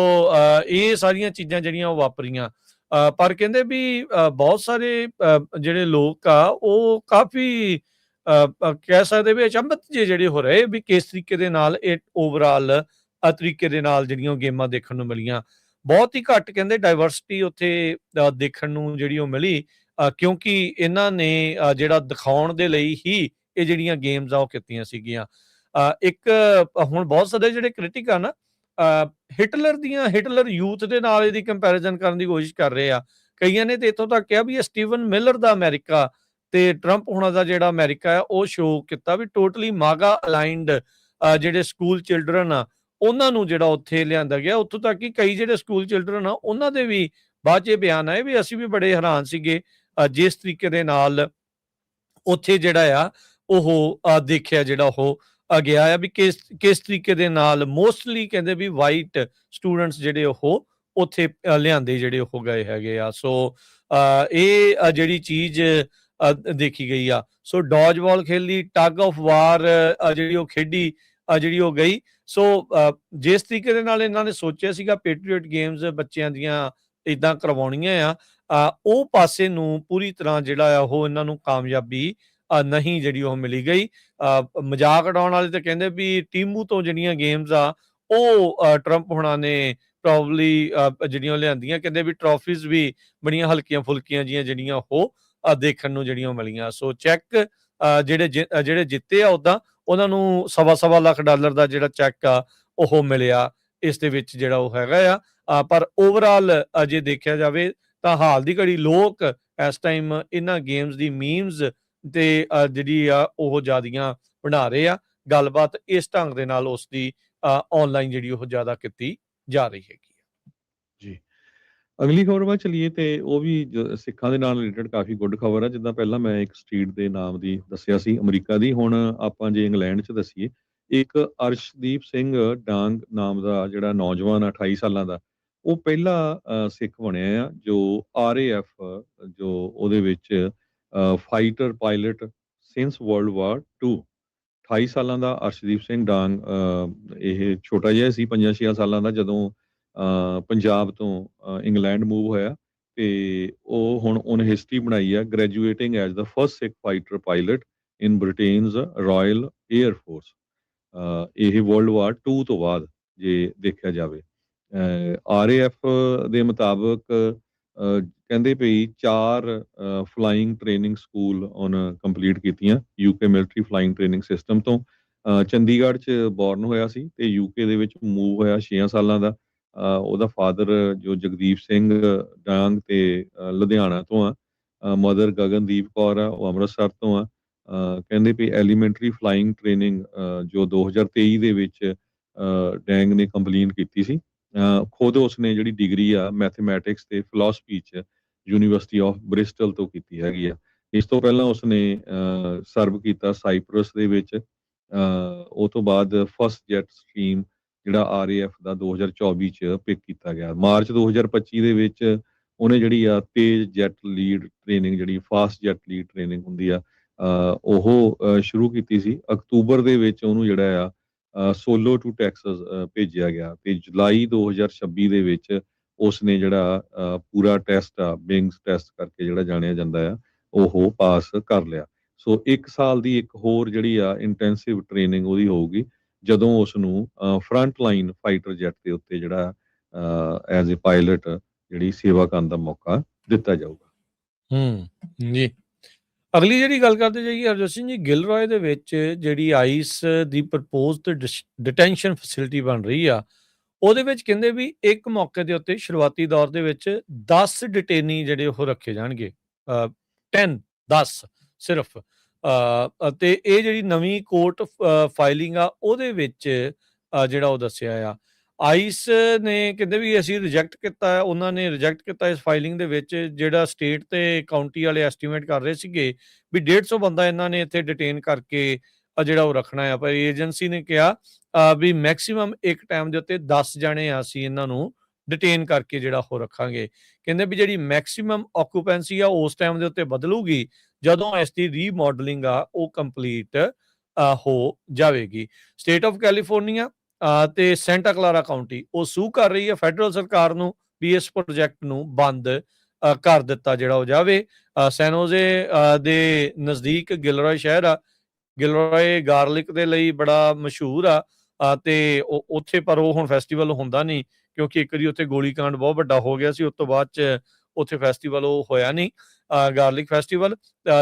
ਇਹ ਸਾਰੀਆਂ ਚੀਜ਼ਾਂ ਜਿਹੜੀਆਂ ਉਹ ਵਾਪਰੀਆਂ। ਪਰ ਕਹਿੰਦੇ ਵੀ ਬਹੁਤ ਸਾਰੇ ਜਿਹੜੇ ਲੋਕ ਆ ਉਹ ਕਾਫੀ ਕਹਿ ਸਕਦੇ ਵੀ ਅਚੰਭਤ ਜਿਹੜੇ ਹੋ ਰਹੇ ਵੀ ਕਿਸ ਤਰੀਕੇ ਦੇ ਨਾਲ ਇਹ ਓਵਰਆਲ ਤਰੀਕੇ ਦੇ ਨਾਲ ਜਿਹੜੀਆਂ ਗੇਮਾਂ ਦੇਖਣ ਨੂੰ ਮਿਲੀਆਂ। ਬਹੁਤ ਹੀ ਘੱਟ ਕਹਿੰਦੇ ਡਾਇਵਰਸਿਟੀ ਉੱਥੇ ਦੇਖਣ ਨੂੰ ਜਿਹੜੀ ਉਹ ਮਿਲੀ, ਕਿਉਂਕਿ ਇਹਨਾਂ ਨੇ ਜਿਹੜਾ ਦਿਖਾਉਣ ਦੇ ਲਈ ਹੀ ਇਹ ਜਿਹੜੀਆਂ ਗੇਮਸ ਆ ਉਹ ਕੀਤੀਆਂ ਸੀਗੀਆਂ। ਇੱਕ ਹੁਣ ਬਹੁਤ ਸਾਰੇ ਜਿਹੜੇ ਕ੍ਰਿਟਿਕ ਆ ਨਾ, ਹਿਟਲਰ ਯੂਥ ਦੇ ਨਾਲ ਇਹਦੀ ਕੰਪੈਰੀਜ਼ਨ ਕਰਨ ਦੀ ਕੋਸ਼ਿਸ਼ ਕਰ ਰਹੇ ਆ। ਕਈਆਂ ਨੇ ਤੇ ਇੱਥੋਂ ਤੱਕ ਕਿਹਾ ਵੀ ਇਹ ਸਟੀਵਨ ਮਿਲਰ ਦਾ ਅਮਰੀਕਾ ਤੇ ਟਰੰਪ ਹੁਣਾਂ ਦਾ ਜਿਹੜਾ ਅਮਰੀਕਾ ਆ ਉਹ ਸ਼ੋਅ ਕੀਤਾ ਵੀ ਟੋਟਲੀ ਮਾਗਾ ਅਲਾਈਨਡ ਜਿਹੜੇ ਸਕੂਲ ਚਿਲਡਰਨ ਆ ਉਹਨਾਂ ਨੂੰ ਜਿਹੜਾ ਉੱਥੇ ਲਿਆਂਦਾ ਗਿਆ। ਉੱਥੋਂ ਤੱਕ ਕਿ ਕਈ ਜਿਹੜੇ ਸਕੂਲ ਚਿਲਡਰਨ ਆ ਉਹਨਾਂ ਦੇ ਵੀ ਬਾਅਦ 'ਚ ਇਹ ਬਿਆਨ ਆਏ ਵੀ ਅਸੀਂ ਵੀ ਬੜੇ ਹੈਰਾਨ ਸੀਗੇ ਜਿਸ ਤਰੀਕੇ ਦੇ ਨਾਲ ਉੱਥੇ ਜਿਹੜਾ ਆ ਉਹ ਦੇਖਿਆ ਜਿਹੜਾ ਉਹ ਗਿਆ ਆ ਵੀ ਕਿਸ ਤਰੀਕੇ ਦੇ ਨਾਲ ਮੋਸਟਲੀ ਕਹਿੰਦੇ ਵੀ ਵਾਈਟ ਸਟੂਡੈਂਟਸ ਜਿਹੜੇ ਉਹ ਉੱਥੇ ਲਿਆਂਦੇ ਜਿਹੜੇ ਉਹ ਗਏ ਹੈਗੇ ਆ। ਸੋ ਇਹ ਜਿਹੜੀ ਚੀਜ਼ ਦੇਖੀ ਗਈ ਆ। ਸੋ ਡੌਜ-ਬਾਲ ਖੇਲੀ, ਟਗ ਆਫ ਵਾਰ ਜਿਹੜੀ ਉਹ ਖੇਡੀ ਜਿਹੜੀ ਉਹ ਗਈ। ਸੋ ਜਿਸ ਤਰੀਕੇ ਦੇ ਨਾਲ ਇਹਨਾਂ ਨੇ ਸੋਚਿਆ ਸੀਗਾ ਪੈਟਰੀਅਟ ਗੇਮਸ ਬੱਚਿਆਂ ਦੀਆਂ ਇਦਾਂ ਕਰਵਾਉਣੀਆਂ ਆ, ਉਹ ਪਾਸੇ ਨੂੰ ਪੂਰੀ ਤਰ੍ਹਾਂ ਜਿਹੜਾ ਆ ਉਹ ਇਹਨਾਂ ਨੂੰ ਕਾਮਯਾਬੀ ਨਹੀਂ ਜਿਹੜੀ ਉਹ ਮਿਲੀ ਗਈ। ਮਜ਼ਾਕ ਉਡਾਉਣ ਵਾਲੇ ਤਾਂ ਕਹਿੰਦੇ ਵੀ ਟੀਮੂ ਤੋਂ ਜਿਹੜੀਆਂ ਗੇਮਸ ਆ ਉਹ ਟਰੰਪ ਹੁਣਾਂ ਨੇ ਪ੍ਰੋਬਬਲੀ ਜਿਹੜੀਆਂ ਲਿਆਂਦੀਆਂ, ਕਹਿੰਦੇ ਵੀ ਟਰੋਫੀਜ਼ ਵੀ ਬੜੀਆਂ ਹਲਕੀਆਂ ਫੁਲਕੀਆਂ ਜਿਹੜੀਆਂ ਉਹ ਦੇਖਣ ਨੂੰ ਜਿਹੜੀਆਂ ਮਿਲੀਆਂ। ਸੋ ਚੈੱਕ ਜਿਹੜੇ ਜਿੱਤੇ ਆ ਉਦਾਂ ਉਹਨਾਂ ਨੂੰ $1.25 ਲੱਖ ਦਾ ਜਿਹੜਾ ਚੈੱਕ ਆ ਉਹ ਮਿਲਿਆ ਇਸ ਦੇ ਵਿੱਚ ਜਿਹੜਾ ਉਹ ਹੈਗਾ ਆ। ਪਰ ਓਵਰਆਲ ਜੇ ਦੇਖਿਆ ਜਾਵੇ ਤਾਂ ਹਾਲ ਦੀ ਘੜੀ ਲੋਕ ਇਸ ਟਾਈਮ ਇਹਨਾਂ ਗੇਮਸ ਦੀ ਮੀਮਸ ਤੇ ਜਿਹੜੀ ਆ ਉਹ ਜ਼ਿਆਦੀਆਂ ਬਣਾ ਰਹੇ ਆ। ਗੱਲਬਾਤ ਇਸ ਢੰਗ ਦੇ ਨਾਲ ਉਸ ਦੀ ਆਨਲਾਈਨ ਜਿਹੜੀ ਉਹ ਜ਼ਿਆਦਾ ਕੀਤੀ ਜਾ ਰਹੀ ਹੈਗੀ। ਜੀ, ਅਗਲੀ ਖਬਰ ਵੱਲ ਚਲੀਏ ਤੇ ਉਹ ਵੀ ਸਿੱਖਾਂ ਦੇ ਨਾਲ ਰਿਲੇਟਡ ਕਾਫੀ ਗੁੱਡ ਖਬਰ ਆ। ਜਿੱਦਾਂ ਪਹਿਲਾਂ ਮੈਂ ਇੱਕ ਸਟਰੀਟ ਦੇ ਨਾਮ ਦੀ ਦੱਸਿਆ ਸੀ ਅਮਰੀਕਾ ਦੀ, ਹੁਣ ਆਪਾਂ ਜੇ ਇੰਗਲੈਂਡ 'ਚ ਦੱਸੀਏ, ਇੱਕ ਅਰਸ਼ਦੀਪ ਸਿੰਘ ਡਾਂਗ ਨਾਮ ਦਾ ਜਿਹੜਾ ਨੌਜਵਾਨ ਆ 28 ਸਾਲਾਂ ਦਾ, ਉਹ ਪਹਿਲਾ ਸਿੱਖ ਬਣਿਆ ਆ ਜੋ RAF ਜੋ ਉਹਦੇ ਵਿੱਚ fighter pilot since world war 2। 28 ਸਾਲਾਂ ਦਾ ਅਰਸ਼ਦੀਪ ਸਿੰਘ ਡਾਂਗ ਇਹ ਛੋਟਾ ਜਿਹਾ ਸੀ, 5-6 ਸਾਲਾਂ ਦਾ, ਜਦੋਂ ਪੰਜਾਬ ਤੋਂ ਇੰਗਲੈਂਡ ਮੂਵ ਹੋਇਆ ਤੇ ਉਹ ਹੁਣ ਉਹਨੇ ਹਿਸਟਰੀ ਬਣਾਈ ਆ, graduating as the first Sikh fighter pilot in Britain's royal air force. ਇਹ ਵਰਲਡ ਵਾਰ 2 ਤੋਂ ਬਾਅਦ ਜੇ ਦੇਖਿਆ ਜਾਵੇ। RAF ਦੇ ਮੁਤਾਬਕ ਕਹਿੰਦੇ ਪਈ 4 ਫਲਾਈਂਗ ਟ੍ਰੇਨਿੰਗ ਸਕੂਲ ਉਹਨ ਕੰਪਲੀਟ ਕੀਤੀਆਂ UK military flying training system ਤੋਂ। ਚੰਡੀਗੜ੍ਹ 'ਚ ਬੋਰਨ ਹੋਇਆ ਸੀ ਤੇ UK ਦੇ ਵਿੱਚ ਮੂਵ ਹੋਇਆ 6 ਸਾਲਾਂ ਦਾ। ਉਹਦਾ ਫਾਦਰ ਜੋ ਜਗਦੀਪ ਸਿੰਘ ਡਾਂਗ ਤੇ ਲੁਧਿਆਣਾ ਤੋਂ ਆ, ਮਦਰ ਗਗਨਦੀਪ ਕੌਰ ਆ, ਉਹ ਅੰਮ੍ਰਿਤਸਰ ਤੋਂ ਆ। ਕਹਿੰਦੇ ਵੀ ਐਲੀਮੈਂਟਰੀ ਫਲਾਈਂਗ ਟ੍ਰੇਨਿੰਗ ਜੋ 2023 ਦੇ ਵਿੱਚ ਡੈਂਗ ਨੇ ਕੰਪਲੀਟ ਕੀਤੀ ਸੀ। ਖੁਦ ਉਸਨੇ ਜਿਹੜੀ ਡਿਗਰੀ ਆ ਮੈਥਮੈਟਿਕਸ ਤੇ ਫਿਲਾਸਫੀ 'ਚ ਯੂਨੀਵਰਸਿਟੀ ਆਫ ਬ੍ਰਿਸਟਲ ਤੋਂ ਕੀਤੀ ਹੈਗੀ ਆ। ਇਸ ਤੋਂ ਪਹਿਲਾਂ ਉਸਨੇ ਸਰਵ ਕੀਤਾ ਸਾਈਪਰਸ ਦੇ ਵਿੱਚ। ਉਹ ਤੋਂ ਬਾਅਦ ਫਸਟ ਜੈਟ ਸਟਰੀਮ ਜਿਹੜਾ RAF ਦਾ 2024 ਚ ਪਿਕ ਕੀਤਾ ਗਿਆ। ਮਾਰਚ 2025 ਦੇ ਵਿੱਚ ਉਹਨੇ ਜਿਹੜੀ ਆ ਤੇਜ਼ ਜੈਟ ਲੀਡ ਟ੍ਰੇਨਿੰਗ, ਜਿਹੜੀ ਫਾਸਟ ਜੈਟ ਲੀਡ ਟ੍ਰੇਨਿੰਗ ਹੁੰਦੀ ਆ, ਉਹ ਸ਼ੁਰੂ ਕੀਤੀ ਸੀ। ਅਕਤੂਬਰ ਦੇ ਵਿੱਚ ਉਹਨੂੰ ਜਿਹੜਾ ਆ ਸੋਲੋ ਟੂ ਟੈਕਸਸ ਭੇਜਿਆ ਗਿਆ ਤੇ ਜੁਲਾਈ 2026 ਦੇ ਵਿੱਚ ਉਸਨੇ ਜਿਹੜਾ ਪੂਰਾ ਟੈਸਟ ਆ, ਬਿੰਗਸ ਟੈਸਟ ਕਰਕੇ ਜਿਹੜਾ ਜਾਣਿਆ ਜਾਂਦਾ ਆ, ਉਹ ਪਾਸ ਕਰ ਲਿਆ। ਸੋ 1 ਸਾਲ ਦੀ ਇੱਕ ਹੋਰ ਜਿਹੜੀ ਆ ਇੰਟੈਂਸਿਵ ਟ੍ਰੇਨਿੰਗ ਉਹਦੀ ਹੋਊਗੀ, ਜਦੋਂ ਉਸ ਨੂੰ ਫਰੰਟ ਲਾਈਨ ਫਾਈਟਰ ਜੈਟ ਦੇ ਉੱਤੇ ਜਿਹੜਾ ਐਜ਼ ਅ ਪਾਇਲਟ ਜਿਹੜੀ ਸੇਵਾ ਕਰਨ ਦਾ ਮੌਕਾ ਦਿੱਤਾ ਜਾਊਗਾ। ਜੀ ਅਗਲੀ ਜਿਹੜੀ ਗੱਲ ਕਰਦੇ ਜਾਈਏ ਹਰਜੋਤ ਸਿੰਘ ਜੀ, ਗਿਲਰੋਏ ਦੇ ਵਿੱਚ ਜਿਹੜੀ ਆਈਸ ਦੀ ਪ੍ਰਪੋਜ਼ਡ ਡਿਟੈਂਸ਼ਨ ਫੈਸਿਲਿਟੀ ਬਣ ਰਹੀ ਆ, ਉਹਦੇ ਵਿੱਚ ਕਹਿੰਦੇ ਵੀ ਇੱਕ ਮੌਕੇ ਦੇ ਉੱਤੇ ਸ਼ੁਰੂਆਤੀ ਦੌਰ ਦੇ ਵਿੱਚ 10 ਡਿਟੇਨੀ ਜਿਹੜੇ ਉਹ ਰੱਖੇ ਜਾਣਗੇ। 10 ਸਿਰਫ। ਅਤੇ ਇਹ ਜਿਹੜੀ ਨਵੀਂ ਕੋਰਟ ਫਾਈਲਿੰਗ ਆ ਉਹਦੇ ਵਿੱਚ ਜਿਹੜਾ ਉਹ ਦੱਸਿਆ ਆ, ਆਈਸ ਨੇ ਕਹਿੰਦੇ ਵੀ ਅਸੀਂ ਰਿਜੈਕਟ ਕੀਤਾ, ਉਹਨਾਂ ਨੇ ਰਿਜੈਕਟ ਕੀਤਾ ਇਸ ਫਾਈਲਿੰਗ ਦੇ ਵਿੱਚ, ਜਿਹੜਾ ਸਟੇਟ ਤੇ ਕਾਊਂਟੀ ਵਾਲੇ ਐਸਟੀਮੇਟ ਕਰ ਰਹੇ ਸੀਗੇ ਵੀ 150 ਬੰਦਾ ਇਹਨਾਂ ਨੇ ਇੱਥੇ ਡਿਟੇਨ ਕਰਕੇ ਜਿਹੜਾ ਉਹ ਰੱਖਣਾ ਆ। ਪਰ ਏਜੰਸੀ ਨੇ ਕਿਹਾ ਵੀ ਮੈਕਸਿਮਮ ਇੱਕ ਟਾਈਮ ਦੇ ਉੱਤੇ 10 ਜਣੇ ਆ ਅਸੀਂ ਇਹਨਾਂ ਨੂੰ ਡਿਟੇਨ ਕਰਕੇ ਜਿਹੜਾ ਉਹ ਰੱਖਾਂਗੇ। ਕਹਿੰਦੇ ਵੀ ਜਿਹੜੀ ਮੈਕਸਿਮਮ ਆਕੂਪੈਂਸੀ ਆ ਉਸ ਟਾਈਮ ਦੇ ਉੱਤੇ ਬਦਲੂਗੀ ਜਦੋਂ ਇਸ ਦੀ ਰੀਮੋਡਲਿੰਗ ਆ ਉਹ ਕੰਪਲੀਟ ਹੋ ਜਾਵੇਗੀ। ਸਟੇਟ ਆਫ ਕੈਲੀਫੋਰਨੀਆ ਤੇ ਸੈਂਟਾ ਕਲਾਰਾ ਕਾਊਂਟੀ ਉਹ ਸੂ ਕਰ ਰਹੀ ਹੈ ਫੈਡਰਲ ਸਰਕਾਰ ਨੂੰ ਵੀ ਇਸ ਪ੍ਰੋਜੈਕਟ ਨੂੰ ਬੰਦ ਕਰ ਦਿੱਤਾ ਜਿਹੜਾ ਉਹ ਜਾਵੇ। ਸੈਨੋਜ਼ੇ ਦੇ ਨਜ਼ਦੀਕ ਗਿਲਰੋਏ ਸ਼ਹਿਰ ਆ, ਗਿਲਰੋਏ ਗਾਰਲਿਕ ਦੇ ਲਈ ਬੜਾ ਮਸ਼ਹੂਰ ਆ ਤੇ ਉੱਥੇ ਪਰ ਉਹ ਹੁਣ ਫੈਸਟੀਵਲ ਹੁੰਦਾ ਨਹੀਂ, ਕਿਉਂਕਿ ਇੱਕ ਵਾਰੀ ਉੱਥੇ ਗੋਲੀकांड ਬਹੁਤ ਵੱਡਾ ਹੋ ਗਿਆ ਸੀ। ਉਸ ਤੋਂ ਬਾਅਦ ਚ ਉੱਥੇ ਫੈਸਟੀਵਲ ਉਹ ਹੋਇਆ ਨਹੀਂ, ਗਾਰਲਿਕ ਫੈਸਟੀਵਲ।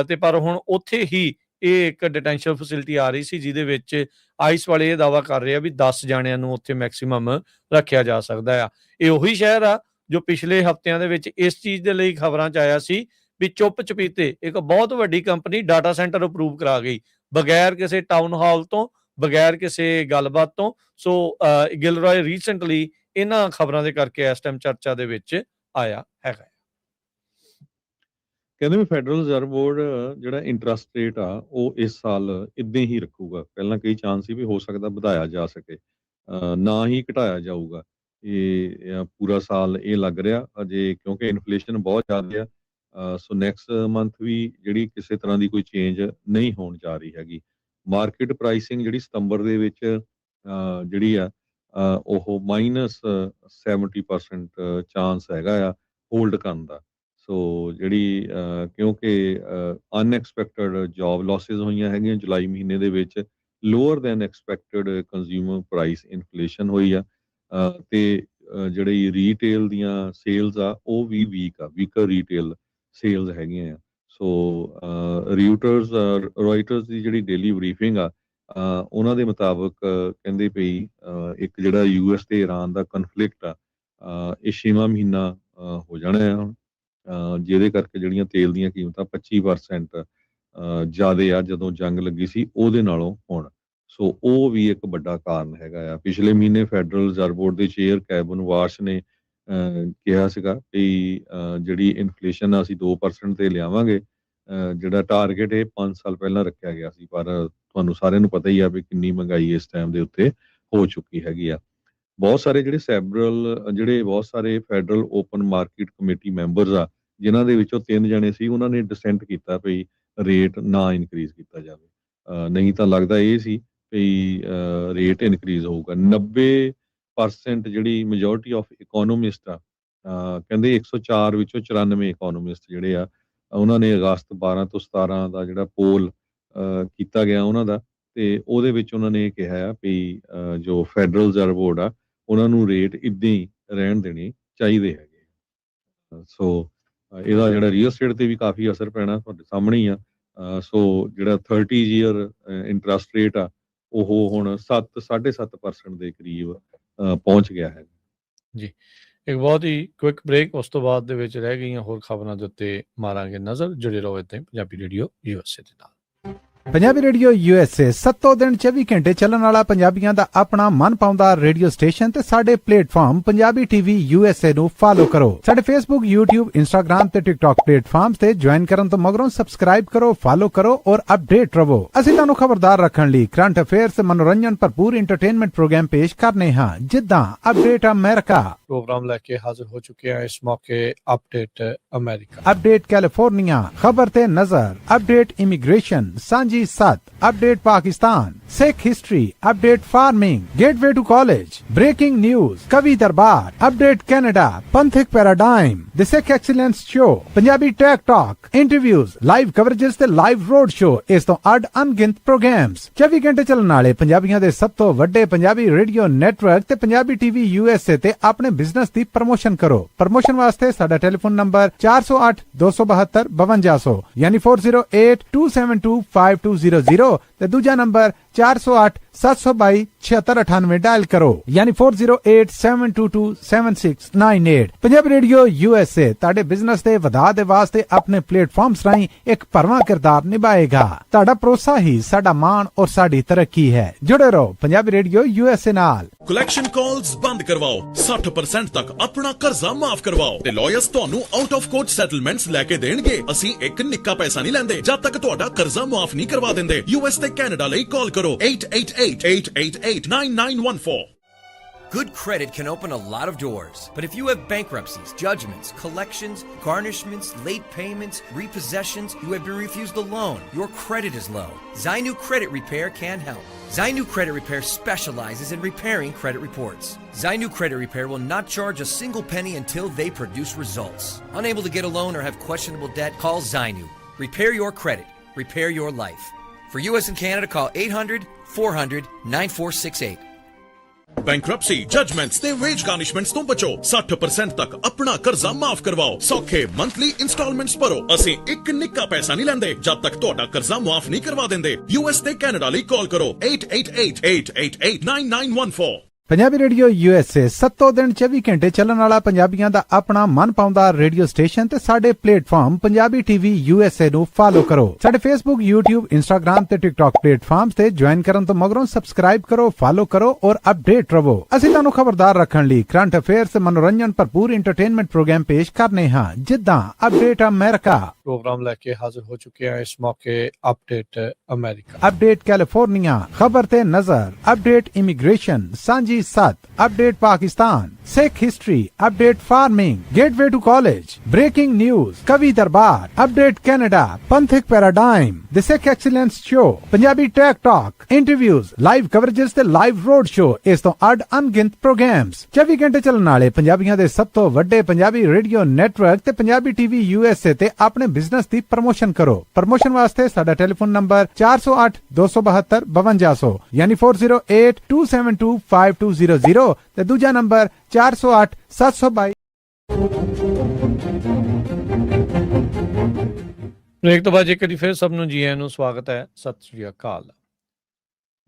ਤੇ ਪਰ ਹੁਣ ਉੱਥੇ ਹੀ ਇਹ ਇੱਕ ਡਿਟੈਂਸ਼ਨ ਫੈਸਿਲਿਟੀ ਆ ਰਹੀ ਸੀ, ਜਿਹਦੇ ਵਿੱਚ ਆਈਸ ਵਾਲੇ ਇਹ ਦਾਅਵਾ ਕਰ ਰਹੇ ਆ ਵੀ 10 ਜਾਣਿਆਂ ਨੂੰ ਉੱਥੇ ਮੈਕਸਿਮਮ ਰੱਖਿਆ ਜਾ ਸਕਦਾ ਆ। ਇਹ ਉਹੀ ਸ਼ਹਿਰ ਆ ਜੋ ਪਿਛਲੇ ਹਫ਼ਤਿਆਂ ਦੇ ਵਿੱਚ ਇਸ ਚੀਜ਼ ਦੇ ਲਈ ਖਬਰਾਂ 'ਚ ਆਇਆ ਸੀ ਵੀ ਚੁੱਪ ਚਪੀਤੇ ਇੱਕ ਬਹੁਤ ਵੱਡੀ ਕੰਪਨੀ ਡਾਟਾ ਸੈਂਟਰ ਅਪਰੂਵ ਕਰਾ ਗਈ ਬਗੈਰ ਕਿਸੇ ਟਾਊਨ ਹਾਲ ਤੋਂ, ਬਗੈਰ ਕਿਸੇ ਗੱਲਬਾਤ ਤੋਂ। ਸੋ ਗਿਲਰੋਏ ਰੀਸੈਂਟਲੀ ਇਹਨਾਂ ਖਬਰਾਂ ਦੇ ਕਰਕੇ ਇਸ ਟਾਈਮ ਚਰਚਾ ਦੇ ਵਿੱਚ ਆਇਆ ਹੈਗਾ। ਕਹਿੰਦੇ ਵੀ ਫੈਡਰਲ ਰਿਜ਼ਰਵ ਬੋਰਡ ਜਿਹੜਾ ਇੰਟਰਸਟ ਰੇਟ ਆ ਉਹ ਇਸ ਸਾਲ ਇਦਾਂ ਹੀ ਰੱਖੂਗਾ। ਪਹਿਲਾਂ ਕਈ ਚਾਂਸ ਸੀ ਵੀ ਹੋ ਸਕਦਾ ਵਧਾਇਆ ਜਾ ਸਕੇ, ਨਾ ਹੀ ਘਟਾਇਆ ਜਾਊਗਾ। ਇਹ ਪੂਰਾ ਸਾਲ ਇਹ ਲੱਗ ਰਿਹਾ ਅਜੇ, ਕਿਉਂਕਿ ਇਨਫਲੇਸ਼ਨ ਬਹੁਤ ਜ਼ਿਆਦਾ ਆ। ਸੋ ਨੈਕਸਟ ਮੰਥ ਵੀ ਜਿਹੜੀ ਕਿਸੇ ਤਰ੍ਹਾਂ ਦੀ ਕੋਈ ਚੇਂਜ ਨਹੀਂ ਹੋਣ ਜਾ ਰਹੀ ਹੈਗੀ। ਮਾਰਕੀਟ ਪ੍ਰਾਈਸਿੰਗ ਜਿਹੜੀ ਸਤੰਬਰ ਦੇ ਵਿੱਚ ਜਿਹੜੀ ਆ ਉਹ -70% ਚਾਂਸ ਹੈਗਾ ਆ ਹੋਲਡ ਕਰਨ ਦਾ। ਸੋ ਜਿਹੜੀ ਕਿਉਂਕਿ ਅਨਐਕਸਪੈਕਟਡ ਜੌਬ ਲਾਸਿਸ ਹੋਈਆਂ ਹੈਗੀਆਂ ਜੁਲਾਈ ਮਹੀਨੇ ਦੇ ਵਿੱਚ, lower than expected consumer price inflation ਹੋਈ ਆ, ਤੇ ਜਿਹੜੀ ਰੀਟੇਲ ਦੀਆਂ ਸੇਲਸ ਆ ਉਹ ਵੀ ਵੀਕਰ ਰੀਟੇਲ ਸੇਲਸ ਹੈਗੀਆਂ ਆ। ਸੋ ਰੋਇਟਰਸ ਦੀ ਜਿਹੜੀ ਡੇਲੀ ਬਰੀਫਿੰਗ ਆ ਉਹਨਾਂ ਦੇ ਮੁਤਾਬਕ ਕਹਿੰਦੇ ਪਈ ਇੱਕ ਜਿਹੜਾ US ਤੇ ਈਰਾਨ ਦਾ ਕਨਫਲਿਕਟ ਆ ਇਹ 6ਵਾਂ ਮਹੀਨਾ ਹੋ ਜਾਣਾ ਹੈ ਹੁਣ, ਜਿਹਦੇ ਕਰਕੇ ਜਿਹੜੀਆਂ ਤੇਲ ਦੀਆਂ ਕੀਮਤਾਂ 25% ਜ਼ਿਆਦੇ ਆ ਜਦੋਂ ਜੰਗ ਲੱਗੀ ਸੀ ਉਹਦੇ ਨਾਲੋਂ ਹੁਣ। ਸੋ ਉਹ ਵੀ ਇੱਕ ਵੱਡਾ ਕਾਰਨ ਹੈਗਾ ਆ। ਪਿਛਲੇ ਮਹੀਨੇ ਫੈਡਰਲ ਰਿਜ਼ਰਵ ਬੋਰਡ ਦੇ ਚੇਅਰ ਕੈਬਨ ਵਾਰਸ਼ ਨੇ ਕਿਹਾ ਸੀਗਾ ਵੀ ਜਿਹੜੀ ਇਨਫਲੇਸ਼ਨ ਆ ਅਸੀਂ 2% ਤੇ ਲਿਆਵਾਂਗੇ। ਜਿਹੜਾ ਟਾਰਗੇਟ ਇਹ 5 ਸਾਲ ਪਹਿਲਾਂ ਰੱਖਿਆ ਗਿਆ ਸੀ, ਪਰ ਤੁਹਾਨੂੰ ਸਾਰਿਆਂ ਨੂੰ ਪਤਾ ਹੀ ਆ ਵੀ ਕਿੰਨੀ ਮਹਿੰਗਾਈ ਇਸ ਟਾਈਮ ਦੇ ਉੱਤੇ ਹੋ ਚੁੱਕੀ ਹੈਗੀ ਆ। ਬਹੁਤ ਸਾਰੇ federal open market committee members ਆ, ਜਿਨ੍ਹਾਂ ਦੇ ਵਿੱਚੋਂ 3 ਜਣੇ ਸੀ, ਉਹਨਾਂ ਨੇ ਡਿਸੈਂਟ ਕੀਤਾ ਵੀ ਰੇਟ ਨਾ ਇਨਕਰੀਜ਼ ਕੀਤਾ ਜਾਵੇ। ਨਹੀਂ ਤਾਂ ਲੱਗਦਾ ਇਹ ਸੀ ਵੀ ਰੇਟ ਇਨਕਰੀਜ਼ ਹੋਊਗਾ। 90% ਜਿਹੜੀ ਮੈਜੋਰਟੀ ਆਫ ਇਕੋਨੋਮਿਸਟ ਆ, ਕਹਿੰਦੇ 104 ਵਿੱਚੋਂ 94 ਇਕੋਨੋਮਿਸਟ ਜਿਹੜੇ ਆ, ਉਹਨਾਂ ਨੇ ਅਗਸਤ 12 ਤੋਂ 17 ਦਾ ਜਿਹੜਾ ਪੋਲ ਕੀਤਾ ਗਿਆ ਉਹਨਾਂ ਦਾ, ਤੇ ਉਹਦੇ ਵਿੱਚ ਉਹਨਾਂ ਨੇ ਇਹ ਕਿਹਾ ਆ ਵੀ ਜੋ ਫੈਡਰਲ ਰਿਜ਼ਰਵ ਬੋਰਡ ਆ, ਉਹਨਾਂ ਨੂੰ ਰੇਟ ਇੱਦਾਂ ਹੀ ਰਹਿਣ ਦੇਣੇ ਚਾਹੀਦੇ ਹੈਗੇ। ਸੋ ਇਹਦਾ ਜਿਹੜਾ ਰੀਅਲ ਸਟੇਟ ਤੇ ਵੀ ਕਾਫੀ ਅਸਰ ਪੈਣਾ, ਤੁਹਾਡੇ ਸਾਹਮਣੇ ਹੀ ਆ। ਸੋ ਜਿਹੜਾ 30 ਈਅਰ ਇੰਟਰਸਟ ਰੇਟ ਆ, ਉਹ ਹੁਣ 7.5% ਦੇ ਕਰੀਬ ਪਹੁੰਚ ਗਿਆ ਹੈ। ਜੀ, ਇੱਕ ਬਹੁਤ ਹੀ ਕੁਇਕ ਬ੍ਰੇਕ, ਉਸ ਤੋਂ ਬਾਅਦ ਦੇ ਵਿੱਚ ਰਹਿ ਗਈਆਂ ਹੋਰ ਖਬਰਾਂ ਦੇ ਉੱਤੇ ਮਾਰਾਂਗੇ ਨਜ਼ਰ। ਜੁੜੇ ਰਹੋ ਇੱਥੇ ਪੰਜਾਬੀ ਰੇਡੀਓ USA ਦੇ ਨਾਲ। ਪੰਜਾਬੀ ਰੇਡੀਓ USA 7 ਦਿਨ 24 ਘੰਟੇ ਚੱਲਣ ਵਾਲਾ ਪੰਜਾਬੀਆਂ ਦਾ ਆਪਣਾ ਮਨਪਾਉਂਦਾ ਰੇਡੀਓ ਸਟੇਸ਼ਨ ਤੇ ਸਾਡੇ ਪਲੇਟਫਾਰਮ ਪੰਜਾਬੀ ਟੀਵੀ USA ਨੂੰ ਫਾਲੋ ਕਰੋ। ਸਾਡੇ Facebook, YouTube, Instagram ਤੇ TikTok ਪਲੇਟਫਾਰਮਸ ਤੇ ਜੁਆਇਨ ਕਰਨ ਤੋਂ ਮਗਰੋਂ ਸਬਸਕ੍ਰਾਈਬ ਕਰੋ, ਫਾਲੋ ਕਰੋ ਔਰ ਅਪਡੇਟ ਰਹੋ। ਅਸੀਂ ਤੁਹਾਨੂੰ ਖਬਰਦਾਰ ਰੱਖਣ ਲਈ ਕਰੰਟ ਅਫੇਅਰਸ, ਮਨੋਰੰਜਨ ਭਰਪੂਰ ਐਂਟਰਟੇਨਮੈਂਟ ਪ੍ਰੋਗਰਾਮ ਪੇਸ਼ ਕਰਨੇ ਹਾਂ, ਜਿੱਦਾਂ ਅਪਡੇਟ ਅਮਰੀਕਾ ਪ੍ਰੋਗਰਾਮ ਲੈ ਕੇ ਹਾਜ਼ਰ ਹੋ ਚੁੱਕੇ ਹਾਂ ਇਸ ਮੌਕੇ। ਅਪਡੇਟ ਅਮਰੀਕਾ, ਅਪਡੇਟ ਕੈਲੀਫੋਰਨੀਆ, ਖਬਰ ਤੇ ਨਜ਼ਰ, ਅਪਡੇਟ ਇਮੀਗ੍ਰੇਸ਼ਨ, ਸਾਂਝੀ ਸੱਤ, update Pakistan, Sikh history, update farming, gateway to college, breaking news, ਕਵੀ ਦਰਬਾਰ, ਅਪਡੇਟ ਕੈਨੇਡਾ, ਪੰਥਕ paradigm, the Sikh excellence show, Punjabi tech talk, interviews, live coverages ਤੇ ਲਾਈਵ ਰੋਡ ਸ਼ੋ, ਇਸ ਤੋਂ ਅੱਡ ਅਣਗਿਣਤ ਪ੍ਰੋਗਰਾਮਸ, 24 ਘੰਟੇ ਚੱਲਣ ਵਾਲੇ ਪੰਜਾਬੀਆਂ ਦੇ ਸਭ ਤੋਂ ਵੱਡੇ ਪੰਜਾਬੀ ਰੇਡੀਓ ਨੈਟਵਰਕ ਤੇ ਪੰਜਾਬੀ ਟੀਵੀ USA ਤੇ ਆਪਣੇ ਬਿਜ਼ਨਸ ਦੀ ਪ੍ਰਮੋਸ਼ਨ ਕਰੋ। ਪ੍ਰਮੋਸ਼ਨ ਵਾਸਤੇ ਸਾਡਾ ਟੈਲੀਫੋਨ ਨੰਬਰ 408 272 5200 ਯਾਨੀ 4082725200 ਤੇ ਦੂਜਾ ਨੰਬਰ 408 722 7698 ਡਾਇਲ ਕਰੋ, ਯਾਨੀ 408722 7698। ਪੰਜਾਬੀ ਰੇਡੀਓ USA ਤੁਹਾਡੇ ਬਿਜ਼ਨਸ ਦੇ ਵਧਾ ਦੇ ਵਾਸਤੇ ਆਪਣੇ ਪਲੇਟਫਾਰਮਸ ਰਾਹੀਂ ਇੱਕ ਭਰਵਾਂ ਕਿਰਦਾਰ ਨਿਭਾਏਗਾ। ਤੁਹਾਡਾ ਭਰੋਸਾ ਹੀ ਸਾਡਾ ਮਾਣ ਔਰ ਸਾਡੀ ਤਰੱਕੀ ਹੈ। ਜੁੜੇ ਰਹੋ ਪੰਜਾਬੀ ਰੇਡੀਓ USA ਨਾਲ। ਕਲੈਕਸ਼ਨ ਕਾਲਸ ਬੰਦ ਕਰਵਾਓ, 60% ਤੱਕ ਆਪਣਾ ਕਰਜ਼ਾ ਮਾਫ ਕਰਵਾਓ ਤੇ ਲਾਇਰਸ ਤੁਹਾਨੂੰ ਆਊਟ ਆਫ ਕੋਰਟ ਸੈਟਲਮੈਂਟਸ ਲੈ ਕੇ ਦੇਣਗੇ। ਅਸੀਂ ਇੱਕ ਨਿੱਕਾ ਪੈਸਾ ਨਹੀਂ ਲੈਂਦੇ ਜਦ ਤੱਕ ਤੁਹਾਡਾ ਕਰਜ਼ਾ ਮਾਫ ਨਹੀਂ ਕਰਵਾ ਦਿੰਦੇ। US ਤੇ ਕੈਨੇਡਾ ਲਈ ਕਾਲ ਕਰੋ 888-888-9914। Good credit can open a lot of doors, but if you have bankruptcies, judgments, collections, garnishments, late payments, repossessions, you have been refused a loan, your credit is low, Zainu Credit Repair can help. Zainu Credit Repair specializes in repairing credit reports. Zainu Credit Repair will not charge a single penny until they produce results. Unable to get a loan or have questionable debt? Call Zainu. Repair your credit. Repair your life. For US and Canada, call 800-400-9468. Bankruptcy, judgements ਤੇ ਵੇਜ ਗਾਰਨਿਸ਼ਮੈਂਟਸ ਤੋਂ ਬਚੋ। 60% ਤੱਕ ਆਪਣਾ ਕਰਜ਼ਾ ਮਾਫ ਕਰਵਾਓ। ਸੌਖੇ ਮੰਥਲੀ ਇੰਸਟਾਲਮੈਂਟਸ ਭਰੋ। ਅਸੀਂ ਇੱਕ ਨਿੱਕਾ ਪੈਸਾ ਨਹੀਂ ਲੈਂਦੇ ਜਦ ਤੱਕ ਤੁਹਾਡਾ ਕਰਜ਼ਾ ਮਾਫ ਨਹੀਂ ਕਰਵਾ ਦਿੰਦੇ। US ਤੇ ਕੈਨੇਡਾ ਲਈ ਕਾਲ ਕਰੋ 888-888-9914। ਪੰਜਾਬੀ ਰੇਡੀਓ USA 7 ਦਿਨ 24 ਘੰਟੇ ਚੱਲਣ ਵਾਲਾ ਪੰਜਾਬੀਆਂ ਦਾ ਆਪਣਾ ਮਨਪਾਉਂਦਾ ਰੇਡੀਓ ਸਟੇਸ਼ਨ ਤੇ ਸਾਡੇ ਪਲੇਟਫਾਰਮ ਪੰਜਾਬੀ ਟੀਵੀ USA ਨੂੰ ਫਾਲੋ ਕਰੋ। ਸਾਡੇ Facebook, YouTube, Instagram ਤੇ TikTok ਪਲੇਟਫਾਰਮਸ ਤੇ ਜੁਆਇਨ ਕਰਨ ਤੋਂ ਮਗਰੋਂ ਸਬਸਕ੍ਰਾਈਬ ਕਰੋ, ਫਾਲੋ ਕਰੋ ਔਰ ਅਪਡੇਟ ਰਹੋ। ਅਸੀਂ ਤੁਹਾਨੂੰ ਖਬਰਦਾਰ ਰੱਖਣ ਲਈ ਕਰੰਟ ਅਫੇਅਰਸ, ਮਨੋਰੰਜਨ ਭਰਪੂਰ ਐਂਟਰਟੇਨਮੈਂਟ ਪ੍ਰੋਗਰਾਮ ਪੇਸ਼ ਕਰਨੇ ਹਾਂ, ਜਿੱਦਾਂ ਅਪਡੇਟ ਅਮਰੀਕਾ ਪ੍ਰੋਗਰਾਮ ਲੈ ਕੇ ਹਾਜ਼ਰ ਹੋ ਚੁੱਕੇ ਹਾਂ ਇਸ ਮੌਕੇ। ਅਪਡੇਟ ਅਮਰੀਕਾ, ਅਪਡੇਟ ਕੈਲੀਫੋਰਨੀਆ, ਖਬਰ ਤੇ ਨਜ਼ਰ, ਅਪਡੇਟ ਇਮੀਗ੍ਰੇਸ਼ਨ, ਸਾਂਝੀ ਸੱਤ, update Pakistan, Sikh history, update farming, gateway to college, breaking news, ਕਵੀ ਦਰਬਾਰ, ਅਪਡੇਟ ਕੈਨੇਡਾ, ਪੰਥਕ paradigm, the Sikh excellence show, Punjabi tech talk, interviews, live coverages ਤੇ ਲਾਈਵ ਰੋਡ ਸ਼ੋ, ਇਸ ਤੋਂ ਅੱਡ ਅਣਗਿਣਤ ਪ੍ਰੋਗਰਾਮਸ, 24 ਘੰਟੇ ਚੱਲਣ ਵਾਲੇ ਪੰਜਾਬੀਆਂ ਦੇ ਸਭ ਤੋਂ ਵੱਡੇ ਪੰਜਾਬੀ ਰੇਡੀਓ ਨੈਟਵਰਕ ਤੇ ਪੰਜਾਬੀ ਟੀਵੀ USA ਤੇ ਆਪਣੇ ਬਿਜ਼ਨਸ ਦੀ ਪ੍ਰਮੋਸ਼ਨ ਕਰੋ। ਪ੍ਰਮੋਸ਼ਨ ਵਾਸਤੇ ਸਾਡਾ ਟੈਲੀਫੋਨ ਨੰਬਰ 408 272 5200 ਯਾਨੀ 4082725200 ਤੇ ਦੂਜਾ ਨੰਬਰ 408 722। ਬ੍ਰੇਕ ਤੋਂ ਬਾਅਦ ਇੱਕ ਵਾਰੀ ਫਿਰ ਸਭ ਨੂੰ ਜੀ ਆਇਆਂ ਨੂੰ ਸਵਾਗਤ ਹੈ। ਸਤਿ ਸ਼੍ਰੀ ਅਕਾਲ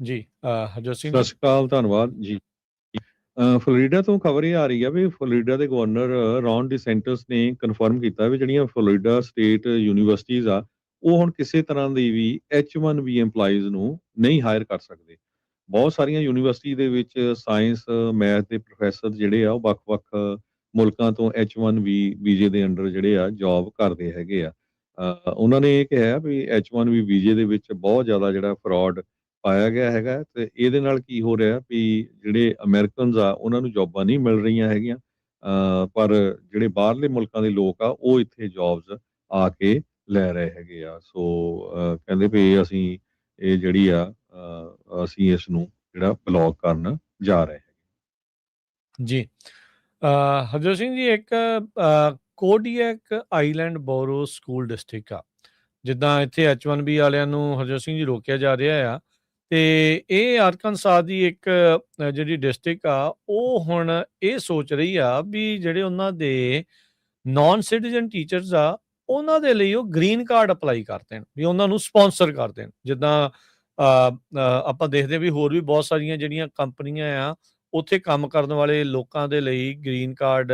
ਜੀ। ਹਰਜੋਤ ਸਿੰਘ, ਸਤਿ ਸ਼੍ਰੀ ਅਕਾਲ, ਧੰਨਵਾਦ ਜੀ। ਫਲੋਰੀਡਾ ਤੋਂ ਖਬਰ ਇਹ ਆ ਰਹੀ ਆ ਵੀ ਫਲੋਰੀਡਾ ਦੇ ਗਵਰਨਰ ਰੌਨ ਡੀਸੈਂਟਸ ਨੇ ਕਨਫਰਮ ਕੀਤਾ ਵੀ ਜਿਹੜੀਆਂ ਫਲੋਰੀਡਾ ਸਟੇਟ ਯੂਨੀਵਰਸਿਟੀਜ਼ ਆ, ਉਹ ਹੁਣ ਕਿਸੇ ਤਰ੍ਹਾਂ ਦੀ ਵੀ H1B EMPLOYEES ਨੂੰ ਨਹੀਂ ਹਾਇਰ ਕਰ ਸਕਦੇ। ਬਹੁਤ ਸਾਰੀਆਂ ਯੂਨੀਵਰਸਿਟੀ ਦੇ ਵਿੱਚ ਸਾਇੰਸ, ਮੈਥ ਦੇ ਪ੍ਰੋਫੈਸਰ ਜਿਹੜੇ ਆ ਉਹ ਵੱਖ-ਵੱਖ ਮੁਲਕਾਂ ਤੋਂ H1B ਵੀਜ਼ੇ ਦੇ ਅੰਡਰ ਜਿਹੜੇ ਆ ਜੌਬ ਕਰਦੇ ਹੈਗੇ ਆ। ਉਹਨਾਂ ਨੇ ਇਹ ਕਿਹਾ ਵੀ H1B ਵੀਜ਼ੇ ਦੇ ਵਿੱਚ ਬਹੁਤ ਜ਼ਿਆਦਾ ਜਿਹੜਾ ਫਰਾਡ ਪਾਇਆ ਗਿਆ ਹੈਗਾ ਤੇ ਇਹਦੇ ਨਾਲ ਕੀ ਹੋ ਰਿਹਾ ਵੀ ਜਿਹੜੇ ਅਮਰੀਕਨਸ ਆ ਉਹਨਾਂ ਨੂੰ ਜੌਬਾਂ ਨਹੀਂ ਮਿਲ ਰਹੀਆਂ ਹੈਗੀਆਂ, ਪਰ ਜਿਹੜੇ ਬਾਹਰਲੇ ਮੁਲਕਾਂ ਦੇ ਲੋਕ ਆ ਉਹ ਇੱਥੇ ਜੌਬਸ ਆ ਕੇ ਲੈ ਰਹੇ ਹੈਗੇ ਆ। ਸੋ ਕਹਿੰਦੇ ਵੀ ਅਸੀਂ ਇਹ ਜਿਹੜੀ ਆ ਅਸੀਂ ਇਸ ਨੂੰ ਜਿਹੜਾ ਬਲੌਕ ਕਰਨ ਜਾ ਰਹੇ ਹਾਂ। ਜੀ ਹਰਜੋਤ ਸਿੰਘ ਜੀ, ਇੱਕ ਕੋਡੀਐਕ ਆਈਲੈਂਡ ਬੋਰੋ ਸਕੂਲ ਡਿਸਟ੍ਰਿਕਟ ਆ, ਜਿੱਦਾਂ ਇੱਥੇ H1B ਵਾਲਿਆਂ ਨੂੰ ਹਰਜੋਤ ਸਿੰਘ ਜੀ ਰੋਕਿਆ ਜਾ ਰਿਹਾ ਆ, ਤੇ ਇਹ ਆਰਕਨਸਾ ਦੀ ਇੱਕ ਜਿਹੜੀ ਡਿਸਟ੍ਰਿਕਟ ਆ ਉਹ ਹੁਣ ਇਹ ਸੋਚ ਰਹੀ ਆ ਵੀ ਜਿਹੜੇ ਉਹਨਾਂ ਦੇ ਨਾਨ ਸਿਟੀਜ਼ਨ ਟੀਚਰਸ ਆ ਉਹਨਾਂ ਦੇ ਲਈ ਉਹ ਗ੍ਰੀਨ ਕਾਰਡ ਅਪਲਾਈ ਕਰ ਦੇਣ, ਵੀ ਉਹਨਾਂ ਨੂੰ ਸਪਾਂਸਰ ਕਰ ਦੇਣ। ਜਿੱਦਾਂ ਆਪਾਂ ਦੇਖਦੇ ਵੀ ਹੋਰ ਵੀ ਬਹੁਤ ਸਾਰੀਆਂ ਜਿਹੜੀਆਂ ਕੰਪਨੀਆਂ ਆ ਉੱਥੇ ਕੰਮ ਕਰਨ ਵਾਲੇ ਲੋਕਾਂ ਦੇ ਲਈ ਗ੍ਰੀਨ ਕਾਰਡ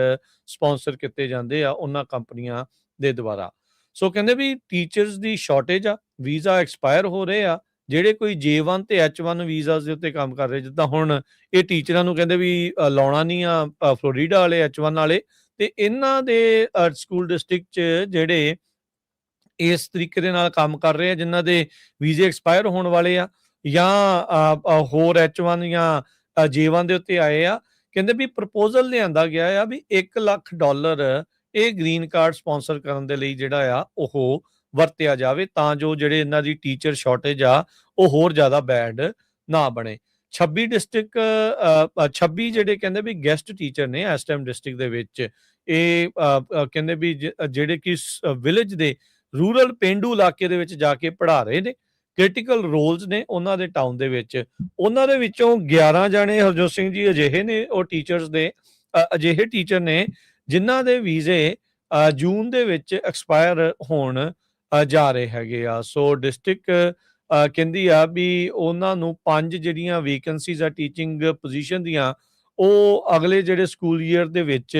ਸਪਾਂਸਰ ਕੀਤੇ ਜਾਂਦੇ ਆ ਉਹਨਾਂ ਕੰਪਨੀਆਂ ਦੇ ਦੁਆਰਾ। ਸੋ ਕਹਿੰਦੇ ਵੀ ਟੀਚਰਸ ਦੀ ਸ਼ਾਰਟੇਜ ਆ, ਵੀਜ਼ਾ ਐਕਸਪਾਇਰ ਹੋ ਰਹੇ ਆ, ਜਿਹੜੇ ਕੋਈ J1 ਤੇ H1 ਵੀਜ਼ਾਸ ਦੇ ਉੱਤੇ ਕੰਮ ਕਰ ਰਹੇ, ਜਿੱਦਾਂ ਹੁਣ ਇਹ ਟੀਚਰਾਂ ਨੂੰ ਕਹਿੰਦੇ ਵੀ ਲਾਉਣਾ ਨਹੀਂ ਆ ਫਲੋਰੀਡਾ ਵਾਲੇ H1 ਵਾਲੇ, ਤੇ ਇਹਨਾਂ ਦੇ ਸਕੂਲ ਡਿਸਟ੍ਰਿਕਟ 'ਚ ਜਿਹੜੇ ਇਸ ਤਰੀਕੇ ਦੇ ਨਾਲ ਕੰਮ ਕਰ ਰਹੇ ਆ ਜਿਨ੍ਹਾਂ ਦੇ ਵੀਜ਼ੇ ਐਕਸਪਾਇਰ ਹੋਣ ਵਾਲੇ ਆ ਜਾਂ ਹੋਰ H1 ਜਾਂ J1 ਦੇ ਉੱਤੇ ਆਏ ਆ, ਕਹਿੰਦੇ ਵੀ ਪ੍ਰਪੋਜ਼ਲ ਲਿਆਂਦਾ ਗਿਆ ਆ ਵੀ $1 ਲੱਖ ਇਹ ਗ੍ਰੀਨ ਕਾਰਡ ਸਪਾਂਸਰ ਕਰਨ ਦੇ ਲਈ ਜਿਹੜਾ ਆ ਉਹ ਵਰਤਿਆ ਜਾਵੇ, ਤਾਂ ਜੋ ਜਿਹੜੇ ਇਹਨਾਂ ਦੀ ਟੀਚਰ ਸ਼ਾਰਟੇਜ ਆ ਉਹ ਹੋਰ ਜ਼ਿਆਦਾ ਬੈਡ ਨਾ ਬਣੇ। 26 ਡਿਸਟ੍ਰਿਕਟ 26 ਜਿਹੜੇ ਕਹਿੰਦੇ ਵੀ ਗੈਸਟ ਟੀਚਰ ਨੇ ਇਸ ਟਾਈਮ ਡਿਸਟ੍ਰਿਕਟ ਦੇ ਵਿੱਚ, ਇਹ ਕਹਿੰਦੇ ਵੀ ਜਿਹੜੇ ਕਿ ਵਿਲੇਜ ਦੇ ਰੂਰਲ ਪੇਂਡੂ ਇਲਾਕੇ ਦੇ ਵਿੱਚ ਜਾ ਕੇ ਪੜ੍ਹਾ ਰਹੇ ਨੇ, ਕ੍ਰਿਟੀਕਲ ਰੋਲਸ ਨੇ ਉਹਨਾਂ ਦੇ ਟਾਊਨ ਦੇ ਵਿੱਚ। ਉਹਨਾਂ ਦੇ ਵਿੱਚੋਂ 11 ਜਾਣੇ ਹਰਜੋਤ ਸਿੰਘ ਜੀ ਅਜਿਹੇ ਨੇ, ਉਹ ਟੀਚਰਸ ਦੇ ਅਜਿਹੇ ਟੀਚਰ ਨੇ ਜਿਨ੍ਹਾਂ ਦੇ ਵੀਜ਼ੇ ਜੂਨ ਦੇ ਵਿੱਚ ਐਕਸਪਾਇਰ ਹੋਣ ਜਾ ਰਹੇ ਹੈਗੇ ਆ। ਸੋ ਡਿਸਟ੍ਰਿਕਟ ਕਹਿੰਦੀ ਆ ਵੀ ਉਹਨਾਂ ਨੂੰ 5 ਜਿਹੜੀਆਂ ਵੇਕੈਂਸੀਜ਼ ਆ ਟੀਚਿੰਗ ਪੋਜੀਸ਼ਨ ਦੀਆਂ ਉਹ ਅਗਲੇ ਜਿਹੜੇ ਸਕੂਲ ਈਅਰ ਦੇ ਵਿੱਚ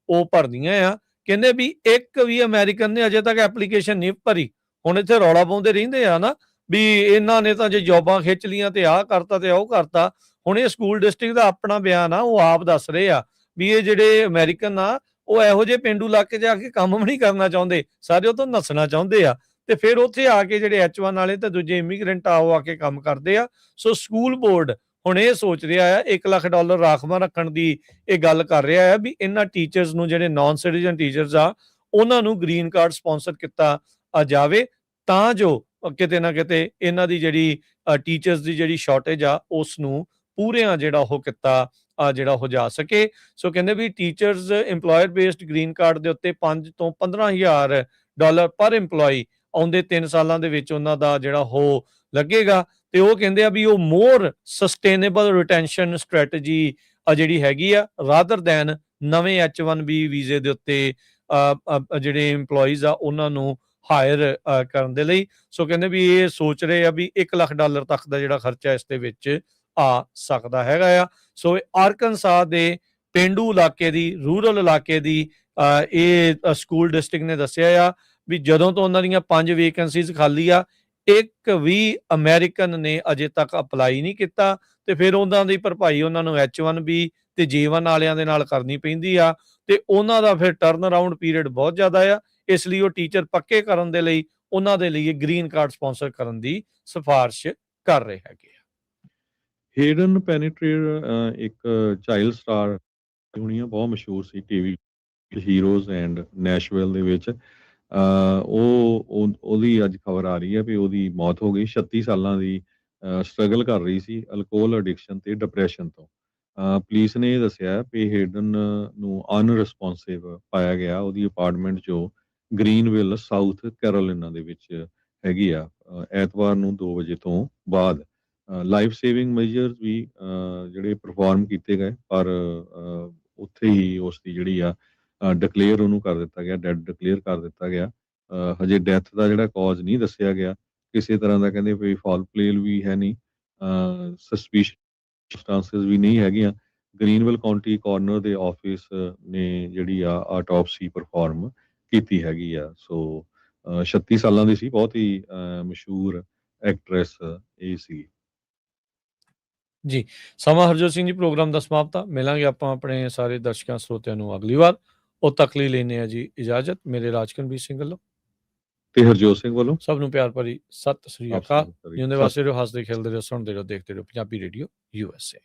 ਉਹ ਭਰਨੀਆਂ ਆ। ਕਹਿੰਦੇ ਵੀ ਇੱਕ ਵੀ ਅਮਰੀਕਨ ਨੇ ਅਜੇ ਤੱਕ ਐਪਲੀਕੇਸ਼ਨ ਨਹੀਂ ਭਰੀ। ਹੁਣ ਇੱਥੇ ਰੌਲਾ ਪਾਉਂਦੇ ਰਹਿੰਦੇ ਆ ਨਾ ਵੀ ਇਹਨਾਂ ਨੇ ਤਾਂ ਜੇ ਜੌਬਾਂ ਖਿੱਚ ਲੀਆਂ ਤੇ ਆਹ ਕਰਤਾ ਤੇ ਉਹ ਕਰਤਾ। ਹੁਣ ਇਹ ਸਕੂਲ ਡਿਸਟ੍ਰਿਕਟ ਦਾ ਆਪਣਾ ਬਿਆਨ ਆ, ਉਹ ਆਪ ਦੱਸ ਰਹੇ ਆ ਵੀ ਇਹ ਜਿਹੜੇ ਅਮਰੀਕਨ ਆ ਉਹ ਇਹੋ ਜਿਹੇ ਪੇਂਡੂ ਇਲਾਕੇ ਜਾ ਕੇ ਕੰਮ ਵੀ ਨਹੀਂ ਕਰਨਾ ਚਾਹੁੰਦੇ, ਸਾਰੇ ਉਹ ਤੋਂ ਨੱਸਣਾ ਚਾਹੁੰਦੇ ਆ, ਤੇ ਫਿਰ ਉੱਥੇ ਆ ਕੇ ਜਿਹੜੇ H1 ਵਾਲੇ ਤੇ ਦੂਜੇ ਇਮੀਗ੍ਰੈਂਟ ਆ ਕੇ ਕੰਮ ਕਰਦੇ ਆ। ਸੋ ਸਕੂਲ ਬੋਰਡ ਹੁਣ ਇਹ ਸੋਚ ਰਿਹਾ ਆ $1 ਲੱਖ ਰਾਖਵਾਂ ਰੱਖਣ ਦੀ ਇਹ ਗੱਲ ਕਰ ਰਿਹਾ ਆ ਵੀ ਇਹਨਾਂ ਟੀਚਰਸ ਨੂੰ, ਜਿਹੜੇ ਨਾਨ ਸਿਟੀਜ਼ਨ ਟੀਚਰਸ ਆ, ਉਹਨਾਂ ਨੂੰ ਗ੍ਰੀਨ ਕਾਰਡ ਸਪਾਂਸਰ ਕੀਤਾ ਜਾਵੇ, ਤਾਂ ਜੋ ਕਿਤੇ ਨਾ ਕਿਤੇ ਇਹਨਾਂ ਦੀ ਜਿਹੜੀ ਟੀਚਰਸ ਦੀ ਜਿਹੜੀ ਸ਼ਾਰਟੇਜ ਆ ਉਸ ਨੂੰ ਪੂਰਿਆਂ ਜਿਹੜਾ ਉਹ ਕੀਤਾ ਜਿਹੜਾ ਹੋ ਜਾ ਸਕੇ। ਸੋ ਕਹਿੰਦੇ ਵੀ teachers employer based green card ਦੇ ਉੱਤੇ $5,000 ਤੋਂ $15,000 ਪਰ ਇੰਪਲੋਈ ਆਉਂਦੇ 3 ਸਾਲਾਂ ਦੇ ਵਿੱਚ ਉਹਨਾਂ ਦਾ ਜਿਹੜਾ ਉਹ ਲੱਗੇਗਾ। ਤੇ ਉਹ ਕਹਿੰਦੇ ਆ ਵੀ ਉਹ ਮੋਰ ਸਸਟੇਨੇਬਲ ਰਿਟੈਂਸ਼ਨ ਸਟ੍ਰੈਟਜੀ ਜਿਹੜੀ ਹੈਗੀ ਆ ਰਾਦਰ ਦੈਨ ਨਵੇਂ H1B ਵੀਜ਼ੇ ਦੇ ਉੱਤੇ ਜਿਹੜੇ ਇੰਪਲੋਈਜ਼ ਆ ਉਹਨਾਂ ਨੂੰ ਹਾਇਰ ਕਰਨ ਦੇ ਲਈ। ਸੋ ਕਹਿੰਦੇ ਵੀ ਇਹ ਸੋਚ ਰਹੇ ਆ ਵੀ $1 ਲੱਖ ਤੱਕ ਦਾ ਜਿਹੜਾ ਖਰਚਾ ਇਸ ਦੇ ਵਿੱਚ ਆ ਸਕਦਾ ਹੈਗਾ ਆ। ਸੋ ਆਰਕਨਸਾ ਦੇ ਪੇਂਡੂ ਇਲਾਕੇ ਦੀ, ਰੂਰਲ ਇਲਾਕੇ ਦੀ ਇਹ ਸਕੂਲ ਡਿਸਟ੍ਰਿਕਟ ਨੇ ਦੱਸਿਆ ਆ ਵੀ ਜਦੋਂ ਤੋਂ ਉਹਨਾਂ ਦੀਆਂ 5 ਵੇਕੈਂਸੀਜ਼ ਖਾਲੀ ਆ, ਇੱਕ ਵੀ ਅਮਰੀਕਨ ਨੇ ਅਜੇ ਤੱਕ ਅਪਲਾਈ ਨਹੀਂ ਕੀਤਾ, ਤੇ ਫਿਰ ਉਹਨਾਂ ਦੀ ਭਰਪਾਈ ਉਹਨਾਂ ਨੂੰ H1B ਤੇ J1 ਵਾਲਿਆਂ ਦੇ ਨਾਲ ਕਰਨੀ ਪੈਂਦੀ ਆ, ਤੇ ਉਹਨਾਂ ਦਾ ਫਿਰ ਟਰਨ ਅਰਾਊਂਡ ਪੀਰੀਅਡ ਬਹੁਤ ਜ਼ਿਆਦਾ ਆ। ਇਸ ਲਈ ਉਹ ਟੀਚਰ ਪੱਕੇ ਕਰਨ ਦੇ ਲਈ ਉਹਨਾਂ ਦੇ ਲਈ ਗ੍ਰੀਨ ਕਾਰਡ ਸਪਾਂਸਰ ਕਰਨ ਦੀ ਸਿਫਾਰਿਸ਼ ਕਰ ਰਹੇ ਹੈਗੇ ਆ। ਹੇਡਨ ਪੈਨੀਟਰੇਰ ਇੱਕ ਚਾਈਲਡ ਸਟਾਰ ਦੁਨੀਆ ਬਹੁਤ ਮਸ਼ਹੂਰ ਸੀ ਟੀਵੀ ਹੀਰੋਜ਼ ਐਂਡ ਨੈਸ਼ਵਿਲ ਦੇ ਵਿੱਚ। ਉਹਦੀ ਅੱਜ ਖਬਰ ਆ ਰਹੀ ਹੈ ਵੀ ਉਹਦੀ ਮੌਤ ਹੋ ਗਈ। 36 ਸਾਲਾਂ ਦੀ ਸਟਰਗਲ ਕਰ ਰਹੀ ਸੀ ਅਲਕੋਹਲ ਐਡਿਕਸ਼ਨ ਤੇ ਡਿਪਰੈਸ਼ਨ ਤੋਂ। ਪੁਲਿਸ ਨੇ ਇਹ ਦੱਸਿਆ ਵੀ ਹੇਡਨ ਨੂੰ ਅਨਰਿਸਪੌਂਸਿਵ ਪਾਇਆ ਗਿਆ। ਉਹਦੀ ਅਪਾਰਟਮੈਂਟ ਜੋ ਗ੍ਰੀਨਵਿਲ ਸਾਊਥ ਕੈਰੋਲਿਨਾ ਦੇ ਵਿੱਚ ਹੈਗੀ ਆ। ਐਤਵਾਰ ਨੂੰ 2 ਵਜੇ ਤੋਂ ਬਾਅਦ ਲਾਈਫ ਸੇਵਿੰਗ ਮੈਜਰਸ ਵੀ ਜਿਹੜੇ ਪਰਫਾਰਮ ਕੀਤੇ ਗਏ, ਪਰ ਉੱਥੇ ਹੀ ਉਸ ਦੀ ਜਿਹੜੀ ਆ ਡਿਕਲੇਅਰ ਉਹਨੂੰ ਕਰ ਦਿੱਤਾ ਗਿਆ, ਡੈਡ ਡਿਕਲੇਅਰ ਕਰ ਦਿੱਤਾ ਗਿਆ। ਹਜੇ ਡੈਥ ਦਾ ਜਿਹੜਾ ਕਾਜ਼ ਨਹੀਂ ਦੱਸਿਆ ਗਿਆ ਕਿਸੇ ਤਰ੍ਹਾਂ ਦਾ। ਕਹਿੰਦੇ ਕੋਈ ਫਾਲ ਪਲੇਲ ਵੀ ਹੈ ਨਹੀਂ, ਸਸਪੀਸ਼ੀਅਸ ਵੀ ਨਹੀਂ ਹੈਗੀਆਂ। ਗ੍ਰੀਨਵਿਲ ਕਾਉਂਟੀ ਕਾਰਨਰ ਦੇ ਆਫਿਸ ਨੇ ਜਿਹੜੀ ਆ ਆਟੋਪਸੀ ਪਰਫਾਰਮ ਕੀਤੀ ਹੈਗੀ ਆ। ਸੋ 36 ਸਾਲਾਂ ਦੀ ਸੀ, ਬਹੁਤ ਹੀ ਮਸ਼ਹੂਰ ਐਕਟਰੈਸ ਇਹ ਸੀ। ਜੀ ਸਮਾਂ ਹਰਜੋਤ ਸਿੰਘ ਜੀ ਪ੍ਰੋਗਰਾਮ ਦਾ ਸਮਾਪਤ ਆ। ਮਿਲਾਂਗੇ ਆਪਾਂ ਆਪਣੇ ਸਾਰੇ ਦਰਸ਼ਕਾਂ ਸਰੋਤਿਆਂ ਨੂੰ ਅਗਲੀ ਵਾਰ। ਉਦੋਂ ਤੱਕ ਲਈ ਲੈਂਦੇ ਆ ਜੀ ਇਜਾਜ਼ਤ। ਮੇਰੇ ਰਾਜਕਨਵੀਰ ਸਿੰਘ ਵੱਲੋਂ ਤੇ ਹਰਜੋਤ ਸਿੰਘ ਵੱਲੋਂ ਸਭ ਨੂੰ ਪਿਆਰ ਭਰੀ ਸਤਿ ਸ੍ਰੀ ਆਪ ਅਕਾਲ। ਸਭ ਨੂੰ ਜਿਉਂਦੇ ਵਾਸਤੇ ਰਹੋ, ਹੱਸਦੇ ਖੇਲਦੇ ਰਹੋ, ਸੁਣਦੇ ਰਹੋ, ਦੇਖਦੇ ਰਹੋ ਪੰਜਾਬੀ ਰੇਡੀਓ USA।